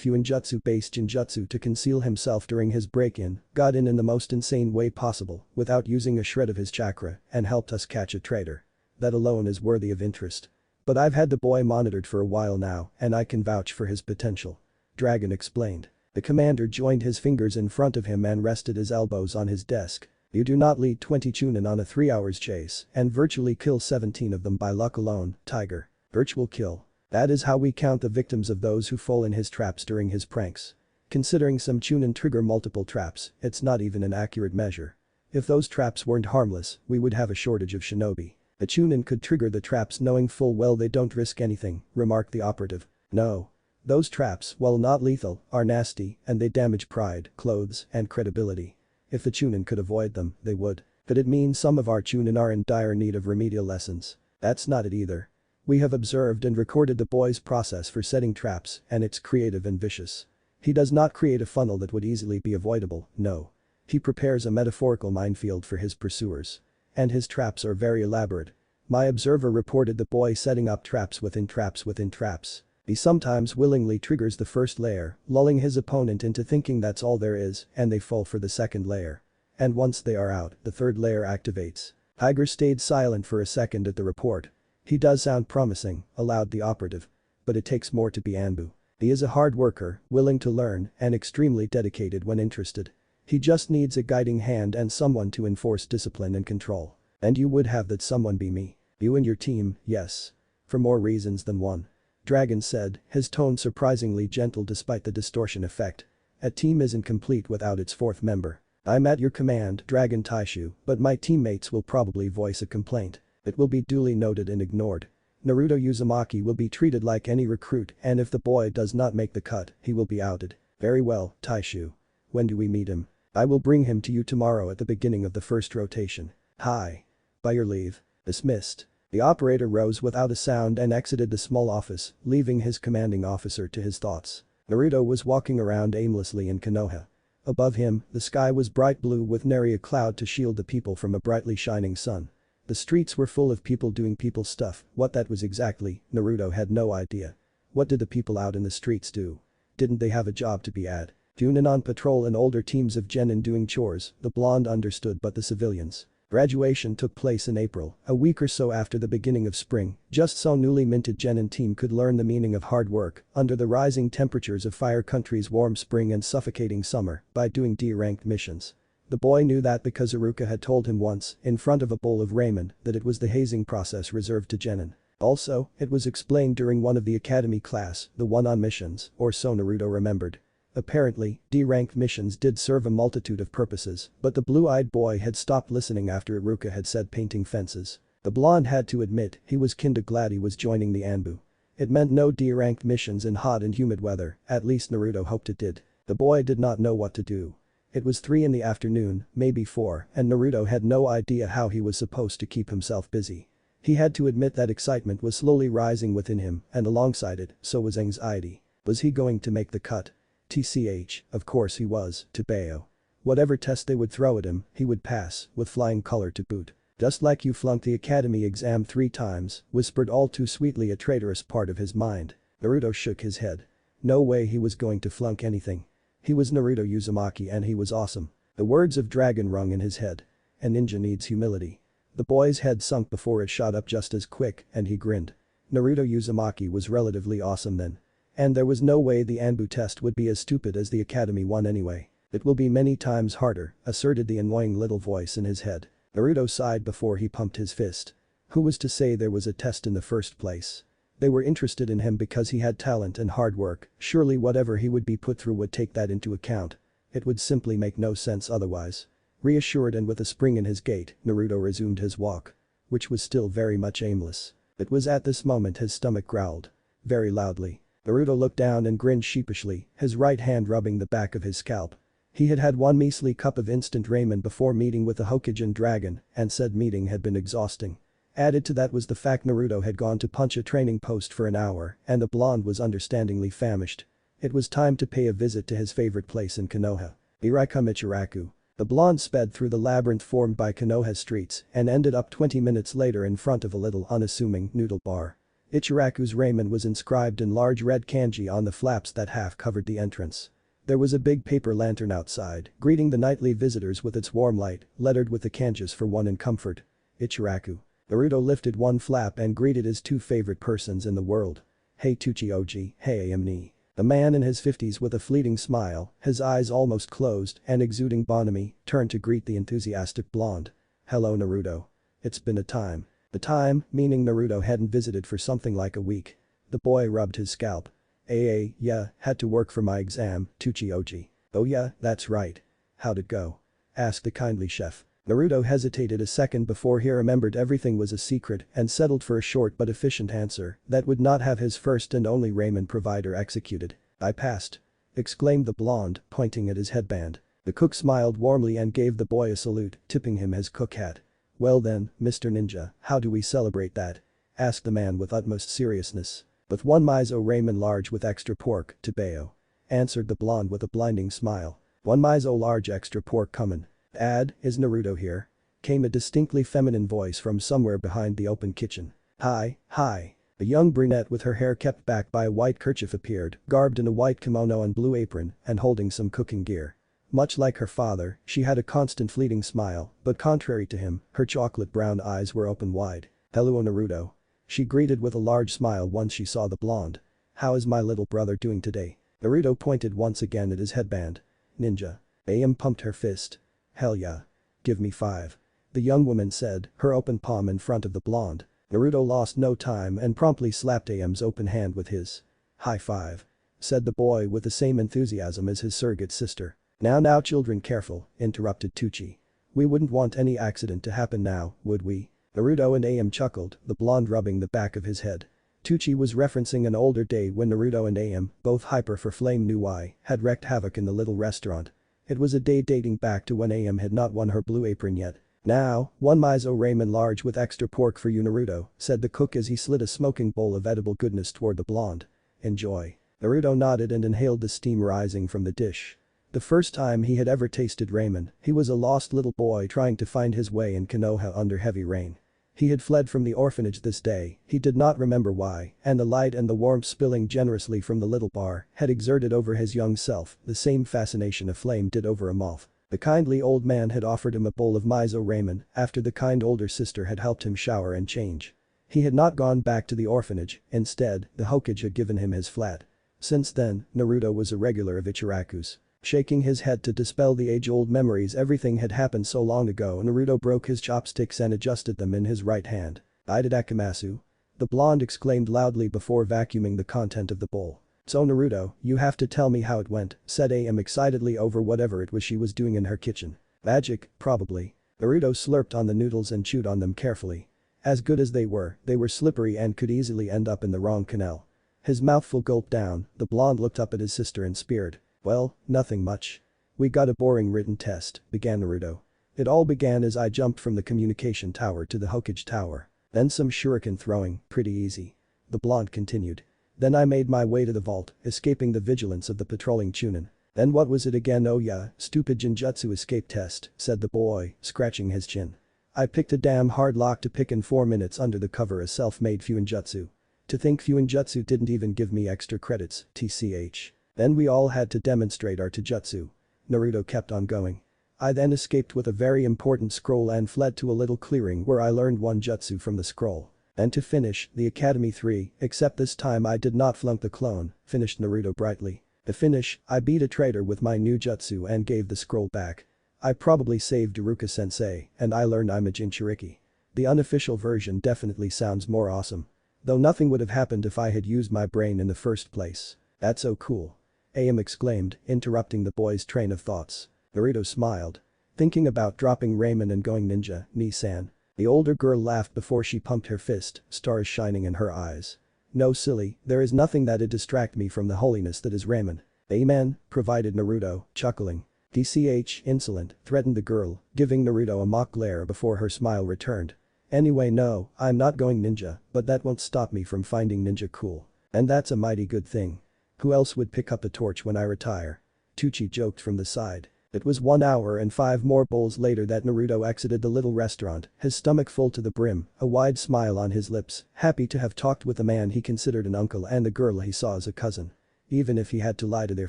Fuinjutsu-based Jinjutsu to conceal himself during his break-in, got in the most insane way possible, without using a shred of his chakra, and helped us catch a traitor. That alone is worthy of interest. But I've had the boy monitored for a while now, and I can vouch for his potential." Dragon explained. The commander joined his fingers in front of him and rested his elbows on his desk. "You do not lead 20 chunin on a 3 hours chase and virtually kill 17 of them by luck alone, Tiger. Virtual kill. That is how we count the victims of those who fall in his traps during his pranks. Considering some chunin trigger multiple traps, it's not even an accurate measure. If those traps weren't harmless, we would have a shortage of shinobi. A chunin could trigger the traps knowing full well they don't risk anything," remarked the operative. "No. Those traps, while not lethal, are nasty and they damage pride, clothes, and credibility. If the chunin could avoid them, they would. But it means some of our chunin are in dire need of remedial lessons. That's not it either. We have observed and recorded the boy's process for setting traps and it's creative and vicious. He does not create a funnel that would easily be avoidable, no. He prepares a metaphorical minefield for his pursuers. And his traps are very elaborate. My observer reported the boy setting up traps within traps within traps. He sometimes willingly triggers the first layer, lulling his opponent into thinking that's all there is, and they fall for the second layer. And once they are out, the third layer activates." Tiger stayed silent for a second at the report. "He does sound promising," allowed the operative. "But it takes more to be ANBU. He is a hard worker, willing to learn, and extremely dedicated when interested. He just needs a guiding hand and someone to enforce discipline and control. And you would have that someone be me. You and your team, yes. For more reasons than one." Dragon said, his tone surprisingly gentle despite the distortion effect. "A team isn't complete without its fourth member. I'm at your command, Dragon Taishu, but my teammates will probably voice a complaint. It will be duly noted and ignored. Naruto Uzumaki will be treated like any recruit and if the boy does not make the cut, he will be outed." "Very well, Taishu. When do we meet him?" "I will bring him to you tomorrow at the beginning of the first rotation." "Hi. By your leave." Dismissed. The operator rose without a sound and exited the small office, leaving his commanding officer to his thoughts. Naruto was walking around aimlessly in Konoha. Above him, the sky was bright blue with nary a cloud to shield the people from a brightly shining sun. The streets were full of people doing people stuff, what that was exactly, Naruto had no idea. What did the people out in the streets do? Didn't they have a job to be at? Jonin on patrol and older teams of genin doing chores, the blonde understood, but the civilians. Graduation took place in April, a week or so after the beginning of spring, just so newly minted genin team could learn the meaning of hard work under the rising temperatures of Fire Country's warm spring and suffocating summer by doing D-ranked missions. The boy knew that because Aruka had told him once, in front of a bowl of ramen, that it was the hazing process reserved to genin. Also, it was explained during one of the academy class, the one on missions, or so Naruto remembered. Apparently, D-ranked missions did serve a multitude of purposes, but the blue-eyed boy had stopped listening after Aruka had said painting fences. The blonde had to admit he was kinda glad he was joining the ANBU. It meant no D-ranked missions in hot and humid weather, at least Naruto hoped it did. The boy did not know what to do. It was 3 in the afternoon, maybe 4, and Naruto had no idea how he was supposed to keep himself busy. He had to admit that excitement was slowly rising within him, and alongside it, so was anxiety. Was he going to make the cut? TCH, of course he was, to Bayo. Whatever test they would throw at him, he would pass, with flying color to boot. Just like you flunked the academy exam 3 times, whispered all too sweetly a traitorous part of his mind. Naruto shook his head. No way he was going to flunk anything. He was Naruto Uzumaki and he was awesome. The words of dragon rung in his head. A ninja needs humility. The boy's head sunk before it shot up just as quick, and he grinned. Naruto Uzumaki was relatively awesome then. And there was no way the ANBU test would be as stupid as the academy one anyway. It will be many times harder, asserted the annoying little voice in his head. Naruto sighed before he pumped his fist. Who was to say there was a test in the first place? They were interested in him because he had talent and hard work, surely whatever he would be put through would take that into account. It would simply make no sense otherwise. Reassured and with a spring in his gait, Naruto resumed his walk. Which was still very much aimless. It was at this moment his stomach growled. Very loudly. Naruto looked down and grinned sheepishly, his right hand rubbing the back of his scalp. He had had one measly cup of instant ramen before meeting with the Hokage dragon, and said meeting had been exhausting. Added to that was the fact Naruto had gone to punch a training post for an hour, and the blonde was understandingly famished. It was time to pay a visit to his favorite place in Konoha. Iraika Michiraku. The blonde sped through the labyrinth formed by Konoha's streets and ended up 20 minutes later in front of a little unassuming noodle bar. Ichiraku's ramen was inscribed in large red kanji on the flaps that half covered the entrance. There was a big paper lantern outside, greeting the nightly visitors with its warm light, lettered with the kanjis for one in comfort. Ichiraku. Naruto lifted one flap and greeted his 2 favorite persons in the world. Hey Tuchi-Oji, hey Amni. The man in his 50s with a fleeting smile, his eyes almost closed and exuding bonhomie, turned to greet the enthusiastic blonde. Hello Naruto. It's been a time. The time, meaning Naruto hadn't visited for something like a week. The boy rubbed his scalp. Yeah, had to work for my exam, Tuchi-Oji. Oh yeah, that's right. How'd it go? Asked the kindly chef. Naruto hesitated a second before he remembered everything was a secret and settled for a short but efficient answer that would not have his first and only ramen provider executed. I passed. Exclaimed the blonde, pointing at his headband. The cook smiled warmly and gave the boy a salute, tipping him his cook hat. Well then, Mr. Ninja, how do we celebrate that? Asked the man with utmost seriousness. With 1 miso ramen large with extra pork, to Bayo. Answered the blonde with a blinding smile. 1 miso large extra pork comin'. Add, is Naruto here? Came a distinctly feminine voice from somewhere behind the open kitchen. Hi. A young brunette with her hair kept back by a white kerchief appeared, garbed in a white kimono and blue apron, and holding some cooking gear. Much like her father, she had a constant fleeting smile, but contrary to him, her chocolate brown eyes were open wide. Hello Naruto. She greeted with a large smile once she saw the blonde. How is my little brother doing today? Naruto pointed once again at his headband. Ninja. AM pumped her fist. Hell yeah. Give me 5. The young woman said, her open palm in front of the blonde. Naruto lost no time and promptly slapped AM's open hand with his. High five. Said the boy with the same enthusiasm as his surrogate sister. Now children careful, interrupted Tucci. We wouldn't want any accident to happen now, would we? Naruto and AM chuckled, the blonde rubbing the back of his head. Tucci was referencing an older day when Naruto and AM, both hyper for Flame New Y, had wreaked havoc in the little restaurant. It was a day dating back to when AM had not won her blue apron yet. Now, 1 miso ramen large with extra pork for you Naruto, said the cook as he slid a smoking bowl of edible goodness toward the blonde. Enjoy. Naruto nodded and inhaled the steam rising from the dish. The first time he had ever tasted ramen, he was a lost little boy trying to find his way in Konoha under heavy rain. He had fled from the orphanage this day, he did not remember why, and the light and the warmth spilling generously from the little bar had exerted over his young self the same fascination a flame did over a moth. The kindly old man had offered him a bowl of miso ramen after the kind older sister had helped him shower and change. He had not gone back to the orphanage, instead, the Hokage had given him his flat. Since then, Naruto was a regular of Ichiraku's. Shaking his head to dispel the age-old memories everything had happened so long ago, Naruto broke his chopsticks and adjusted them in his right hand. "Itadakimasu?" The blonde exclaimed loudly before vacuuming the content of the bowl. "So Naruto, you have to tell me how it went," said AM excitedly over whatever it was she was doing in her kitchen. "Magic, probably." Naruto slurped on the noodles and chewed on them carefully. As good as they were slippery and could easily end up in the wrong canal. His mouthful gulped down, the blonde looked up at his sister and speared. "Well, nothing much. We got a boring written test," began Naruto. "It all began as I jumped from the communication tower to the Hokage tower. Then some shuriken throwing, pretty easy." The blonde continued. "Then I made my way to the vault, escaping the vigilance of the patrolling chunin. Then what was it again? Oh yeah, stupid Genjutsu escape test," said the boy, scratching his chin. "I picked a damn hard lock to pick in 4 minutes under the cover as self-made Fuinjutsu. To think Fuinjutsu didn't even give me extra credits, tch. Then we all had to demonstrate our taijutsu." Naruto kept on going. "I then escaped with a very important scroll and fled to a little clearing where I learned one jutsu from the scroll. And to finish, the Academy 3, except this time I did not flunk the clone," finished Naruto brightly. "To finish, I beat a traitor with my new jutsu and gave the scroll back. I probably saved Aruka Sensei, and I learned I'm a Jinchuriki. The unofficial version definitely sounds more awesome. Though nothing would have happened if I had used my brain in the first place. That's so cool." AM exclaimed, interrupting the boy's train of thoughts. Naruto smiled. "Thinking about dropping ramen and going ninja, Ni-san?" The older girl laughed before she pumped her fist, stars shining in her eyes. "No silly, there is nothing that'd distract me from the holiness that is ramen." "Amen," provided Naruto, chuckling. "Tch, insolent," threatened the girl, giving Naruto a mock glare before her smile returned. "Anyway no, I'm not going ninja, but that won't stop me from finding ninja cool. And that's a mighty good thing. Who else would pick up the torch when I retire?" Tucci joked from the side. It was 1 hour and 5 more bowls later that Naruto exited the little restaurant, his stomach full to the brim, a wide smile on his lips, happy to have talked with the man he considered an uncle and the girl he saw as a cousin. Even if he had to lie to their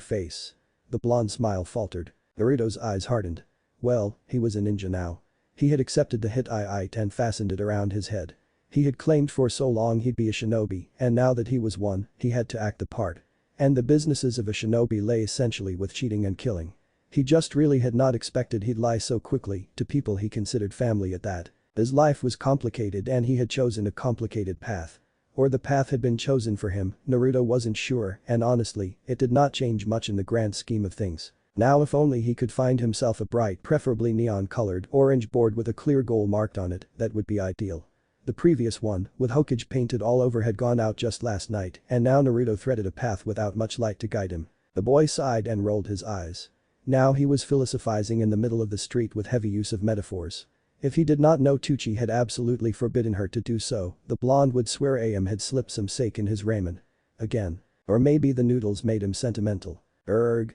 face. The blonde smile faltered. Naruto's eyes hardened. Well, he was a ninja now. He had accepted the Hittite and fastened it around his head. He had claimed for so long he'd be a shinobi, and now that he was one, he had to act the part. And the businesses of a shinobi lay essentially with cheating and killing. He just really had not expected he'd lie so quickly to people he considered family at that. His life was complicated and he had chosen a complicated path. Or the path had been chosen for him, Naruto wasn't sure, and honestly, it did not change much in the grand scheme of things. Now if only he could find himself a bright, preferably neon-colored orange board with a clear goal marked on it, that would be ideal. The previous one, with Hokage painted all over, had gone out just last night, and now Naruto threaded a path without much light to guide him. The boy sighed and rolled his eyes. Now he was philosophizing in the middle of the street with heavy use of metaphors. If he did not know Tucci had absolutely forbidden her to do so, the blonde would swear AM had slipped some sake in his ramen. Again. Or maybe the noodles made him sentimental.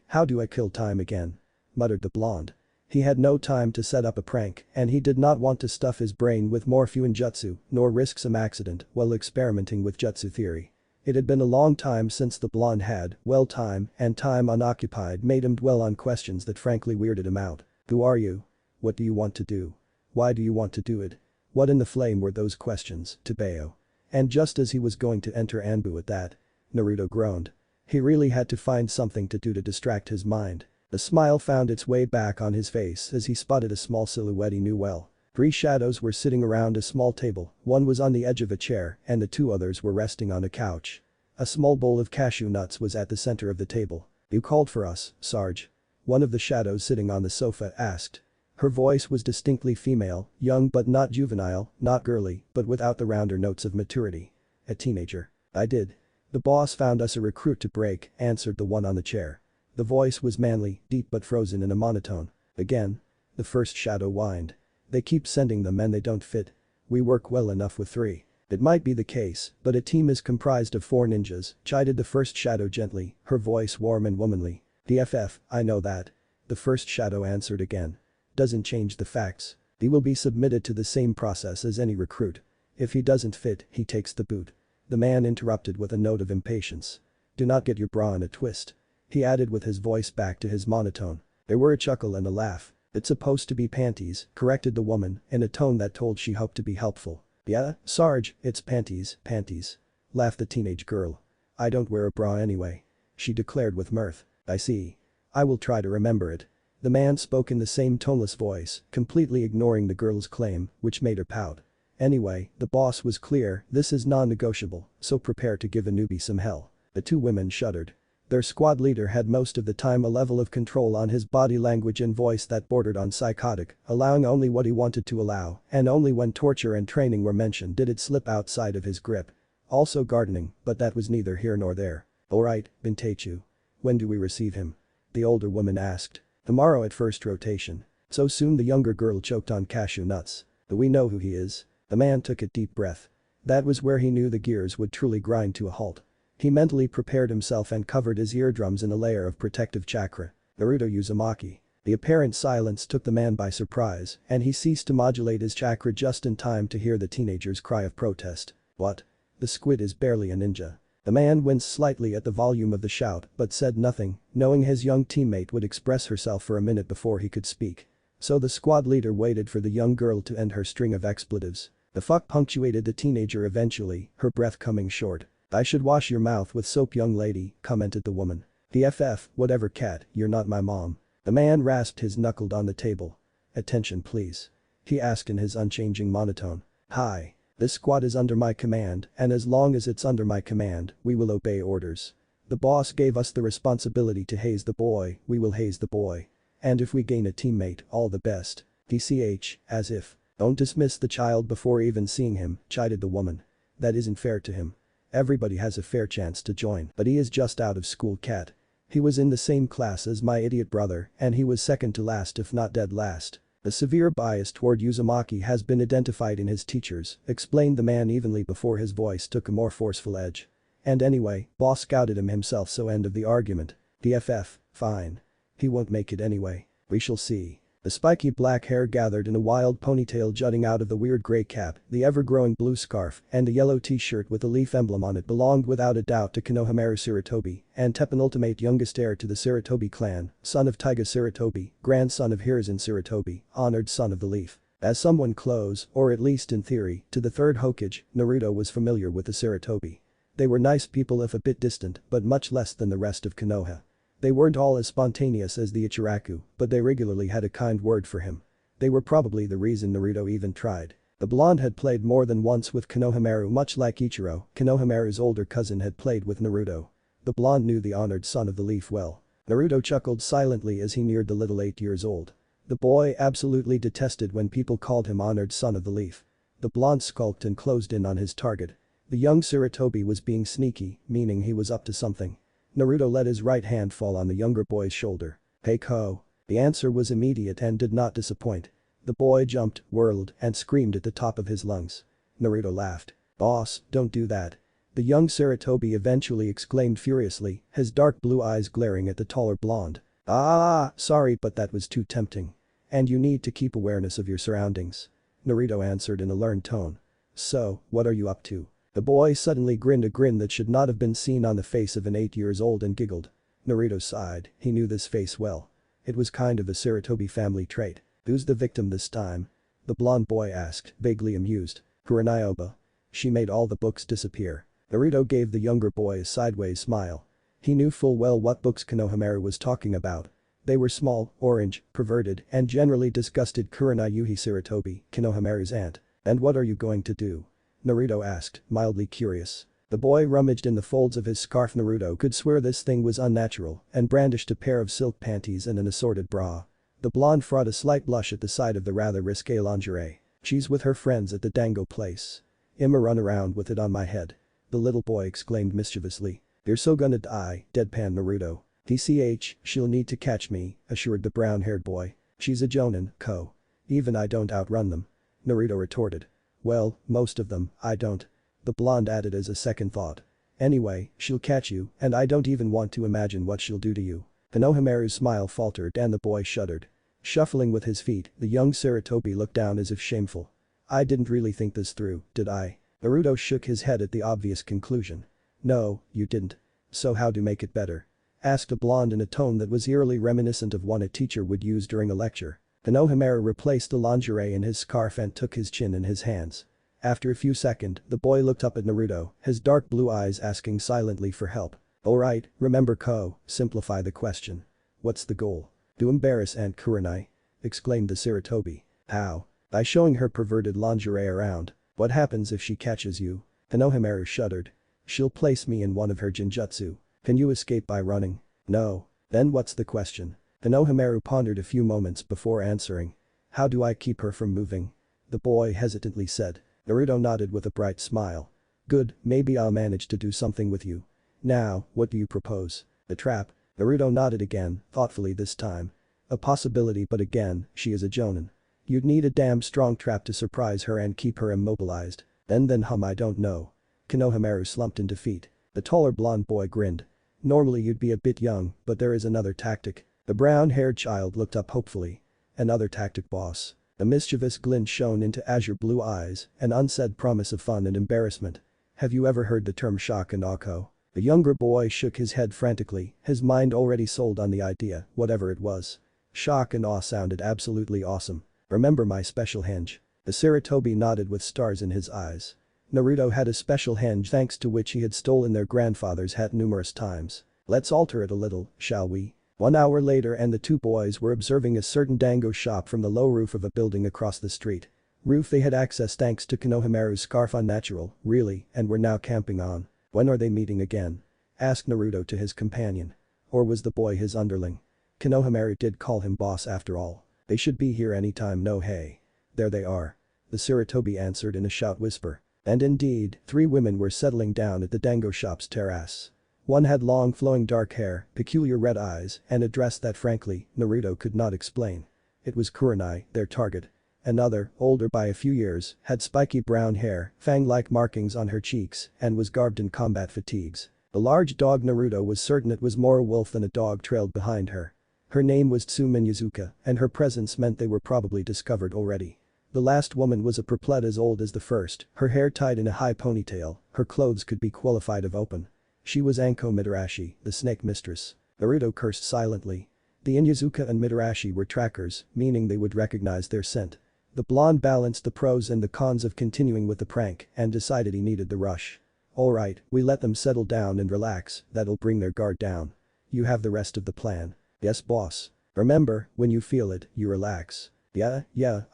How do I kill time again?" muttered the blonde. He had no time to set up a prank, and he did not want to stuff his brain with more Fuinjutsu, nor risk some accident while experimenting with jutsu theory. It had been a long time since the blonde had, well, time and time unoccupied made him dwell on questions that frankly weirded him out. Who are you? What do you want to do? Why do you want to do it? What in the flame were those questions, to Bayo? And just as he was going to enter ANBU at that, Naruto groaned. He really had to find something to do to distract his mind. A smile found its way back on his face as he spotted a small silhouette he knew well. 3 shadows were sitting around a small table, one was on the edge of a chair and the 2 others were resting on a couch. A small bowl of cashew nuts was at the center of the table. "You called for us, Sarge?" one of the shadows sitting on the sofa asked. Her voice was distinctly female, young but not juvenile, not girly, but without the rounder notes of maturity. A teenager. "I did. The boss found us a recruit to break," answered the one on the chair. The voice was manly, deep but frozen in a monotone. "Again?" The first shadow whined. "They keep sending them and they don't fit. We work well enough with 3. "It might be the case, but a team is comprised of 4 ninjas," chided the first shadow gently, her voice warm and womanly. "DFF, I know that. The first shadow answered again. Doesn't change the facts. He will be submitted to the same process as any recruit. If he doesn't fit, he takes the boot. The man interrupted with a note of impatience. Do not get your bra in a twist. He added with his voice back to his monotone. There were a chuckle and a laugh. It's supposed to be panties, corrected the woman in a tone that told she hoped to be helpful. Yeah, Sarge, it's panties, panties. Laughed the teenage girl. I don't wear a bra anyway. She declared with mirth. I see. I will try to remember it. The man spoke in the same toneless voice, completely ignoring the girl's claim, which made her pout. Anyway, the boss was clear, this is non-negotiable, so prepare to give a newbie some hell. The two women shuddered. Their squad leader had most of the time a level of control on his body language and voice that bordered on psychotic, allowing only what he wanted to allow, and only when torture and training were mentioned did it slip outside of his grip. Also gardening, but that was neither here nor there. Alright, Bintachu. When do we receive him? The older woman asked. Tomorrow at first rotation. So soon the younger girl choked on cashew nuts. Do we know who he is? The man took a deep breath. That was where he knew the gears would truly grind to a halt. He mentally prepared himself and covered his eardrums in a layer of protective chakra. Naruto Uzumaki. The apparent silence took the man by surprise, and he ceased to modulate his chakra just in time to hear the teenager's cry of protest. What? The squid is barely a ninja. The man winced slightly at the volume of the shout but said nothing, knowing his young teammate would express herself for a minute before he could speak. So the squad leader waited for the young girl to end her string of expletives. The fuck punctuated the teenager eventually, her breath coming short. I should wash your mouth with soap, young lady, commented the woman. TFF, whatever cat, you're not my mom. The man rasped his knuckled on the table. Attention please. He asked in his unchanging monotone. Hi. This squad is under my command, and as long as it's under my command, we will obey orders. The boss gave us the responsibility to haze the boy, we will haze the boy. And if we gain a teammate, all the best. DCH, as if. Don't dismiss the child before even seeing him, chided the woman. That isn't fair to him. Everybody has a fair chance to join, but he is just out of school, cat. He was in the same class as my idiot brother, and he was second to last if not dead last. A severe bias toward Uzumaki has been identified in his teachers, explained the man evenly before his voice took a more forceful edge. And anyway, boss scouted him himself, so end of the argument. DFF, fine. He won't make it anyway. We shall see. The spiky black hair gathered in a wild ponytail jutting out of the weird gray cap, the ever-growing blue scarf, and the yellow t-shirt with a leaf emblem on it belonged without a doubt to Konohamaru Sarutobi, and penultimate youngest heir to the Sarutobi clan, son of Taiga Sarutobi, grandson of Hiruzen Sarutobi, honored son of the leaf. As someone close, or at least in theory, to the third Hokage, Naruto was familiar with the Sarutobi. They were nice people if a bit distant, but much less than the rest of Konoha. They weren't all as spontaneous as the Ichiraku, but they regularly had a kind word for him. They were probably the reason Naruto even tried. The blonde had played more than once with Konohamaru, much like Ichiro, Konohamaru's older cousin had played with Naruto. The blonde knew the honored son of the leaf well. Naruto chuckled silently as he neared the little 8 years old. The boy absolutely detested when people called him honored son of the leaf. The blonde skulked and closed in on his target. The young Sarutobi was being sneaky, meaning he was up to something. Naruto let his right hand fall on the younger boy's shoulder. Hey Ko. The answer was immediate and did not disappoint. The boy jumped, whirled, and screamed at the top of his lungs. Naruto laughed. Boss, don't do that. The young Sarutobi eventually exclaimed furiously, his dark blue eyes glaring at the taller blonde. Sorry, but that was too tempting. And you need to keep awareness of your surroundings. Naruto answered in a learned tone. So, what are you up to? The boy suddenly grinned a grin that should not have been seen on the face of an 8-year-old and giggled. Naruto sighed, he knew this face well. It was kind of a Sarutobi family trait. Who's the victim this time? The blonde boy asked, vaguely amused. Kurenaiba. She made all the books disappear. Naruto gave the younger boy a sideways smile. He knew full well what books Konohamaru was talking about. They were small, orange, perverted, and generally disgusted Kurenai Yuhi Sarutobi, Konohamaru's aunt. And what are you going to do? Naruto asked, mildly curious. The boy rummaged in the folds of his scarf. Naruto could swear this thing was unnatural and brandished a pair of silk panties and an assorted bra. The blonde fraught a slight blush at the sight of the rather risque lingerie. She's with her friends at the Dango place. I'ma run around with it on my head. The little boy exclaimed mischievously. You're so gonna die, deadpan Naruto. TCH, she'll need to catch me, assured the brown-haired boy. She's a jonin, Ko. Even I don't outrun them. Naruto retorted. Well, most of them, I don't. The blonde added as a second thought. Anyway, she'll catch you, and I don't even want to imagine what she'll do to you. Konohamaru's smile faltered and the boy shuddered. Shuffling with his feet, the young Sarutobi looked down as if shameful. I didn't really think this through, did I? Naruto shook his head at the obvious conclusion. No, you didn't. So how to make it better? Asked a blonde in a tone that was eerily reminiscent of one a teacher would use during a lecture. Konohamaru replaced the lingerie in his scarf and took his chin in his hands. After a few seconds, the boy looked up at Naruto, his dark blue eyes asking silently for help. Alright, remember simplify the question. What's the goal? To embarrass Aunt Kurenai? Exclaimed the Sarutobi. How? By showing her perverted lingerie around. What happens if she catches you? Konohamaru shuddered. She'll place me in one of her genjutsu. Can you escape by running? No. Then what's the question? Konohamaru pondered a few moments before answering. How do I keep her from moving? The boy hesitantly said. Naruto nodded with a bright smile. Good, maybe I'll manage to do something with you. Now, what do you propose? A trap? Naruto nodded again, thoughtfully this time. A possibility, but again, she is a jonin. You'd need a damn strong trap to surprise her and keep her immobilized. Then I don't know. Konohamaru slumped in defeat. The taller blonde boy grinned. Normally you'd be a bit young, but there is another tactic. The brown-haired child looked up hopefully. Another tactic, boss. A mischievous glint shone into azure blue eyes, an unsaid promise of fun and embarrassment. Have you ever heard the term shock and awe? The younger boy shook his head frantically, his mind already sold on the idea, whatever it was. Shock and awe sounded absolutely awesome. Remember my special henge? The Sarutobi nodded with stars in his eyes. Naruto had a special henge thanks to which he had stolen their grandfather's hat numerous times. Let's alter it a little, shall we? 1 hour later and the two boys were observing a certain dango shop from the low roof of a building across the street. Roof they had access thanks to Konohamaru's scarf unnatural, really, and were now camping on. When are they meeting again? Asked Naruto to his companion. Or was the boy his underling? Konohamaru did call him boss after all. They should be here anytime. No, hey. There they are. The Sarutobi answered in a shout whisper. And indeed, 3 women were settling down at the dango shop's terrace. One had long flowing dark hair, peculiar red eyes, and a dress that frankly, Naruto could not explain. It was Kurenai, their target. Another, older by a few years, had spiky brown hair, fang-like markings on her cheeks, and was garbed in combat fatigues. The large dog Naruto was certain it was more a wolf than a dog trailed behind her. Her name was Tsumen, and her presence meant they were probably discovered already. The last woman was a perplet as old as the first, her hair tied in a high ponytail, her clothes could be qualified of open. She was Anko Mitarashi, the snake mistress. Naruto cursed silently. The Inyazuka and Mitarashi were trackers, meaning they would recognize their scent. The blonde balanced the pros and the cons of continuing with the prank and decided he needed the rush. Alright, we let them settle down and relax, that'll bring their guard down. You have the rest of the plan. Yes, boss. Remember, when you feel it, you relax. Yeah,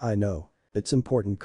I know. It's important,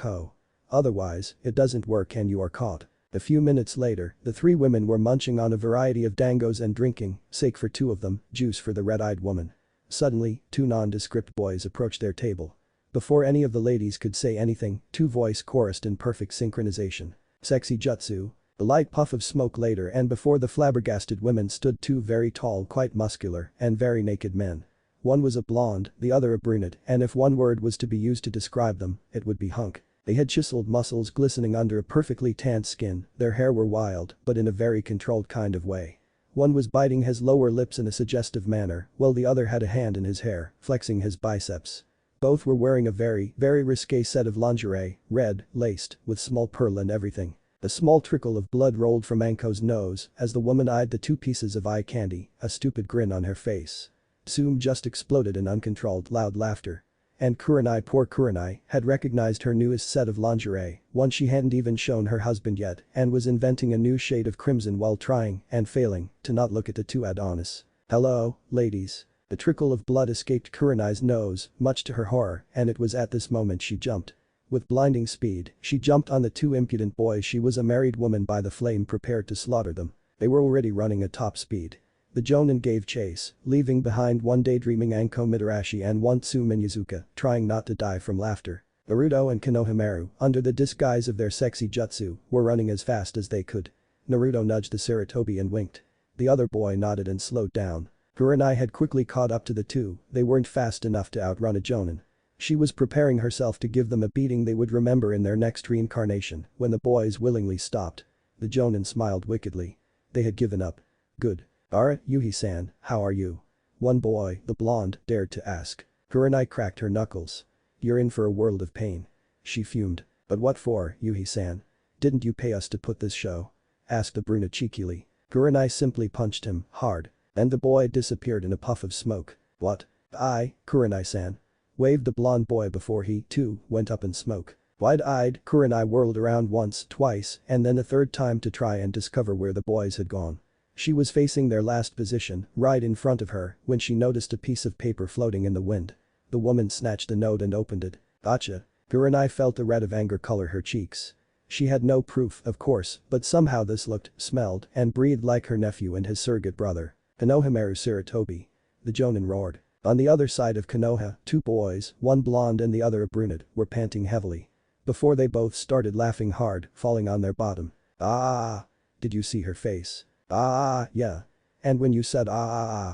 Otherwise, it doesn't work and you are caught. A few minutes later, the 3 women were munching on a variety of dangos and drinking, sake for 2 of them, juice for the red-eyed woman. Suddenly, 2 nondescript boys approached their table. Before any of the ladies could say anything, 2 voice chorused in perfect synchronization. Sexy jutsu. A light puff of smoke later and before the flabbergasted women stood 2 very tall, quite muscular, and very naked men. One was a blonde, the other a brunette, and if one word was to be used to describe them, it would be hunk. They had chiseled muscles glistening under a perfectly tanned skin, their hair were wild, but in a very controlled kind of way. One was biting his lower lips in a suggestive manner, while the other had a hand in his hair, flexing his biceps. Both were wearing a very risque set of lingerie, red, laced, with small pearl and everything. A small trickle of blood rolled from Anko's nose as the woman eyed the 2 pieces of eye candy, a stupid grin on her face. Tsume just exploded in uncontrolled loud laughter. And Kurenai, poor Kurenai, had recognized her newest set of lingerie, one she hadn't even shown her husband yet, and was inventing a new shade of crimson while trying, and failing, to not look at the 2 Adonis. Hello, ladies. The trickle of blood escaped Kurenai's nose, much to her horror, and it was at this moment she jumped. With blinding speed, she jumped on the 2 impudent boys. She was a married woman by the flame prepared to slaughter them. They were already running at top speed. The jonin gave chase, leaving behind 1 daydreaming Anko Mitarashi and 1 Tsumen, trying not to die from laughter. Naruto and Konohamaru, under the disguise of their sexy jutsu, were running as fast as they could. Naruto nudged the Sarutobi and winked. The other boy nodded and slowed down. Kurenai had quickly caught up to the 2, they weren't fast enough to outrun a jonin. She was preparing herself to give them a beating they would remember in their next reincarnation when the boys willingly stopped. The jonin smiled wickedly. They had given up. Good. Yuhi-san, how are you? One boy, the blonde, dared to ask. Kurenai cracked her knuckles. "You're in for a world of pain." She fumed. "But what for, Yuhi-san? Didn't you pay us to put this show?" asked the brunette cheekily. Kurenai simply punched him, hard. And the boy disappeared in a puff of smoke. "What? Kurenai-san?" waved the blonde boy before he, too, went up in smoke. Wide-eyed, Kurenai whirled around once, twice, and then a third time to try and discover where the boys had gone. She was facing their last position, right in front of her, when she noticed a piece of paper floating in the wind. The woman snatched the note and opened it. Gotcha. Kurenai felt the red of anger color her cheeks. She had no proof, of course, but somehow this looked, smelled, and breathed like her nephew and his surrogate brother. "Konohamaru Sarutobi." The jonin roared. On the other side of Konoha, two boys, one blonde and the other a brunette, were panting heavily. Before they both started laughing hard, falling on their bottom. "Ah! Did you see her face? Ah, yeah. And when you said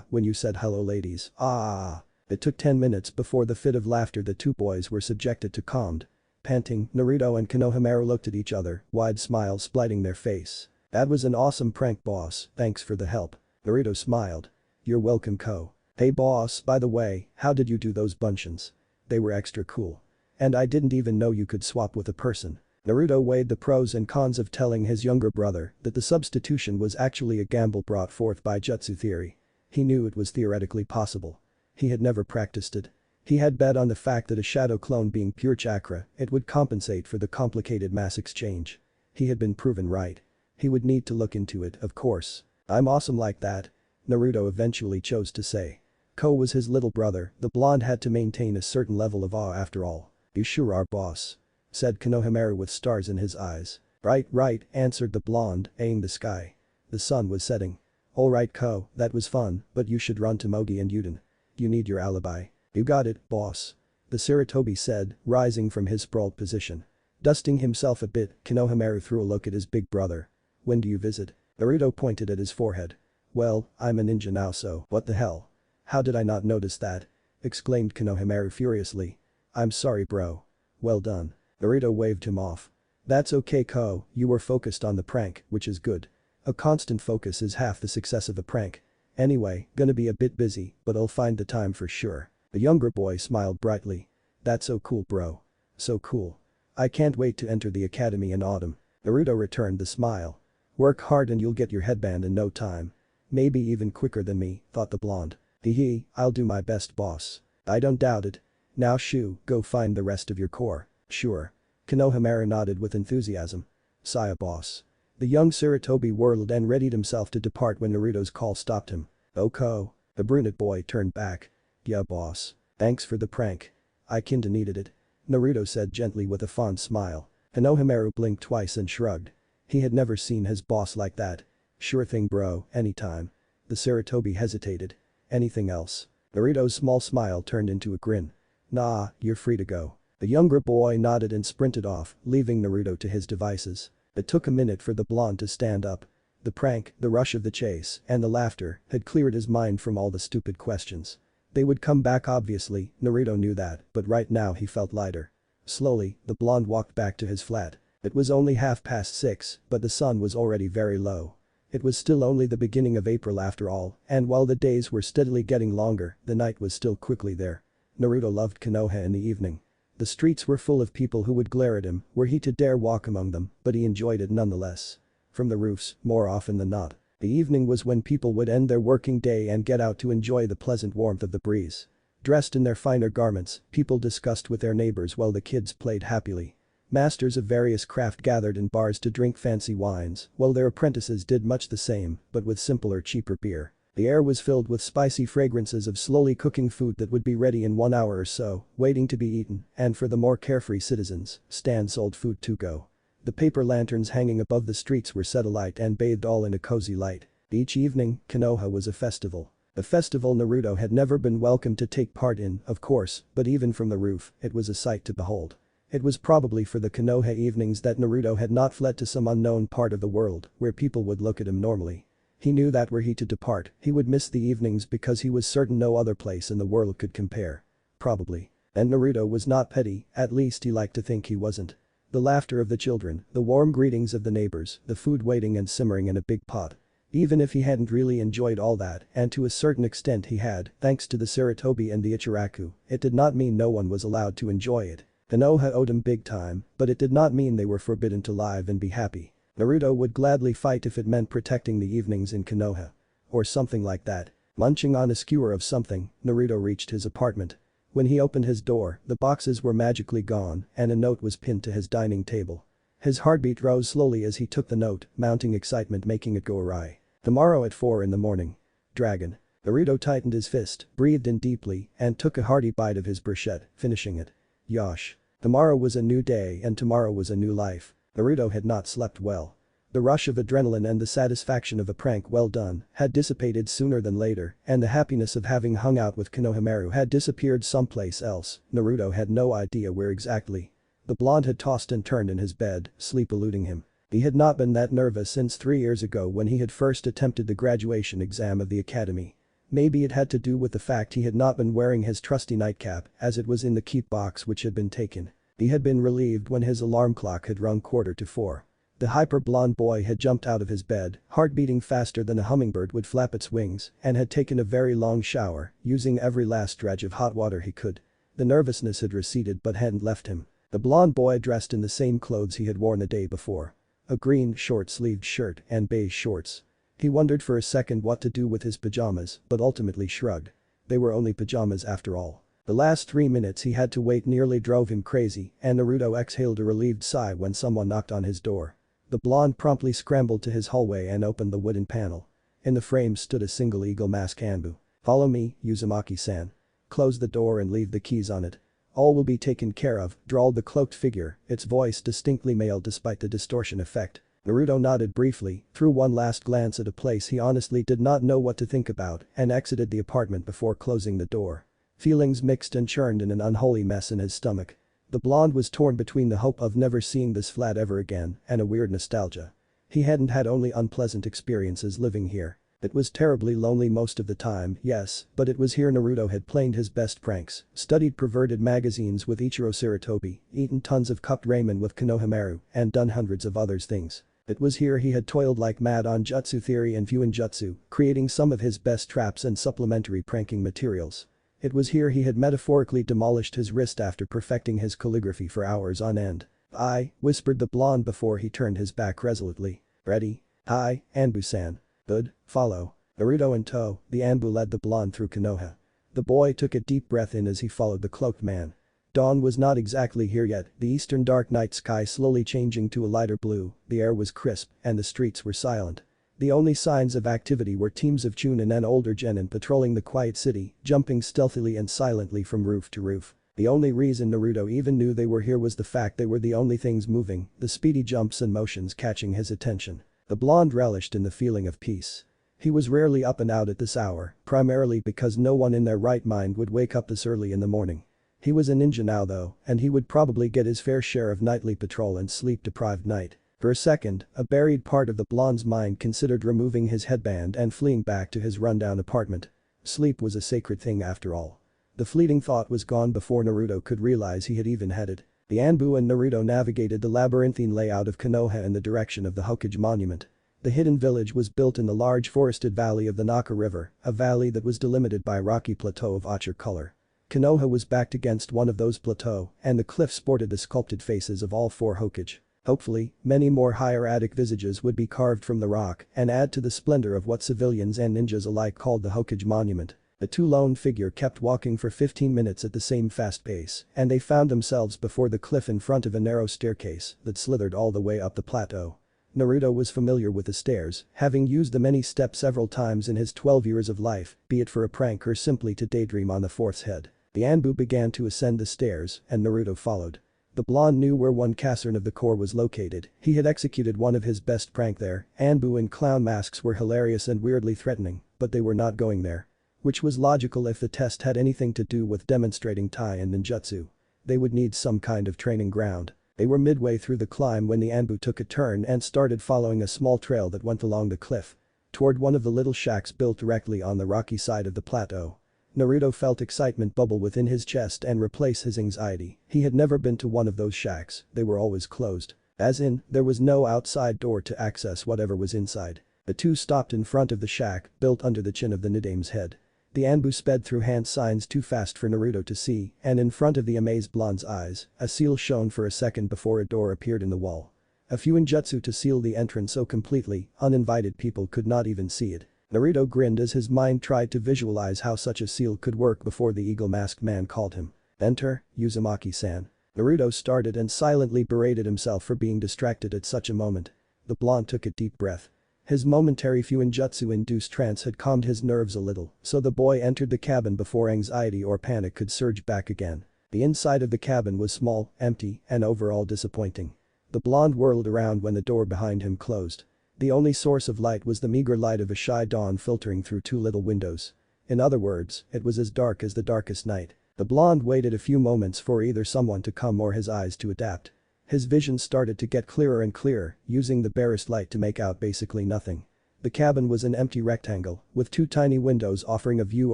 when you said hello ladies, ah." It took 10 minutes before the fit of laughter the two boys were subjected to calmed. Panting, Naruto and Konohamaru looked at each other, wide smiles splitting their face. "That was an awesome prank, boss, thanks for the help." Naruto smiled. "You're welcome, Ko. Hey boss, by the way, how did you do those buncheons? They were extra cool. And I didn't even know you could swap with a person." Naruto weighed the pros and cons of telling his younger brother that the substitution was actually a gamble brought forth by Jutsu theory. He knew it was theoretically possible. He had never practiced it. He had bet on the fact that a shadow clone being pure chakra, it would compensate for the complicated mass exchange. He had been proven right. He would need to look into it, of course. "I'm awesome like that," Naruto eventually chose to say. Ko was his little brother, the blonde had to maintain a certain level of awe after all. "You sure are, boss," said Konohamaru with stars in his eyes. Right, answered the blonde, eyeing the sky. The sun was setting. "Alright Ko, that was fun, but you should run to Mogi and Yuden. You need your alibi." "You got it, boss," the Sarutobi said, rising from his sprawled position. Dusting himself a bit, Konohamaru threw a look at his big brother. "When do you visit?" Naruto pointed at his forehead. "Well, I'm a ninja now so what the hell? How did I not notice that?" exclaimed Konohamaru furiously. "I'm sorry bro." "Well done." Naruto waved him off. "That's okay Ko, you were focused on the prank, which is good. A constant focus is half the success of a prank. Anyway, gonna be a bit busy, but I'll find the time for sure." The younger boy smiled brightly. "That's so cool bro. So cool. I can't wait to enter the academy in autumn." Naruto returned the smile. "Work hard and you'll get your headband in no time. Maybe even quicker than me," thought the blonde. "Hee, I'll do my best boss." "I don't doubt it. Now shoo, go find the rest of your core." "Sure." Konohamaru nodded with enthusiasm. "Saya boss." The young Sarutobi whirled and readied himself to depart when Naruto's call stopped him. "Oh Ko." The brunette boy turned back. "Yeah boss. Thanks for the prank. I kinda needed it," Naruto said gently with a fond smile. Konohamaru blinked twice and shrugged. He had never seen his boss like that. "Sure thing bro, anytime." The Sarutobi hesitated. "Anything else?" Naruto's small smile turned into a grin. "Nah, you're free to go." The younger boy nodded and sprinted off, leaving Naruto to his devices. It took a minute for the blonde to stand up. The prank, the rush of the chase, and the laughter had cleared his mind from all the stupid questions. They would come back obviously, Naruto knew that, but right now he felt lighter. Slowly, the blonde walked back to his flat. It was only 6:30, but the sun was already very low. It was still only the beginning of April after all, and while the days were steadily getting longer, the night was still quickly there. Naruto loved Konoha in the evening. The streets were full of people who would glare at him were he to dare walk among them, but he enjoyed it nonetheless. From the roofs, more often than not. The evening was when people would end their working day and get out to enjoy the pleasant warmth of the breeze. Dressed in their finer garments, people discussed with their neighbors while the kids played happily. Masters of various craft gathered in bars to drink fancy wines, while their apprentices did much the same, but with simpler cheaper beer. The air was filled with spicy fragrances of slowly cooking food that would be ready in 1 hour or so, waiting to be eaten, and for the more carefree citizens, stands sold food to go. The paper lanterns hanging above the streets were set alight and bathed all in a cozy light. Each evening, Konoha was a festival. A festival Naruto had never been welcome to take part in, of course, but even from the roof, it was a sight to behold. It was probably for the Konoha evenings that Naruto had not fled to some unknown part of the world where people would look at him normally. He knew that were he to depart, he would miss the evenings because he was certain no other place in the world could compare. Probably. And Naruto was not petty, at least he liked to think he wasn't. The laughter of the children, the warm greetings of the neighbors, the food waiting and simmering in a big pot. Even if he hadn't really enjoyed all that, and to a certain extent he had, thanks to the Sarutobi and the Ichiraku, it did not mean no one was allowed to enjoy it. Konoha owed him big time, but it did not mean they were forbidden to live and be happy. Naruto would gladly fight if it meant protecting the evenings in Konoha. Or something like that. Munching on a skewer of something, Naruto reached his apartment. When he opened his door, the boxes were magically gone and a note was pinned to his dining table. His heartbeat rose slowly as he took the note, mounting excitement making it go awry. Tomorrow at 4 in the morning. Dragon. Naruto tightened his fist, breathed in deeply, and took a hearty bite of his bruschetta, finishing it. Yosh. Tomorrow was a new day and tomorrow was a new life. Naruto had not slept well. The rush of adrenaline and the satisfaction of a prank well done had dissipated sooner than later, and the happiness of having hung out with Konohamaru had disappeared someplace else. Naruto had no idea where exactly. The blonde had tossed and turned in his bed, sleep eluding him. He had not been that nervous since 3 years ago when he had first attempted the graduation exam of the academy. Maybe it had to do with the fact he had not been wearing his trusty nightcap as it was in the keep box which had been taken. He had been relieved when his alarm clock had rung 3:45. The hyper-blonde boy had jumped out of his bed, heart beating faster than a hummingbird would flap its wings, and had taken a very long shower, using every last dredge of hot water he could. The nervousness had receded but hadn't left him. The blonde boy dressed in the same clothes he had worn the day before. A green short-sleeved shirt and beige shorts. He wondered for a second what to do with his pajamas, but ultimately shrugged. They were only pajamas after all. The last 3 minutes he had to wait nearly drove him crazy, and Naruto exhaled a relieved sigh when someone knocked on his door. The blonde promptly scrambled to his hallway and opened the wooden panel. In the frame stood a single eagle mask ANBU. "Follow me, Uzumaki-san. Close the door and leave the keys on it. All will be taken care of," drawled the cloaked figure, its voice distinctly male despite the distortion effect. Naruto nodded briefly, threw one last glance at a place he honestly did not know what to think about, and exited the apartment before closing the door. Feelings mixed and churned in an unholy mess in his stomach. The blonde was torn between the hope of never seeing this flat ever again and a weird nostalgia. He hadn't had only unpleasant experiences living here. It was terribly lonely most of the time, yes, but it was here Naruto had planned his best pranks, studied perverted magazines with Ichiro Sarutobi, eaten tons of cupped ramen with Konohamaru, and done hundreds of other things. It was here he had toiled like mad on jutsu theory and fuinjutsu, creating some of his best traps and supplementary pranking materials. It was here he had metaphorically demolished his wrist after perfecting his calligraphy for hours on end. "I," whispered the blonde before he turned his back resolutely. "Ready? Hi, ANBU-san. Good, follow." Naruto in tow, the ANBU led the blonde through Konoha. The boy took a deep breath in as he followed the cloaked man. Dawn was not exactly here yet, the eastern dark night sky slowly changing to a lighter blue, the air was crisp, and the streets were silent. The only signs of activity were teams of chunin and older genin patrolling the quiet city, jumping stealthily and silently from roof to roof. The only reason Naruto even knew they were here was the fact they were the only things moving, the speedy jumps and motions catching his attention. The blonde relished in the feeling of peace. He was rarely up and out at this hour, primarily because no one in their right mind would wake up this early in the morning. He was a ninja now though, and he would probably get his fair share of nightly patrol and sleep-deprived night. For a second, a buried part of the blonde's mind considered removing his headband and fleeing back to his rundown apartment. Sleep was a sacred thing after all. The fleeting thought was gone before Naruto could realize he had even had it. The ANBU and Naruto navigated the labyrinthine layout of Konoha in the direction of the Hokage Monument. The hidden village was built in the large forested valley of the Naka River, a valley that was delimited by a rocky plateau of ochre color. Konoha was backed against one of those plateaux, and the cliff sported the sculpted faces of all 4 Hokage. Hopefully, many more hieratic visages would be carved from the rock and add to the splendor of what civilians and ninjas alike called the Hokage Monument. The 2 lone figure kept walking for 15 minutes at the same fast pace, and they found themselves before the cliff in front of a narrow staircase that slithered all the way up the plateau. Naruto was familiar with the stairs, having used the many steps several times in his 12 years of life, be it for a prank or simply to daydream on the 4th's head. The ANBU began to ascend the stairs, and Naruto followed. The blonde knew where one caserne of the Corps was located, he had executed one of his best prank there. ANBU in clown masks were hilarious and weirdly threatening, but they were not going there. Which was logical if the test had anything to do with demonstrating Tai and ninjutsu. They would need some kind of training ground. They were midway through the climb when the ANBU took a turn and started following a small trail that went along the cliff. Toward one of the little shacks built directly on the rocky side of the plateau. Naruto felt excitement bubble within his chest and replace his anxiety. He had never been to one of those shacks, they were always closed. As in, there was no outside door to access whatever was inside. The two stopped in front of the shack, built under the chin of the Nidame's head. The ANBU sped through hand signs too fast for Naruto to see, and in front of the amazed blonde's eyes, a seal shone for a second before a door appeared in the wall. A fuinjutsu to seal the entrance so completely, uninvited people could not even see it. Naruto grinned as his mind tried to visualize how such a seal could work before the eagle-masked man called him. "Enter, Uzumaki-san." Naruto started and silently berated himself for being distracted at such a moment. The blonde took a deep breath. His momentary fuinjutsu-induced trance had calmed his nerves a little, so the boy entered the cabin before anxiety or panic could surge back again. The inside of the cabin was small, empty, and overall disappointing. The blonde whirled around when the door behind him closed. The only source of light was the meager light of a shy dawn filtering through two little windows. In other words, it was as dark as the darkest night. The blonde waited a few moments for either someone to come or his eyes to adapt. His vision started to get clearer and clearer, using the barest light to make out basically nothing. The cabin was an empty rectangle, with two tiny windows offering a view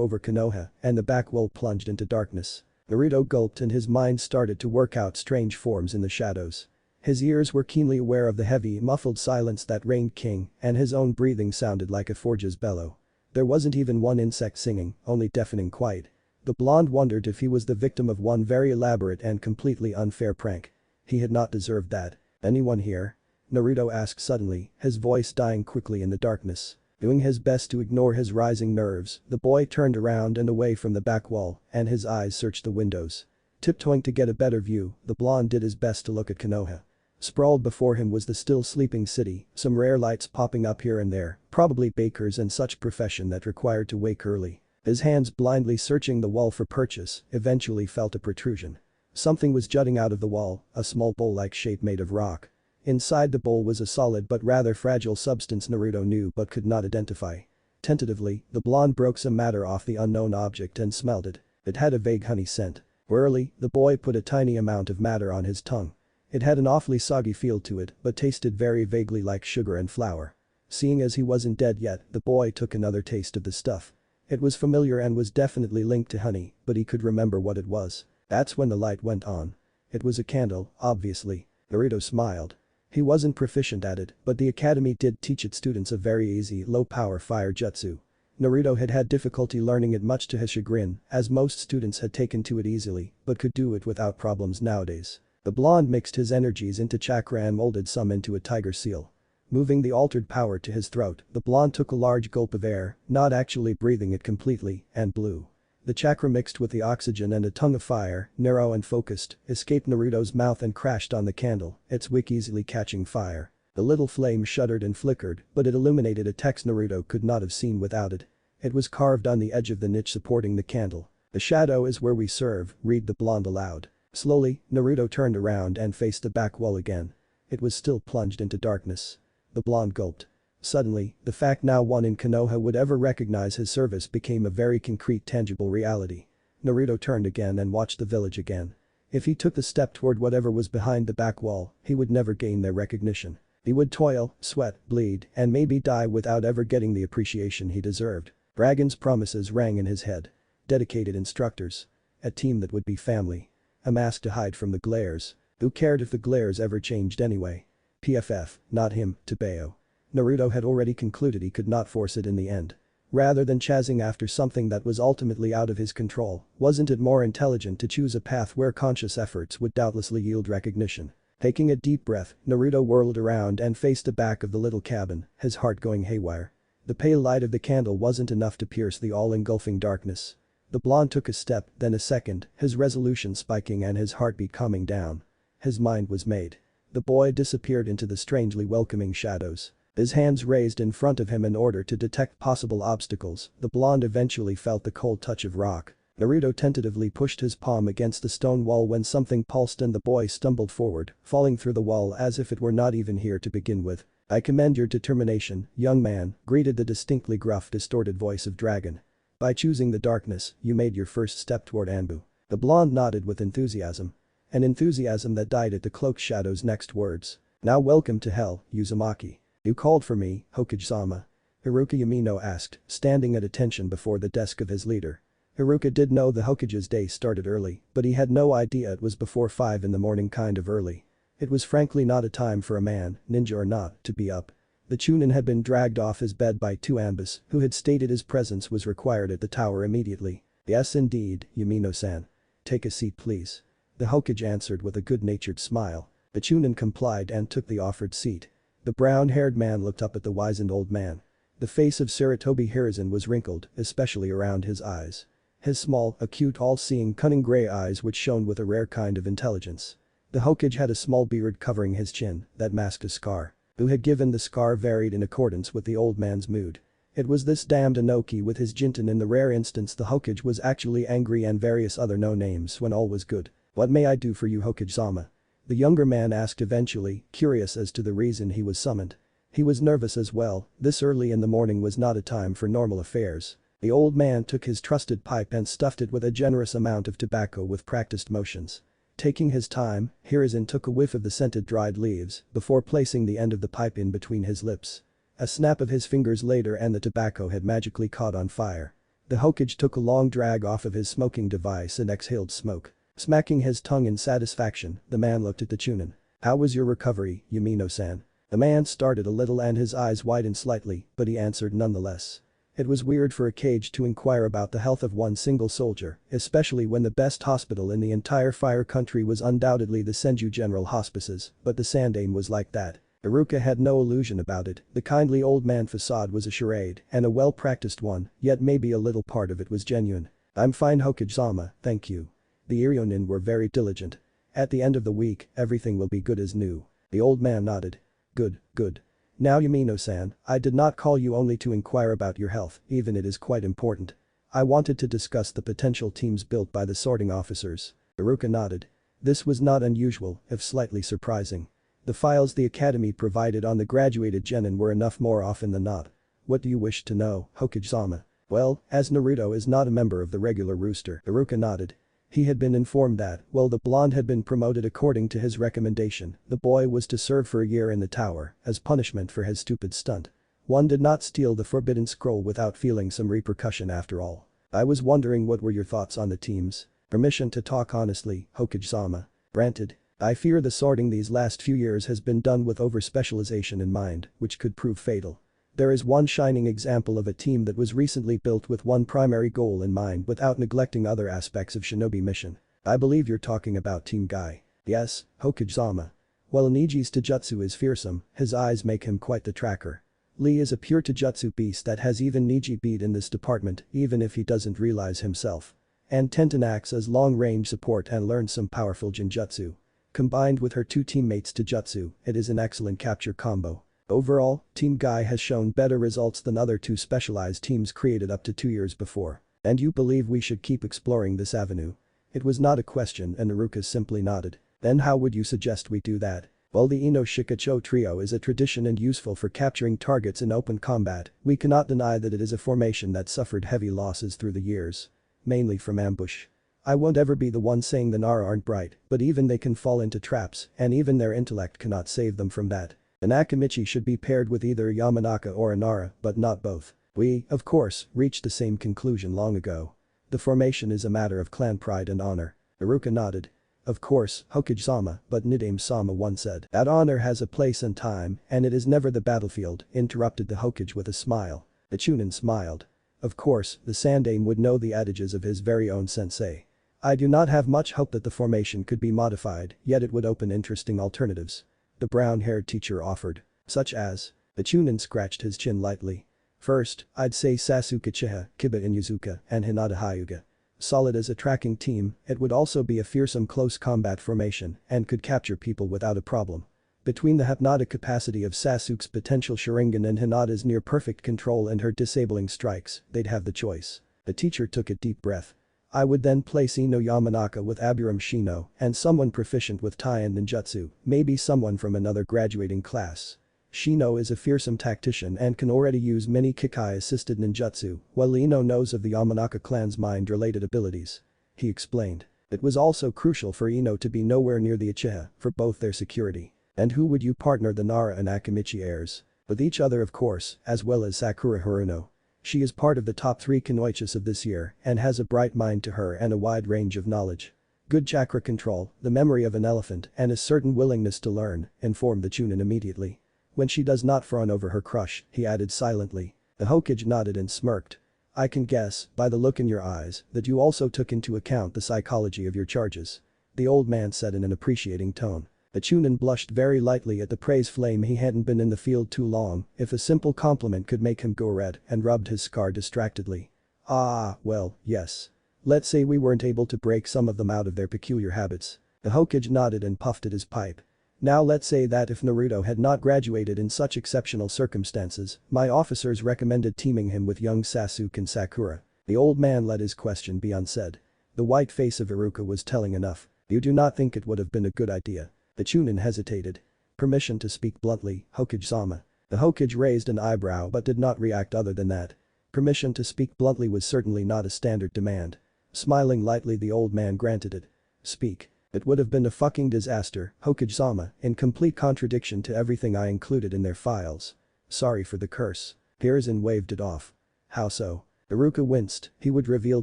over Konoha, and the back wall plunged into darkness. Naruto gulped and his mind started to work out strange forms in the shadows. His ears were keenly aware of the heavy, muffled silence that reigned king, and his own breathing sounded like a forge's bellow. There wasn't even one insect singing, only deafening quiet. The blonde wondered if he was the victim of one very elaborate and completely unfair prank. He had not deserved that. "Anyone here?" Naruto asked suddenly, his voice dying quickly in the darkness. Doing his best to ignore his rising nerves, the boy turned around and away from the back wall, and his eyes searched the windows. Tiptoeing to get a better view, the blonde did his best to look at Konoha. Sprawled before him was the still sleeping city, some rare lights popping up here and there, probably bakers and such profession that required to wake early. His hands blindly searching the wall for purchase, eventually felt a protrusion. Something was jutting out of the wall, a small bowl-like shape made of rock. Inside the bowl was a solid but rather fragile substance Naruto knew but could not identify. Tentatively, the blonde broke some matter off the unknown object and smelled it. It had a vague honey scent. Warily, the boy put a tiny amount of matter on his tongue. It had an awfully soggy feel to it, but tasted very vaguely like sugar and flour. Seeing as he wasn't dead yet, the boy took another taste of the stuff. It was familiar and was definitely linked to honey, but he could remember what it was. That's when the light went on. It was a candle, obviously. Naruto smiled. He wasn't proficient at it, but the academy did teach its students a very easy, low-power fire jutsu. Naruto had had difficulty learning it much to his chagrin, as most students had taken to it easily, but could do it without problems nowadays. The blonde mixed his energies into chakra and molded some into a tiger seal. Moving the altered power to his throat, the blonde took a large gulp of air, not actually breathing it completely, and blew. The chakra mixed with the oxygen and a tongue of fire, narrow and focused, escaped Naruto's mouth and crashed on the candle, its wick easily catching fire. The little flame shuddered and flickered, but it illuminated a text Naruto could not have seen without it. It was carved on the edge of the niche supporting the candle. "The shadow is where we serve," read the blonde aloud. Slowly, Naruto turned around and faced the back wall again. It was still plunged into darkness. The blonde gulped. Suddenly, the fact no one in Konoha would ever recognize his service became a very concrete tangible reality. Naruto turned again and watched the village again. If he took the step toward whatever was behind the back wall, he would never gain their recognition. He would toil, sweat, bleed, and maybe die without ever getting the appreciation he deserved. Dragon's promises rang in his head. Dedicated instructors. A team that would be family. A mask to hide from the glares. Who cared if the glares ever changed anyway? PFF, not him, Tebeo. Naruto had already concluded he could not force it in the end. Rather than chasing after something that was ultimately out of his control, wasn't it more intelligent to choose a path where conscious efforts would doubtlessly yield recognition? Taking a deep breath, Naruto whirled around and faced the back of the little cabin, his heart going haywire. The pale light of the candle wasn't enough to pierce the all-engulfing darkness. The blonde took a step, then a second, his resolution spiking and his heartbeat calming down. His mind was made. The boy disappeared into the strangely welcoming shadows. His hands raised in front of him in order to detect possible obstacles, the blonde eventually felt the cold touch of rock. Naruto tentatively pushed his palm against the stone wall when something pulsed and the boy stumbled forward, falling through the wall as if it were not even here to begin with. "I commend your determination, young man," greeted the distinctly gruff, distorted voice of Dragon. "By choosing the darkness, you made your first step toward ANBU." The blonde nodded with enthusiasm. An enthusiasm that died at the cloaked shadow's next words. "Now welcome to hell, Uzumaki. You called for me, Hokage-sama?" Aruka Yamino asked, standing at attention before the desk of his leader. Aruka did know the Hokage's day started early, but he had no idea it was before 5 in the morning kind of early. It was frankly not a time for a man, ninja or not, to be up. The Chunin had been dragged off his bed by two ANBUs who had stated his presence was required at the tower immediately. "Yes indeed, Yumino-san. Take a seat please." The Hokage answered with a good-natured smile. The Chunin complied and took the offered seat. The brown-haired man looked up at the wizened old man. The face of Saratobi Hiruzen was wrinkled, especially around his eyes. His small, acute, all-seeing, cunning gray eyes which shone with a rare kind of intelligence. The Hokage had a small beard covering his chin that masked a scar. Who had given the scar varied in accordance with the old man's mood. It was this damned Inoki with his Jinten in the rare instance the Hokage was actually angry and various other no-names when all was good. "What may I do for you Hokage-sama?" The younger man asked eventually, curious as to the reason he was summoned. He was nervous as well, this early in the morning was not a time for normal affairs. The old man took his trusted pipe and stuffed it with a generous amount of tobacco with practiced motions. Taking his time, Hiruzen took a whiff of the scented dried leaves before placing the end of the pipe in between his lips. A snap of his fingers later and the tobacco had magically caught on fire. The Hokage took a long drag off of his smoking device and exhaled smoke. Smacking his tongue in satisfaction, the man looked at the Chunin. "How was your recovery, Yumino-san?" The man started a little and his eyes widened slightly, but he answered nonetheless. It was weird for a Kage to inquire about the health of one single soldier, especially when the best hospital in the entire Fire Country was undoubtedly the Senju General Hospices, but the Sandaime was like that. Aruka had no illusion about it, the kindly old man facade was a charade and a well-practiced one, yet maybe a little part of it was genuine. "I'm fine Hokage-sama, thank you." The Iryonin were very diligent. "At the end of the week, everything will be good as new." The old man nodded. "Good, good. Now Yumino-san, I did not call you only to inquire about your health, even it is quite important. I wanted to discuss the potential teams built by the sorting officers." Aruka nodded. This was not unusual, if slightly surprising. The files the academy provided on the graduated genin were enough more often than not. "What do you wish to know, Hokage-sama?" "Well, as Naruto is not a member of the regular rooster." Aruka nodded. He had been informed that, while the blonde had been promoted according to his recommendation, the boy was to serve for a year in the tower as punishment for his stupid stunt. One did not steal the forbidden scroll without feeling some repercussion after all. "I was wondering what were your thoughts on the teams?" "Permission to talk honestly, Hokage-sama." "Granted. I fear the sorting these last few years has been done with over-specialization in mind, which could prove fatal. There is one shining example of a team that was recently built with one primary goal in mind without neglecting other aspects of shinobi mission. I believe you're talking about Team Guy." "Yes, Hokage-sama. While Niji's Taijutsu is fearsome, his eyes make him quite the tracker. Lee is a pure Taijutsu beast that has even Niji beat in this department even if he doesn't realize himself. And Tenten acts as long-range support and learns some powerful Jinjutsu. Combined with her two teammates Taijutsu, it is an excellent capture combo. Overall, Team Guy has shown better results than other two specialized teams created up to 2 years before. And you believe we should keep exploring this avenue?" It was not a question and Aruka simply nodded. "Then how would you suggest we do that?" "While the Ino Shikacho trio is a tradition and useful for capturing targets in open combat, we cannot deny that it is a formation that suffered heavy losses through the years. Mainly from ambush. I won't ever be the one saying the Nara aren't bright, but even they can fall into traps and even their intellect cannot save them from that. An Akimichi should be paired with either a Yamanaka or a Nara, but not both. We, of course, reached the same conclusion long ago. The formation is a matter of clan pride and honor." Aruka nodded. "Of course, Hokage-sama, but Nidaime-sama once said that honor has a place and time and it is never the battlefield," interrupted the Hokage with a smile. The Chunin smiled. Of course, the Sandaime would know the adages of his very own sensei. "I do not have much hope that the formation could be modified, yet it would open interesting alternatives." The brown-haired teacher offered. "Such as?" The Chunin scratched his chin lightly. "First, I'd say Sasuke Uchiha, Kiba Inuzuka, and Hinata Hyuga. Solid as a tracking team, it would also be a fearsome close combat formation and could capture people without a problem. Between the hypnotic capacity of Sasuke's potential Sharingan and Hinata's near-perfect control and her disabling strikes, they'd have the choice." The teacher took a deep breath. "I would then place Ino Yamanaka with Aburame Shino and someone proficient with Tai and Ninjutsu, maybe someone from another graduating class. Shino is a fearsome tactician and can already use many Kikai-assisted ninjutsu, while Ino knows of the Yamanaka clan's mind-related abilities." He explained. It was also crucial for Ino to be nowhere near the Uchiha for both their security. "And who would you partner the Nara and Akimichi heirs?" "With each other of course, as well as Sakura Haruno. She is part of the top 3 Kunoichis of this year and has a bright mind to her and a wide range of knowledge. Good chakra control, the memory of an elephant and a certain willingness to learn," informed the Chunin immediately. When she does not frown over her crush, he added silently. The Hokage nodded and smirked. I can guess, by the look in your eyes, that you also took into account the psychology of your charges. The old man said in an appreciating tone. The Chunin blushed very lightly at the praise flame. He hadn't been in the field too long, if a simple compliment could make him go red, and rubbed his scar distractedly. Ah, well, yes. Let's say we weren't able to break some of them out of their peculiar habits. The Hokage nodded and puffed at his pipe. Now let's say that if Naruto had not graduated in such exceptional circumstances, my officers recommended teaming him with young Sasuke and Sakura. The old man let his question be unsaid. The white face of Aruka was telling enough. You do not think it would have been a good idea? The Chunin hesitated. Permission to speak bluntly, Hokage-sama. The Hokage raised an eyebrow but did not react other than that. Permission to speak bluntly was certainly not a standard demand. Smiling lightly, the old man granted it. Speak. It would have been a fucking disaster, Hokage-sama, in complete contradiction to everything I included in their files. Sorry for the curse. Hiruzen waved it off. How so? Aruka winced. He would reveal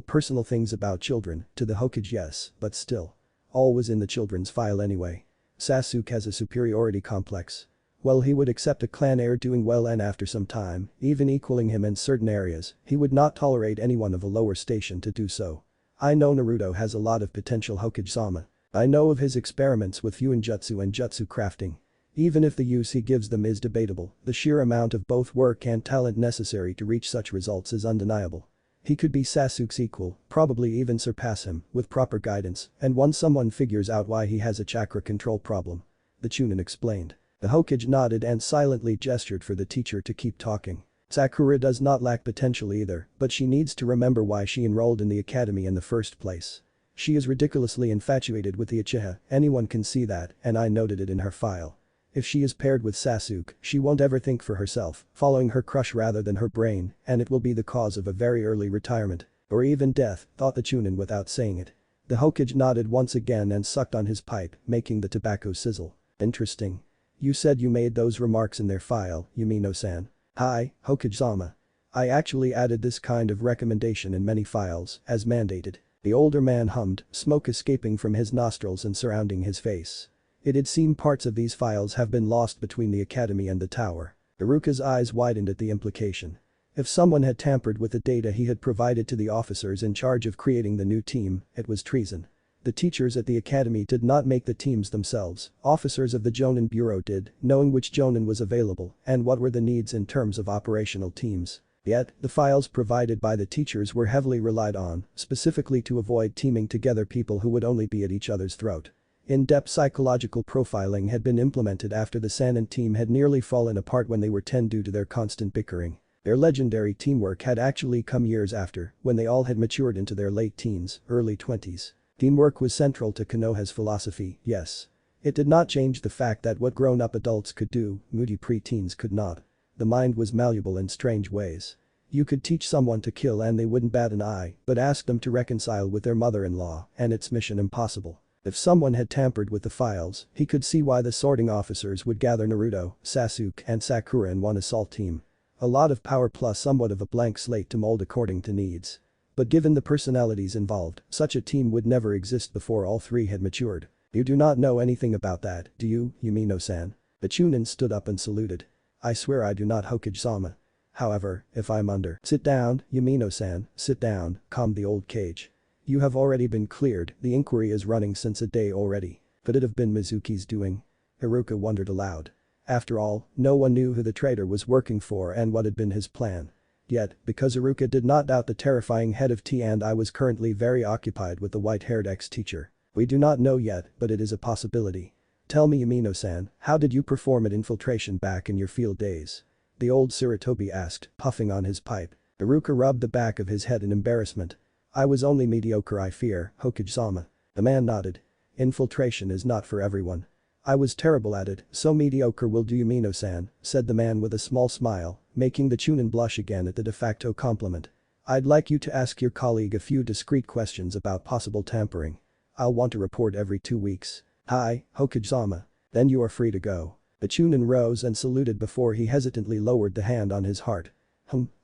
personal things about children to the Hokage, yes, but still. All was in the children's file anyway. Sasuke has a superiority complex. Well, he would accept a clan heir doing well, and after some time, even equaling him in certain areas, he would not tolerate anyone of a lower station to do so. I know Naruto has a lot of potential, Hokage-sama. I know of his experiments with Fuinjutsu and jutsu crafting. Even if the use he gives them is debatable, the sheer amount of both work and talent necessary to reach such results is undeniable. He could be Sasuke's equal, probably even surpass him, with proper guidance, and once someone figures out why he has a chakra control problem. The Chunin explained. The Hokage nodded and silently gestured for the teacher to keep talking. Sakura does not lack potential either, but she needs to remember why she enrolled in the academy in the first place. She is ridiculously infatuated with the Uchiha, anyone can see that, and I noted it in her file. If she is paired with Sasuke, she won't ever think for herself, following her crush rather than her brain, and it will be the cause of a very early retirement. Or even death, thought the Chunin without saying it. The Hokage nodded once again and sucked on his pipe, making the tobacco sizzle. Interesting. You said you made those remarks in their file, Yumino-san. Hi, Hokage-sama. I actually added this kind of recommendation in many files, as mandated. The older man hummed, smoke escaping from his nostrils and surrounding his face. It'd seem parts of these files have been lost between the academy and the tower. Aruka's eyes widened at the implication. If someone had tampered with the data he had provided to the officers in charge of creating the new team, it was treason. The teachers at the academy did not make the teams themselves, officers of the Jonin Bureau did, knowing which Jonin was available and what were the needs in terms of operational teams. Yet, the files provided by the teachers were heavily relied on, specifically to avoid teaming together people who would only be at each other's throat. In-depth psychological profiling had been implemented after the Sannin team had nearly fallen apart when they were 10 due to their constant bickering. Their legendary teamwork had actually come years after, when they all had matured into their late teens, early 20s. Teamwork was central to Konoha's philosophy, yes. It did not change the fact that what grown-up adults could do, moody pre-teens could not. The mind was malleable in strange ways. You could teach someone to kill and they wouldn't bat an eye, but ask them to reconcile with their mother-in-law, and it's mission impossible. If someone had tampered with the files, he could see why the sorting officers would gather Naruto, Sasuke, and Sakura in one assault team. A lot of power plus somewhat of a blank slate to mold according to needs. But given the personalities involved, such a team would never exist before all three had matured. You do not know anything about that, do you, Yumino-san? The Chunin stood up and saluted. I swear I do not, Hokage-sama. However, if I'm under. Sit down, Yumino-san, sit down, calmed the old cage. You have already been cleared, the inquiry is running since a day already. Could it have been Mizuki's doing? Aruka wondered aloud. After all, no one knew who the traitor was working for and what had been his plan. Yet, because Aruka did not doubt the terrifying head of T and I was currently very occupied with the white-haired ex-teacher. We do not know yet, but it is a possibility. Tell me, Yumino-san, how did you perform at Infiltration back in your field days? The old Sarutobi asked, puffing on his pipe. Aruka rubbed the back of his head in embarrassment. I was only mediocre, I fear, Hokage-sama. The man nodded. Infiltration is not for everyone. I was terrible at it, so mediocre will do, Yumino-san, said the man with a small smile, making the Chunin blush again at the de facto compliment. I'd like you to ask your colleague a few discreet questions about possible tampering. I'll want a report every 2 weeks. Hi, Hokage-sama. Then you are free to go. The Chunin rose and saluted before he hesitantly lowered the hand on his heart.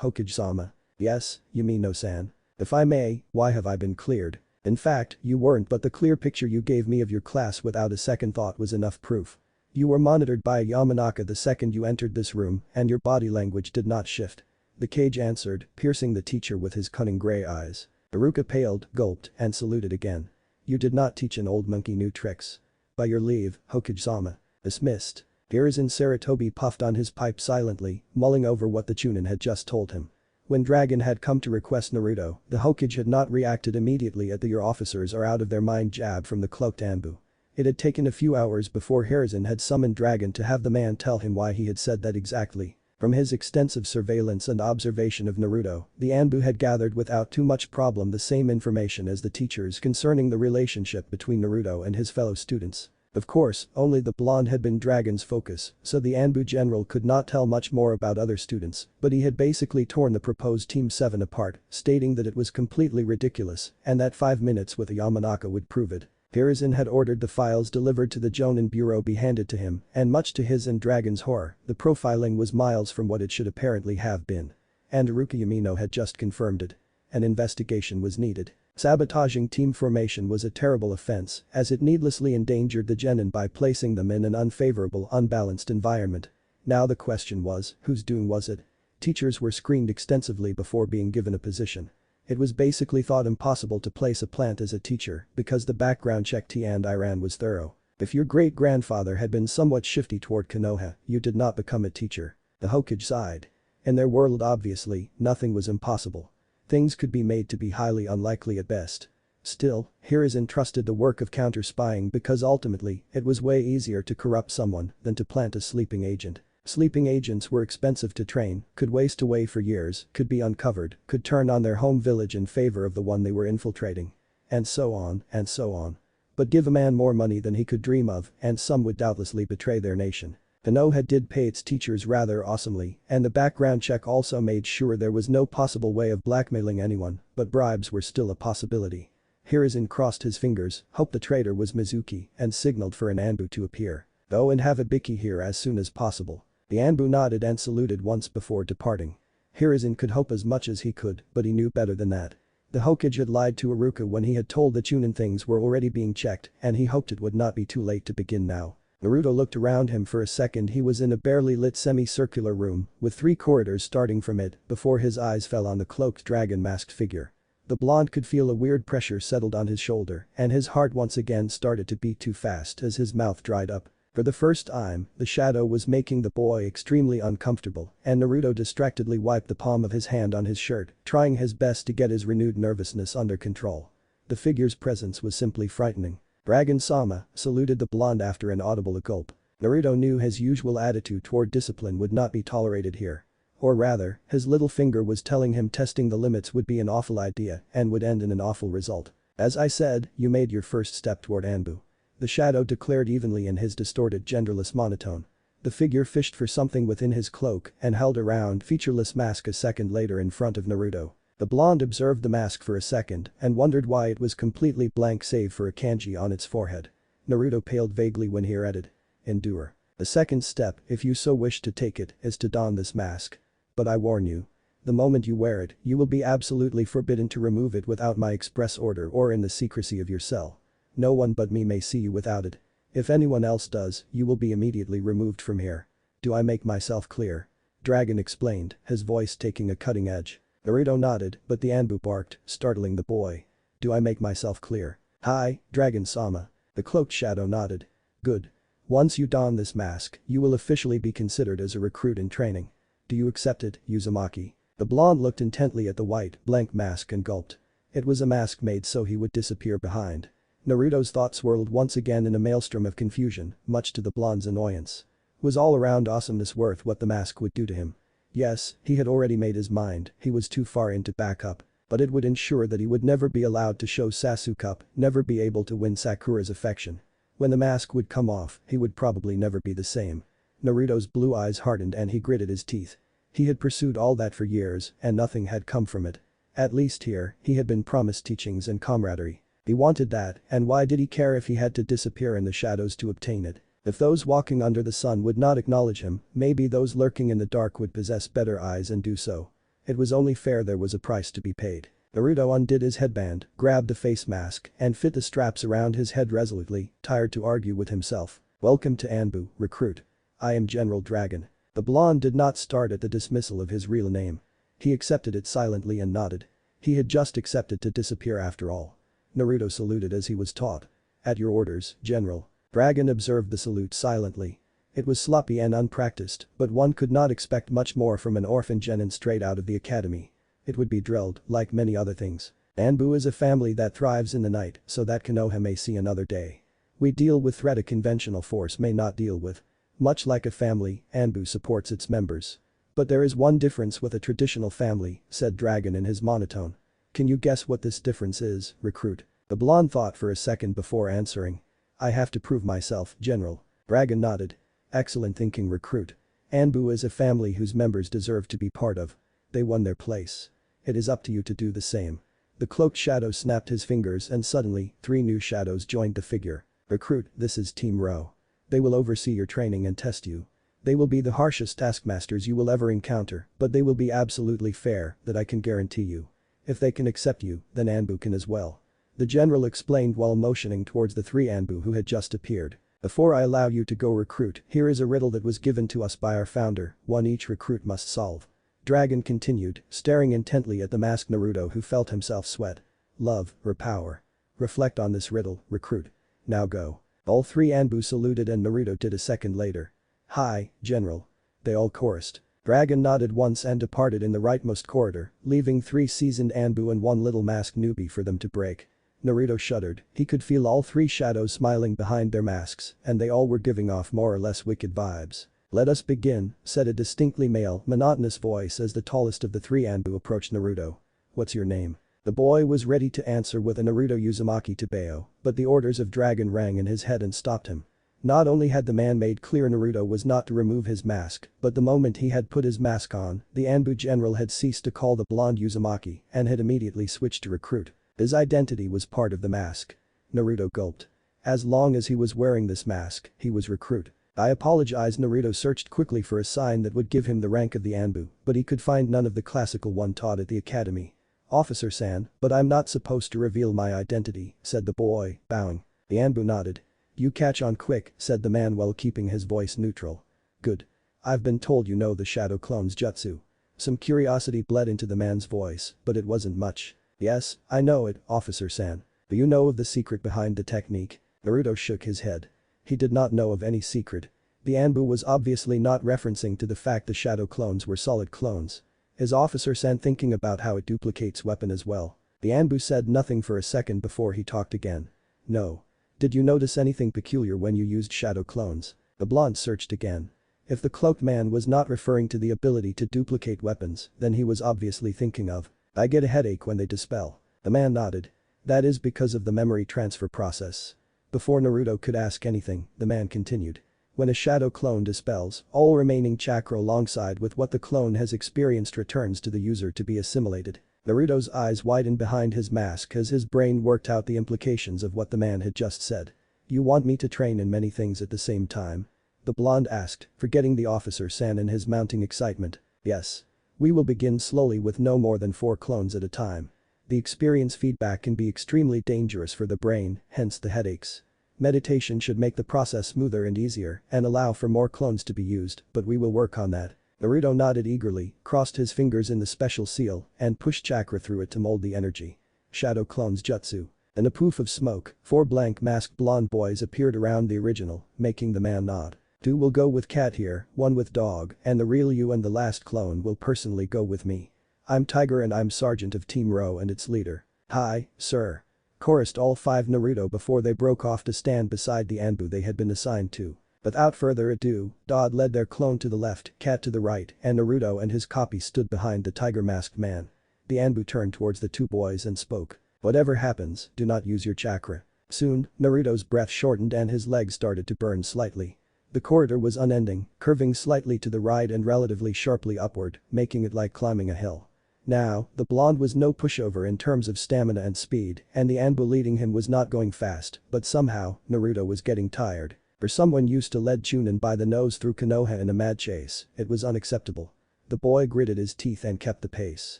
Hokage-sama. Yes, Yumino-san. If I may, why have I been cleared? In fact, you weren't, but the clear picture you gave me of your class without a second thought was enough proof. You were monitored by a Yamanaka the second you entered this room and your body language did not shift. The cage answered, piercing the teacher with his cunning grey eyes. Aruka paled, gulped, and saluted again. You did not teach an old monkey new tricks. By your leave, Hokage-sama. Dismissed. Hiruzen Sarutobi puffed on his pipe silently, mulling over what the Chunin had just told him. When Dragon had come to request Naruto, the Hokage had not reacted immediately at the "your officers are out of their mind" jab from the cloaked ANBU. It had taken a few hours before Hiruzen had summoned Dragon to have the man tell him why he had said that exactly. From his extensive surveillance and observation of Naruto, the ANBU had gathered without too much problem the same information as the teachers concerning the relationship between Naruto and his fellow students. Of course, only the blonde had been Dragon's focus, so the ANBU general could not tell much more about other students, but he had basically torn the proposed Team 7 apart, stating that it was completely ridiculous and that 5 minutes with a Yamanaka would prove it. Hiruzen had ordered the files delivered to the Jonin bureau be handed to him, and much to his and Dragon's horror, the profiling was miles from what it should apparently have been. And Aruka Yamino had just confirmed it. An investigation was needed. Sabotaging team formation was a terrible offense, as it needlessly endangered the genin by placing them in an unfavorable, unbalanced environment. Now the question was, whose doing was it? Teachers were screened extensively before being given a position. It was basically thought impossible to place a plant as a teacher because the background check T&I ran was thorough. If your great-grandfather had been somewhat shifty toward Konoha, you did not become a teacher. The Hokage sighed. In their world obviously, nothing was impossible. Things could be made to be highly unlikely at best. Still, Hiruzen trusted the work of counter-spying because ultimately, it was way easier to corrupt someone than to plant a sleeping agent. Sleeping agents were expensive to train, could waste away for years, could be uncovered, could turn on their home village in favor of the one they were infiltrating. And so on, and so on. But give a man more money than he could dream of, and some would doubtlessly betray their nation. Konoha did pay its teachers rather awesomely, and the background check also made sure there was no possible way of blackmailing anyone, but bribes were still a possibility. Hiruzen crossed his fingers, hoped the traitor was Mizuki, and signaled for an ANBU to appear. Go and have a Biki here as soon as possible. The ANBU nodded and saluted once before departing. Hiruzen could hope as much as he could, but he knew better than that. The Hokage had lied to Aruka when he had told the Chunin things were already being checked, and he hoped it would not be too late to begin now. Naruto looked around him for a second. He was in a barely lit semi-circular room, with 3 corridors starting from it, before his eyes fell on the cloaked dragon-masked figure. The blonde could feel a weird pressure settled on his shoulder, and his heart once again started to beat too fast as his mouth dried up. For the first time, the shadow was making the boy extremely uncomfortable, and Naruto distractedly wiped the palm of his hand on his shirt, trying his best to get his renewed nervousness under control. The figure's presence was simply frightening. Dragon-sama, saluted the blonde after an audible gulp. Naruto knew his usual attitude toward discipline would not be tolerated here. Or rather, his little finger was telling him testing the limits would be an awful idea and would end in an awful result. As I said, you made your first step toward ANBU. The shadow declared evenly in his distorted genderless monotone. The figure fished for something within his cloak and held a round, featureless mask a second later in front of Naruto. The blonde observed the mask for a second and wondered why it was completely blank save for a kanji on its forehead. Naruto paled vaguely when he read it. Endure. The second step, if you so wish to take it, is to don this mask. But I warn you. The moment you wear it, you will be absolutely forbidden to remove it without my express order or in the secrecy of your cell. No one but me may see you without it. If anyone else does, you will be immediately removed from here. Do I make myself clear? Dragon explained, his voice taking a cutting edge. Naruto nodded, but the ANBU barked, startling the boy. Do I make myself clear? Hi, Dragon-sama. The cloaked shadow nodded. Good. Once you don this mask, you will officially be considered as a recruit in training. Do you accept it, Uzumaki? The blonde looked intently at the white, blank mask and gulped. It was a mask made so he would disappear behind. Naruto's thoughts whirled once again in a maelstrom of confusion, much to the blonde's annoyance. Was all-around awesomeness worth what the mask would do to him? Yes, he had already made his mind, he was too far in to back up. But it would ensure that he would never be allowed to show Sasuke, never be able to win Sakura's affection. When the mask would come off, he would probably never be the same. Naruto's blue eyes hardened and he gritted his teeth. He had pursued all that for years, and nothing had come from it. At least here, he had been promised teachings and camaraderie. He wanted that, and why did he care if he had to disappear in the shadows to obtain it? If those walking under the sun would not acknowledge him, maybe those lurking in the dark would possess better eyes and do so. It was only fair there was a price to be paid. Naruto undid his headband, grabbed a face mask, and fit the straps around his head resolutely, tired to argue with himself. Welcome to ANBU, recruit. I am General Dragon. The blonde did not start at the dismissal of his real name. He accepted it silently and nodded. He had just accepted to disappear after all. Naruto saluted as he was taught. At your orders, General. Dragon observed the salute silently. It was sloppy and unpracticed, but one could not expect much more from an orphan genin straight out of the academy. It would be drilled, like many other things. ANBU is a family that thrives in the night so that Konoha may see another day. We deal with threat a conventional force may not deal with. Much like a family, ANBU supports its members. But there is one difference with a traditional family, said Dragon in his monotone. Can you guess what this difference is, recruit? The blonde thought for a second before answering. I have to prove myself, General. Dragon nodded. Excellent thinking, recruit. ANBU is a family whose members deserve to be part of. They won their place. It is up to you to do the same. The cloaked shadow snapped his fingers and suddenly, 3 new shadows joined the figure. Recruit, this is Team Rho. They will oversee your training and test you. They will be the harshest taskmasters you will ever encounter, but they will be absolutely fair, that I can guarantee you. If they can accept you, then ANBU can as well. The general explained while motioning towards the 3 ANBU who had just appeared. Before I allow you to go, recruit, here is a riddle that was given to us by our founder, one each recruit must solve. Dragon continued, staring intently at the masked Naruto who felt himself sweat. Love, or power? Reflect on this riddle, recruit. Now go. All 3 ANBU saluted and Naruto did a second later. Hi, General. They all chorused. Dragon nodded once and departed in the rightmost corridor, leaving 3 seasoned ANBU and 1 little masked newbie for them to break. Naruto shuddered, he could feel all 3 shadows smiling behind their masks, and they all were giving off more or less wicked vibes. Let us begin, said a distinctly male, monotonous voice as the tallest of the 3 ANBU approached Naruto. What's your name? The boy was ready to answer with a Naruto Uzumaki Tebeo, but the orders of Dragon rang in his head and stopped him. Not only had the man made clear Naruto was not to remove his mask, but the moment he had put his mask on, the ANBU general had ceased to call the blonde Uzumaki and had immediately switched to recruit. His identity was part of the mask. Naruto gulped. As long as he was wearing this mask, he was recruit. I apologize. Naruto searched quickly for a sign that would give him the rank of the ANBU, but he could find none of the classical one taught at the academy. Officer-san, but I'm not supposed to reveal my identity, said the boy, bowing. The ANBU nodded. You catch on quick, said the man while keeping his voice neutral. Good. I've been told you know the Shadow Clone's jutsu. Some curiosity bled into the man's voice, but it wasn't much. Yes, I know it, Officer-san. Do you know of the secret behind the technique? Naruto shook his head. He did not know of any secret. The ANBU was obviously not referencing to the fact the Shadow Clones were solid clones. Is Officer-san thinking about how it duplicates weapon as well? The ANBU said nothing for a second before he talked again. No. Did you notice anything peculiar when you used Shadow Clones? The blonde searched again. If the cloaked man was not referring to the ability to duplicate weapons, then he was obviously thinking of. I get a headache when they dispel. The man nodded. That is because of the memory transfer process. Before Naruto could ask anything, the man continued. When a shadow clone dispels, all remaining chakra alongside with what the clone has experienced returns to the user to be assimilated. Naruto's eyes widened behind his mask as his brain worked out the implications of what the man had just said. You want me to train in many things at the same time? The blonde asked, forgetting the officer-san in his mounting excitement. Yes. We will begin slowly with no more than 4 clones at a time. The experience feedback can be extremely dangerous for the brain, hence the headaches. Meditation should make the process smoother and easier and allow for more clones to be used, but we will work on that. Naruto nodded eagerly, crossed his fingers in the special seal, and pushed chakra through it to mold the energy. Shadow Clone's jutsu. In a poof of smoke, 4 blank masked blonde boys appeared around the original, making the man nod. 2 will go with cat here, 1 with dog, and the real you and the last clone will personally go with me. I'm Tiger and I'm sergeant of Team Rho and its leader. Hi, sir. Chorused all 5 Naruto before they broke off to stand beside the ANBU they had been assigned to. Without further ado, Dodd led their clone to the left, Cat to the right, and Naruto and his copy stood behind the tiger masked man. The ANBU turned towards the 2 boys and spoke. Whatever happens, do not use your chakra. Soon, Naruto's breath shortened and his legs started to burn slightly. The corridor was unending, curving slightly to the right and relatively sharply upward, making it like climbing a hill. Now, the blonde was no pushover in terms of stamina and speed, and the ANBU leading him was not going fast, but somehow, Naruto was getting tired. For someone used to lead Chunin by the nose through Konoha in a mad chase, it was unacceptable. The boy gritted his teeth and kept the pace.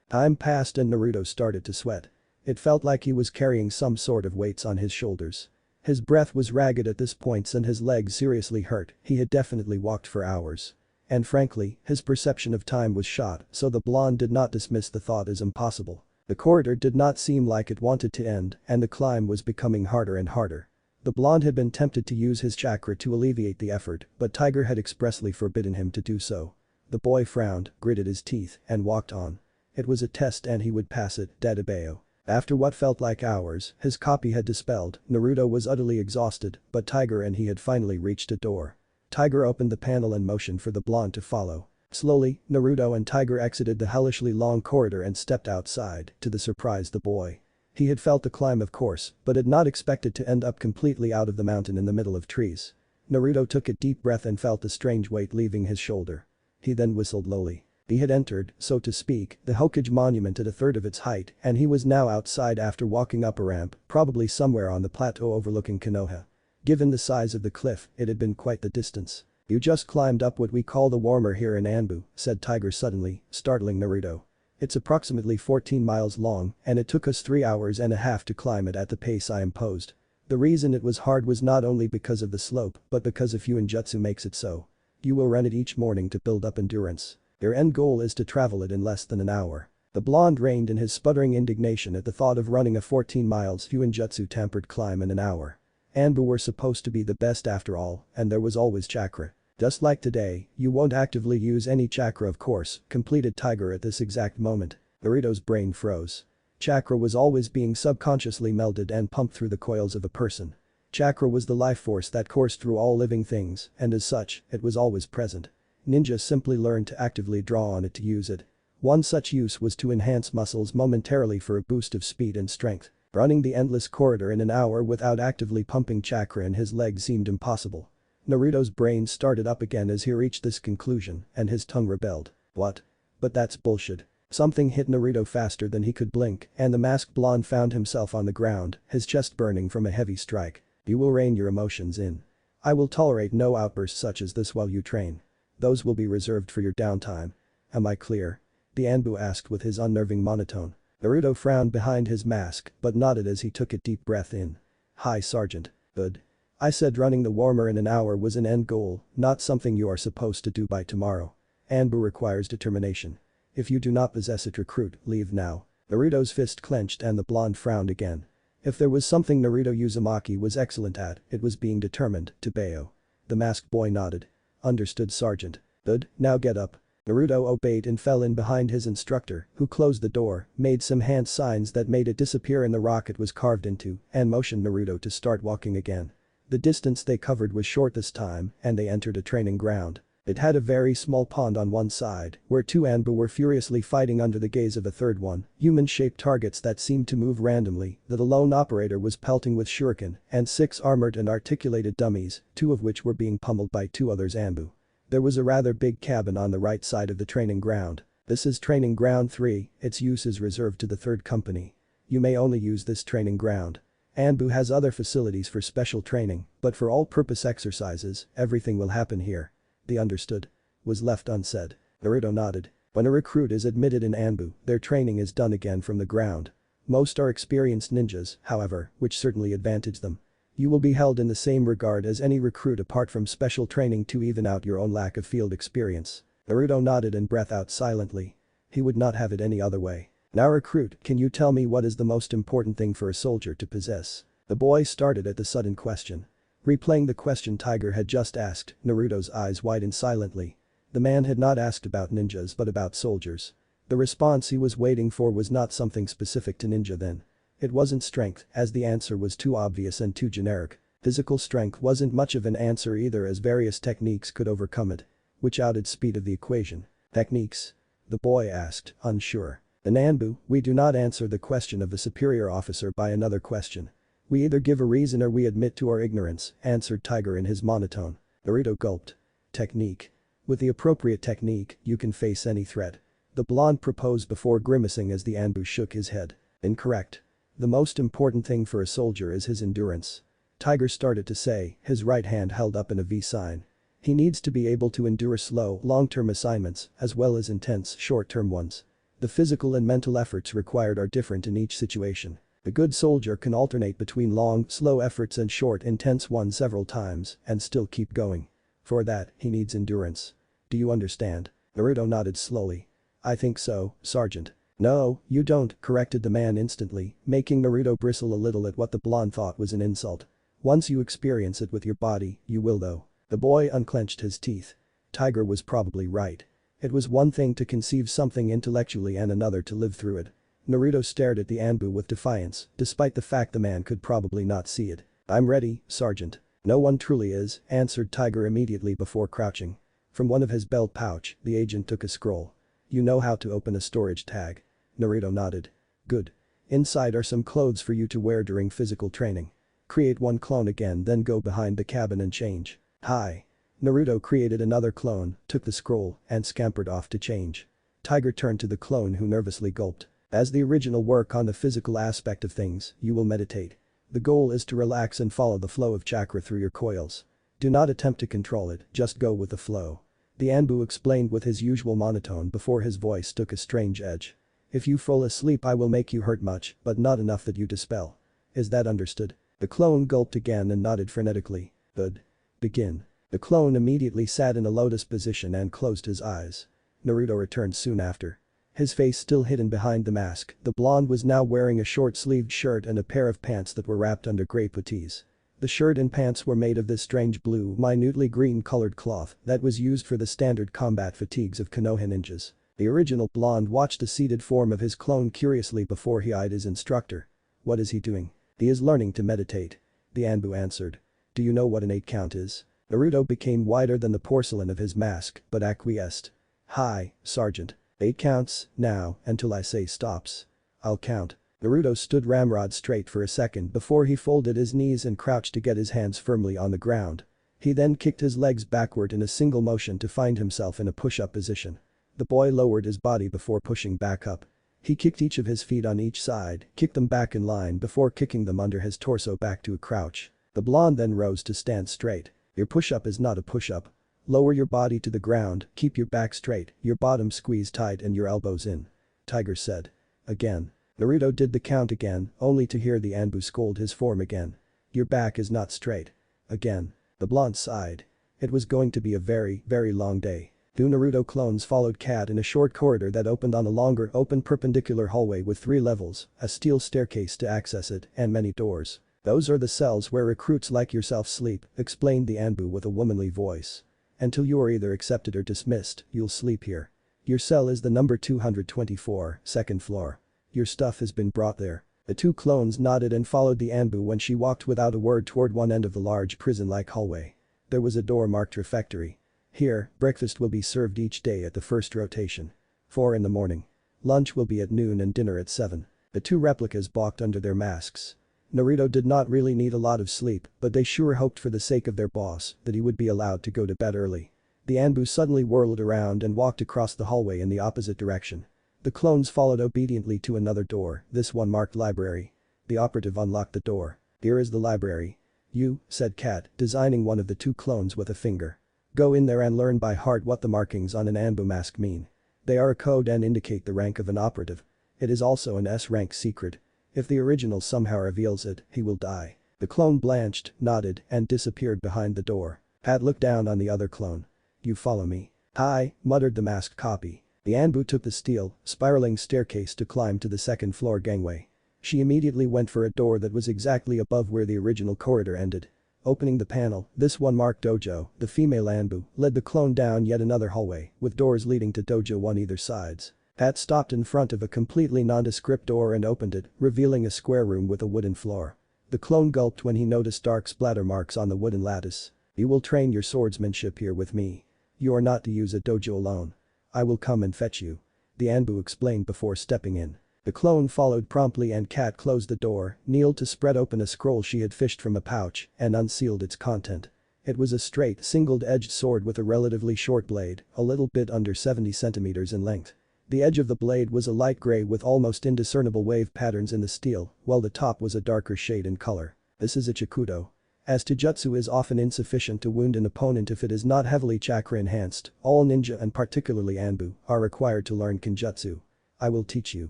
Time passed and Naruto started to sweat. It felt like he was carrying some sort of weights on his shoulders. His breath was ragged at this point and his legs seriously hurt, he had definitely walked for hours. And frankly, his perception of time was shot, so the blonde did not dismiss the thought as impossible. The corridor did not seem like it wanted to end, and the climb was becoming harder and harder. The blonde had been tempted to use his chakra to alleviate the effort, but Tiger had expressly forbidden him to do so. The boy frowned, gritted his teeth, and walked on. It was a test and he would pass it, Dadabeo. After what felt like hours, his copy had dispelled, Naruto was utterly exhausted, but Tiger and he had finally reached a door. Tiger opened the panel and motioned for the blonde to follow. Slowly, Naruto and Tiger exited the hellishly long corridor and stepped outside, to the surprise the boy. He had felt the climb of course, but had not expected to end up completely out of the mountain in the middle of trees. Naruto took a deep breath and felt a strange weight leaving his shoulder. He then whistled lowly. He had entered, so to speak, the Hokage monument at a third of its height and he was now outside after walking up a ramp, probably somewhere on the plateau overlooking Konoha. Given the size of the cliff, it had been quite the distance. "You just climbed up what we call the warmer here in ANBU," said Tiger suddenly, startling Naruto. "It's approximately 14 miles long and it took us 3 hours and a half to climb it at the pace I imposed. The reason it was hard was not only because of the slope but because a Fuinjutsu makes it so. You will run it each morning to build up endurance. Your end goal is to travel it in less than an hour." The blonde reined in his sputtering indignation at the thought of running a 14 miles Fuinjutsu tempered climb in an hour. ANBU were supposed to be the best after all, and there was always chakra. "Just like today, you won't actively use any chakra of course," completed Tiger at this exact moment. Naruto's brain froze. Chakra was always being subconsciously melded and pumped through the coils of a person. Chakra was the life force that coursed through all living things, and as such, it was always present. Ninjas simply learned to actively draw on it to use it. One such use was to enhance muscles momentarily for a boost of speed and strength. Running the endless corridor in an hour without actively pumping chakra in his legs seemed impossible. Naruto's brain started up again as he reached this conclusion, and his tongue rebelled. "What? But that's bullshit." Something hit Naruto faster than he could blink, and the masked blonde found himself on the ground, his chest burning from a heavy strike. "You will rein your emotions in. I will tolerate no outbursts such as this while you train. Those will be reserved for your downtime. Am I clear?" the ANBU asked with his unnerving monotone. Naruto frowned behind his mask but nodded as he took a deep breath in. "Hi Sergeant. Good. I said running the warmer in an hour was an end goal, not something you are supposed to do by tomorrow. ANBU requires determination. If you do not possess it, recruit, leave now." Naruto's fist clenched and the blonde frowned again. If there was something Naruto Uzumaki was excellent at, it was being determined, to Bayo. The masked boy nodded. "Understood Sergeant." "Good, now get up." Naruto obeyed and fell in behind his instructor, who closed the door, made some hand signs that made it disappear in the rock it was carved into, and motioned Naruto to start walking again. The distance they covered was short this time, and they entered a training ground. It had a very small pond on one side, where 2 ANBU were furiously fighting under the gaze of a third one, human-shaped targets that seemed to move randomly, that a lone operator was pelting with shuriken, and 6 armored and articulated dummies, 2 of which were being pummeled by 2 others ANBU. There was a rather big cabin on the right side of the training ground. "This is training ground 3, its use is reserved to the 3rd company. You may only use this training ground. ANBU has other facilities for special training, but for all-purpose exercises, everything will happen here." The "understood" was left unsaid. Naruto nodded. When a recruit is admitted in ANBU, their training is done again from the ground. Most are experienced ninjas, however, which certainly advantage them. You will be held in the same regard as any recruit apart from special training to even out your own lack of field experience. Naruto nodded and breathed out silently. He would not have it any other way. "Now recruit, can you tell me what is the most important thing for a soldier to possess?" The boy started at the sudden question. Replaying the question Tiger had just asked, Naruto's eyes widened silently. The man had not asked about ninjas but about soldiers. The response he was waiting for was not something specific to ninja then. It wasn't strength, as the answer was too obvious and too generic. Physical strength wasn't much of an answer either as various techniques could overcome it. Which outed speed of the equation. "Techniques?" the boy asked, unsure. "In ANBU, we do not answer the question of a superior officer by another question. We either give a reason or we admit to our ignorance," answered Tiger in his monotone. Naruto gulped. "Technique. With the appropriate technique, you can face any threat." The blonde proposed before grimacing as the ANBU shook his head. "Incorrect. The most important thing for a soldier is his endurance." Tiger started to say, his right hand held up in a V sign. "He needs to be able to endure slow, long-term assignments, as well as intense, short-term ones. The physical and mental efforts required are different in each situation. The good soldier can alternate between long, slow efforts and short, intense ones several times and still keep going. For that, he needs endurance. Do you understand? Naruto nodded slowly. I think so, Sergeant. No, you don't, corrected the man instantly, making Naruto bristle a little at what the blonde thought was an insult. Once you experience it with your body, you will though. The boy unclenched his teeth. Tiger was probably right. It was one thing to conceive something intellectually and another to live through it. Naruto stared at the ANBU with defiance, despite the fact the man could probably not see it. I'm ready, Sergeant. No one truly is, answered Tiger immediately before crouching. From one of his belt pouch, the agent took a scroll. You know how to open a storage tag. Naruto nodded. Good. Inside are some clothes for you to wear during physical training. Create one clone again, then go behind the cabin and change. Hi. Naruto created another clone, took the scroll, and scampered off to change. Tiger turned to the clone who nervously gulped. As the original work on the physical aspect of things, you will meditate. The goal is to relax and follow the flow of chakra through your coils. Do not attempt to control it, just go with the flow. The ANBU explained with his usual monotone before his voice took a strange edge. If you fall asleep I will make you hurt much, but not enough that you dispel. Is that understood? The clone gulped again and nodded frenetically. Good. Begin. The clone immediately sat in a lotus position and closed his eyes. Naruto returned soon after. His face still hidden behind the mask, the blonde was now wearing a short-sleeved shirt and a pair of pants that were wrapped under grey puttees. The shirt and pants were made of this strange blue, minutely green-colored cloth that was used for the standard combat fatigues of Konoha ninjas. The original blonde watched the seated form of his clone curiously before he eyed his instructor. What is he doing? He is learning to meditate. The ANBU answered. Do you know what an 8 count is? Naruto became whiter than the porcelain of his mask, but acquiesced. Hi, Sergeant. 8 counts, now, until I say stops. I'll count. Naruto stood ramrod straight for a second before he folded his knees and crouched to get his hands firmly on the ground. He then kicked his legs backward in a single motion to find himself in a push-up position. The boy lowered his body before pushing back up. He kicked each of his feet on each side, kicked them back in line before kicking them under his torso back to a crouch. The blonde then rose to stand straight. Your push-up is not a push-up. Lower your body to the ground, keep your back straight, your bottom squeeze tight and your elbows in. Tiger said. Again. Naruto did the count again, only to hear the ANBU scold his form again. Your back is not straight. Again. The blonde sighed. It was going to be a very, very long day. 2 Naruto clones followed Cat in a short corridor that opened on a longer, open perpendicular hallway with 3 levels, a steel staircase to access it, and many doors. Those are the cells where recruits like yourself sleep, explained the ANBU with a womanly voice. Until you are either accepted or dismissed, you'll sleep here. Your cell is the number 224, second floor. Your stuff has been brought there. The 2 clones nodded and followed the ANBU when she walked without a word toward one end of the large prison-like hallway. There was a door marked refectory. Here, breakfast will be served each day at the first rotation. 4 in the morning. Lunch will be at noon and dinner at 7. The 2 replicas balked under their masks. Naruto did not really need a lot of sleep, but they sure hoped for the sake of their boss that he would be allowed to go to bed early. The ANBU suddenly whirled around and walked across the hallway in the opposite direction. The clones followed obediently to another door, this one marked library. The operative unlocked the door. Here is the library. You, said Cat, designing one of the 2 clones with a finger. Go in there and learn by heart what the markings on an ANBU mask mean. They are a code and indicate the rank of an operative. It is also an S-rank secret. If the original somehow reveals it, he will die. The clone blanched, nodded, and disappeared behind the door. Pat looked down on the other clone. You follow me. Hi, muttered the masked copy. The ANBU took the steel, spiraling staircase to climb to the second floor gangway. She immediately went for a door that was exactly above where the original corridor ended. Opening the panel, this one marked Dojo, the female ANBU, led the clone down yet another hallway, with doors leading to Dojo on either sides. Pat stopped in front of a completely nondescript door and opened it, revealing a square room with a wooden floor. The clone gulped when he noticed dark splatter marks on the wooden lattice. You will train your swordsmanship here with me. You are not to use a dojo alone. I will come and fetch you. The ANBU explained before stepping in. The clone followed promptly and Cat closed the door, kneeled to spread open a scroll she had fished from a pouch, and unsealed its content. It was a straight, single-edged sword with a relatively short blade, a little bit under 70 centimeters in length. The edge of the blade was a light gray with almost indiscernible wave patterns in the steel, while the top was a darker shade in color. This is a chikudo. As Taijutsu is often insufficient to wound an opponent if it is not heavily chakra enhanced, all ninja and particularly ANBU are required to learn Kenjutsu. I will teach you.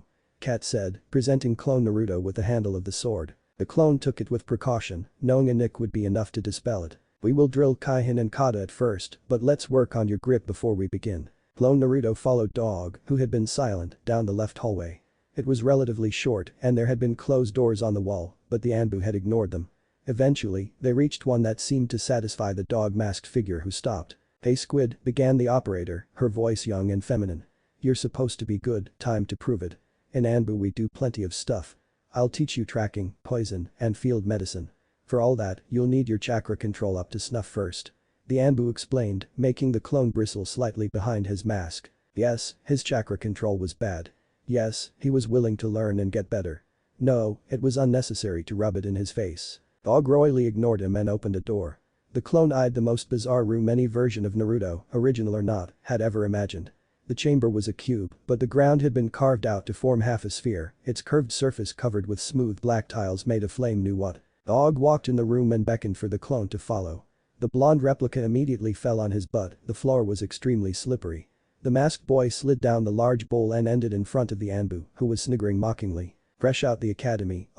Cat said, presenting clone Naruto with the handle of the sword. The clone took it with precaution, knowing a nick would be enough to dispel it. We will drill Kaihin and Kata at first, but let's work on your grip before we begin. Clone Naruto followed Dog, who had been silent, down the left hallway. It was relatively short and there had been closed doors on the wall, but the ANBU had ignored them. Eventually, they reached one that seemed to satisfy the dog-masked figure who stopped. "Hey Squid," began the operator, her voice young and feminine. "You're supposed to be good, time to prove it. In ANBU we do plenty of stuff. I'll teach you tracking, poison, and field medicine. For all that, you'll need your chakra control up to snuff first." The ANBU explained, making the clone bristle slightly behind his mask. Yes, his chakra control was bad. Yes, he was willing to learn and get better. No, it was unnecessary to rub it in his face. Dog royally ignored him and opened a door. The clone eyed the most bizarre room any version of Naruto, original or not, had ever imagined. The chamber was a cube, but the ground had been carved out to form half a sphere, its curved surface covered with smooth black tiles made of flame knew what. Dog walked in the room and beckoned for the clone to follow. The blonde replica immediately fell on his butt, the floor was extremely slippery. The masked boy slid down the large bowl and ended in front of the ANBU, who was sniggering mockingly. "Fresh out the academy,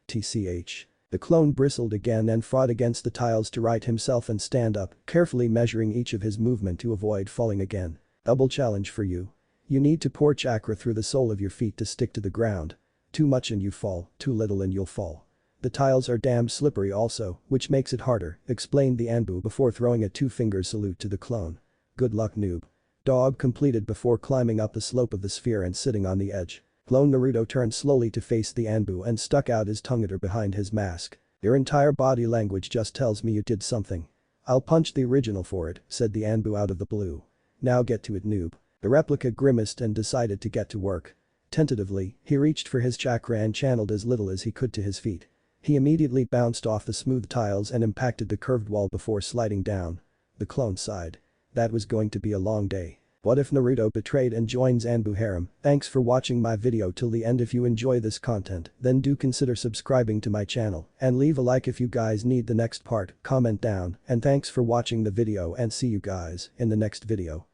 tch." The clone bristled again and fought against the tiles to right himself and stand up, carefully measuring each of his movement to avoid falling again. "Double challenge for you. You need to pour chakra through the sole of your feet to stick to the ground. Too much and you fall, too little and you'll fall. The tiles are damn slippery also, which makes it harder," explained the ANBU before throwing a two-finger salute to the clone. "Good luck noob." Dog completed before climbing up the slope of the sphere and sitting on the edge. Clone Naruto turned slowly to face the ANBU and stuck out his tongue at her behind his mask. "Your entire body language just tells me you did something. I'll punch the original for it," said the ANBU out of the blue. "Now get to it noob." The replica grimaced and decided to get to work. Tentatively, he reached for his chakra and channeled as little as he could to his feet. He immediately bounced off the smooth tiles and impacted the curved wall before sliding down. The clone sighed. That was going to be a long day. What if Naruto betrayed and joins ANBU harem? Thanks for watching my video till the end. If you enjoy this content, then do consider subscribing to my channel and leave a like if you guys need the next part, comment down, and thanks for watching the video and see you guys in the next video.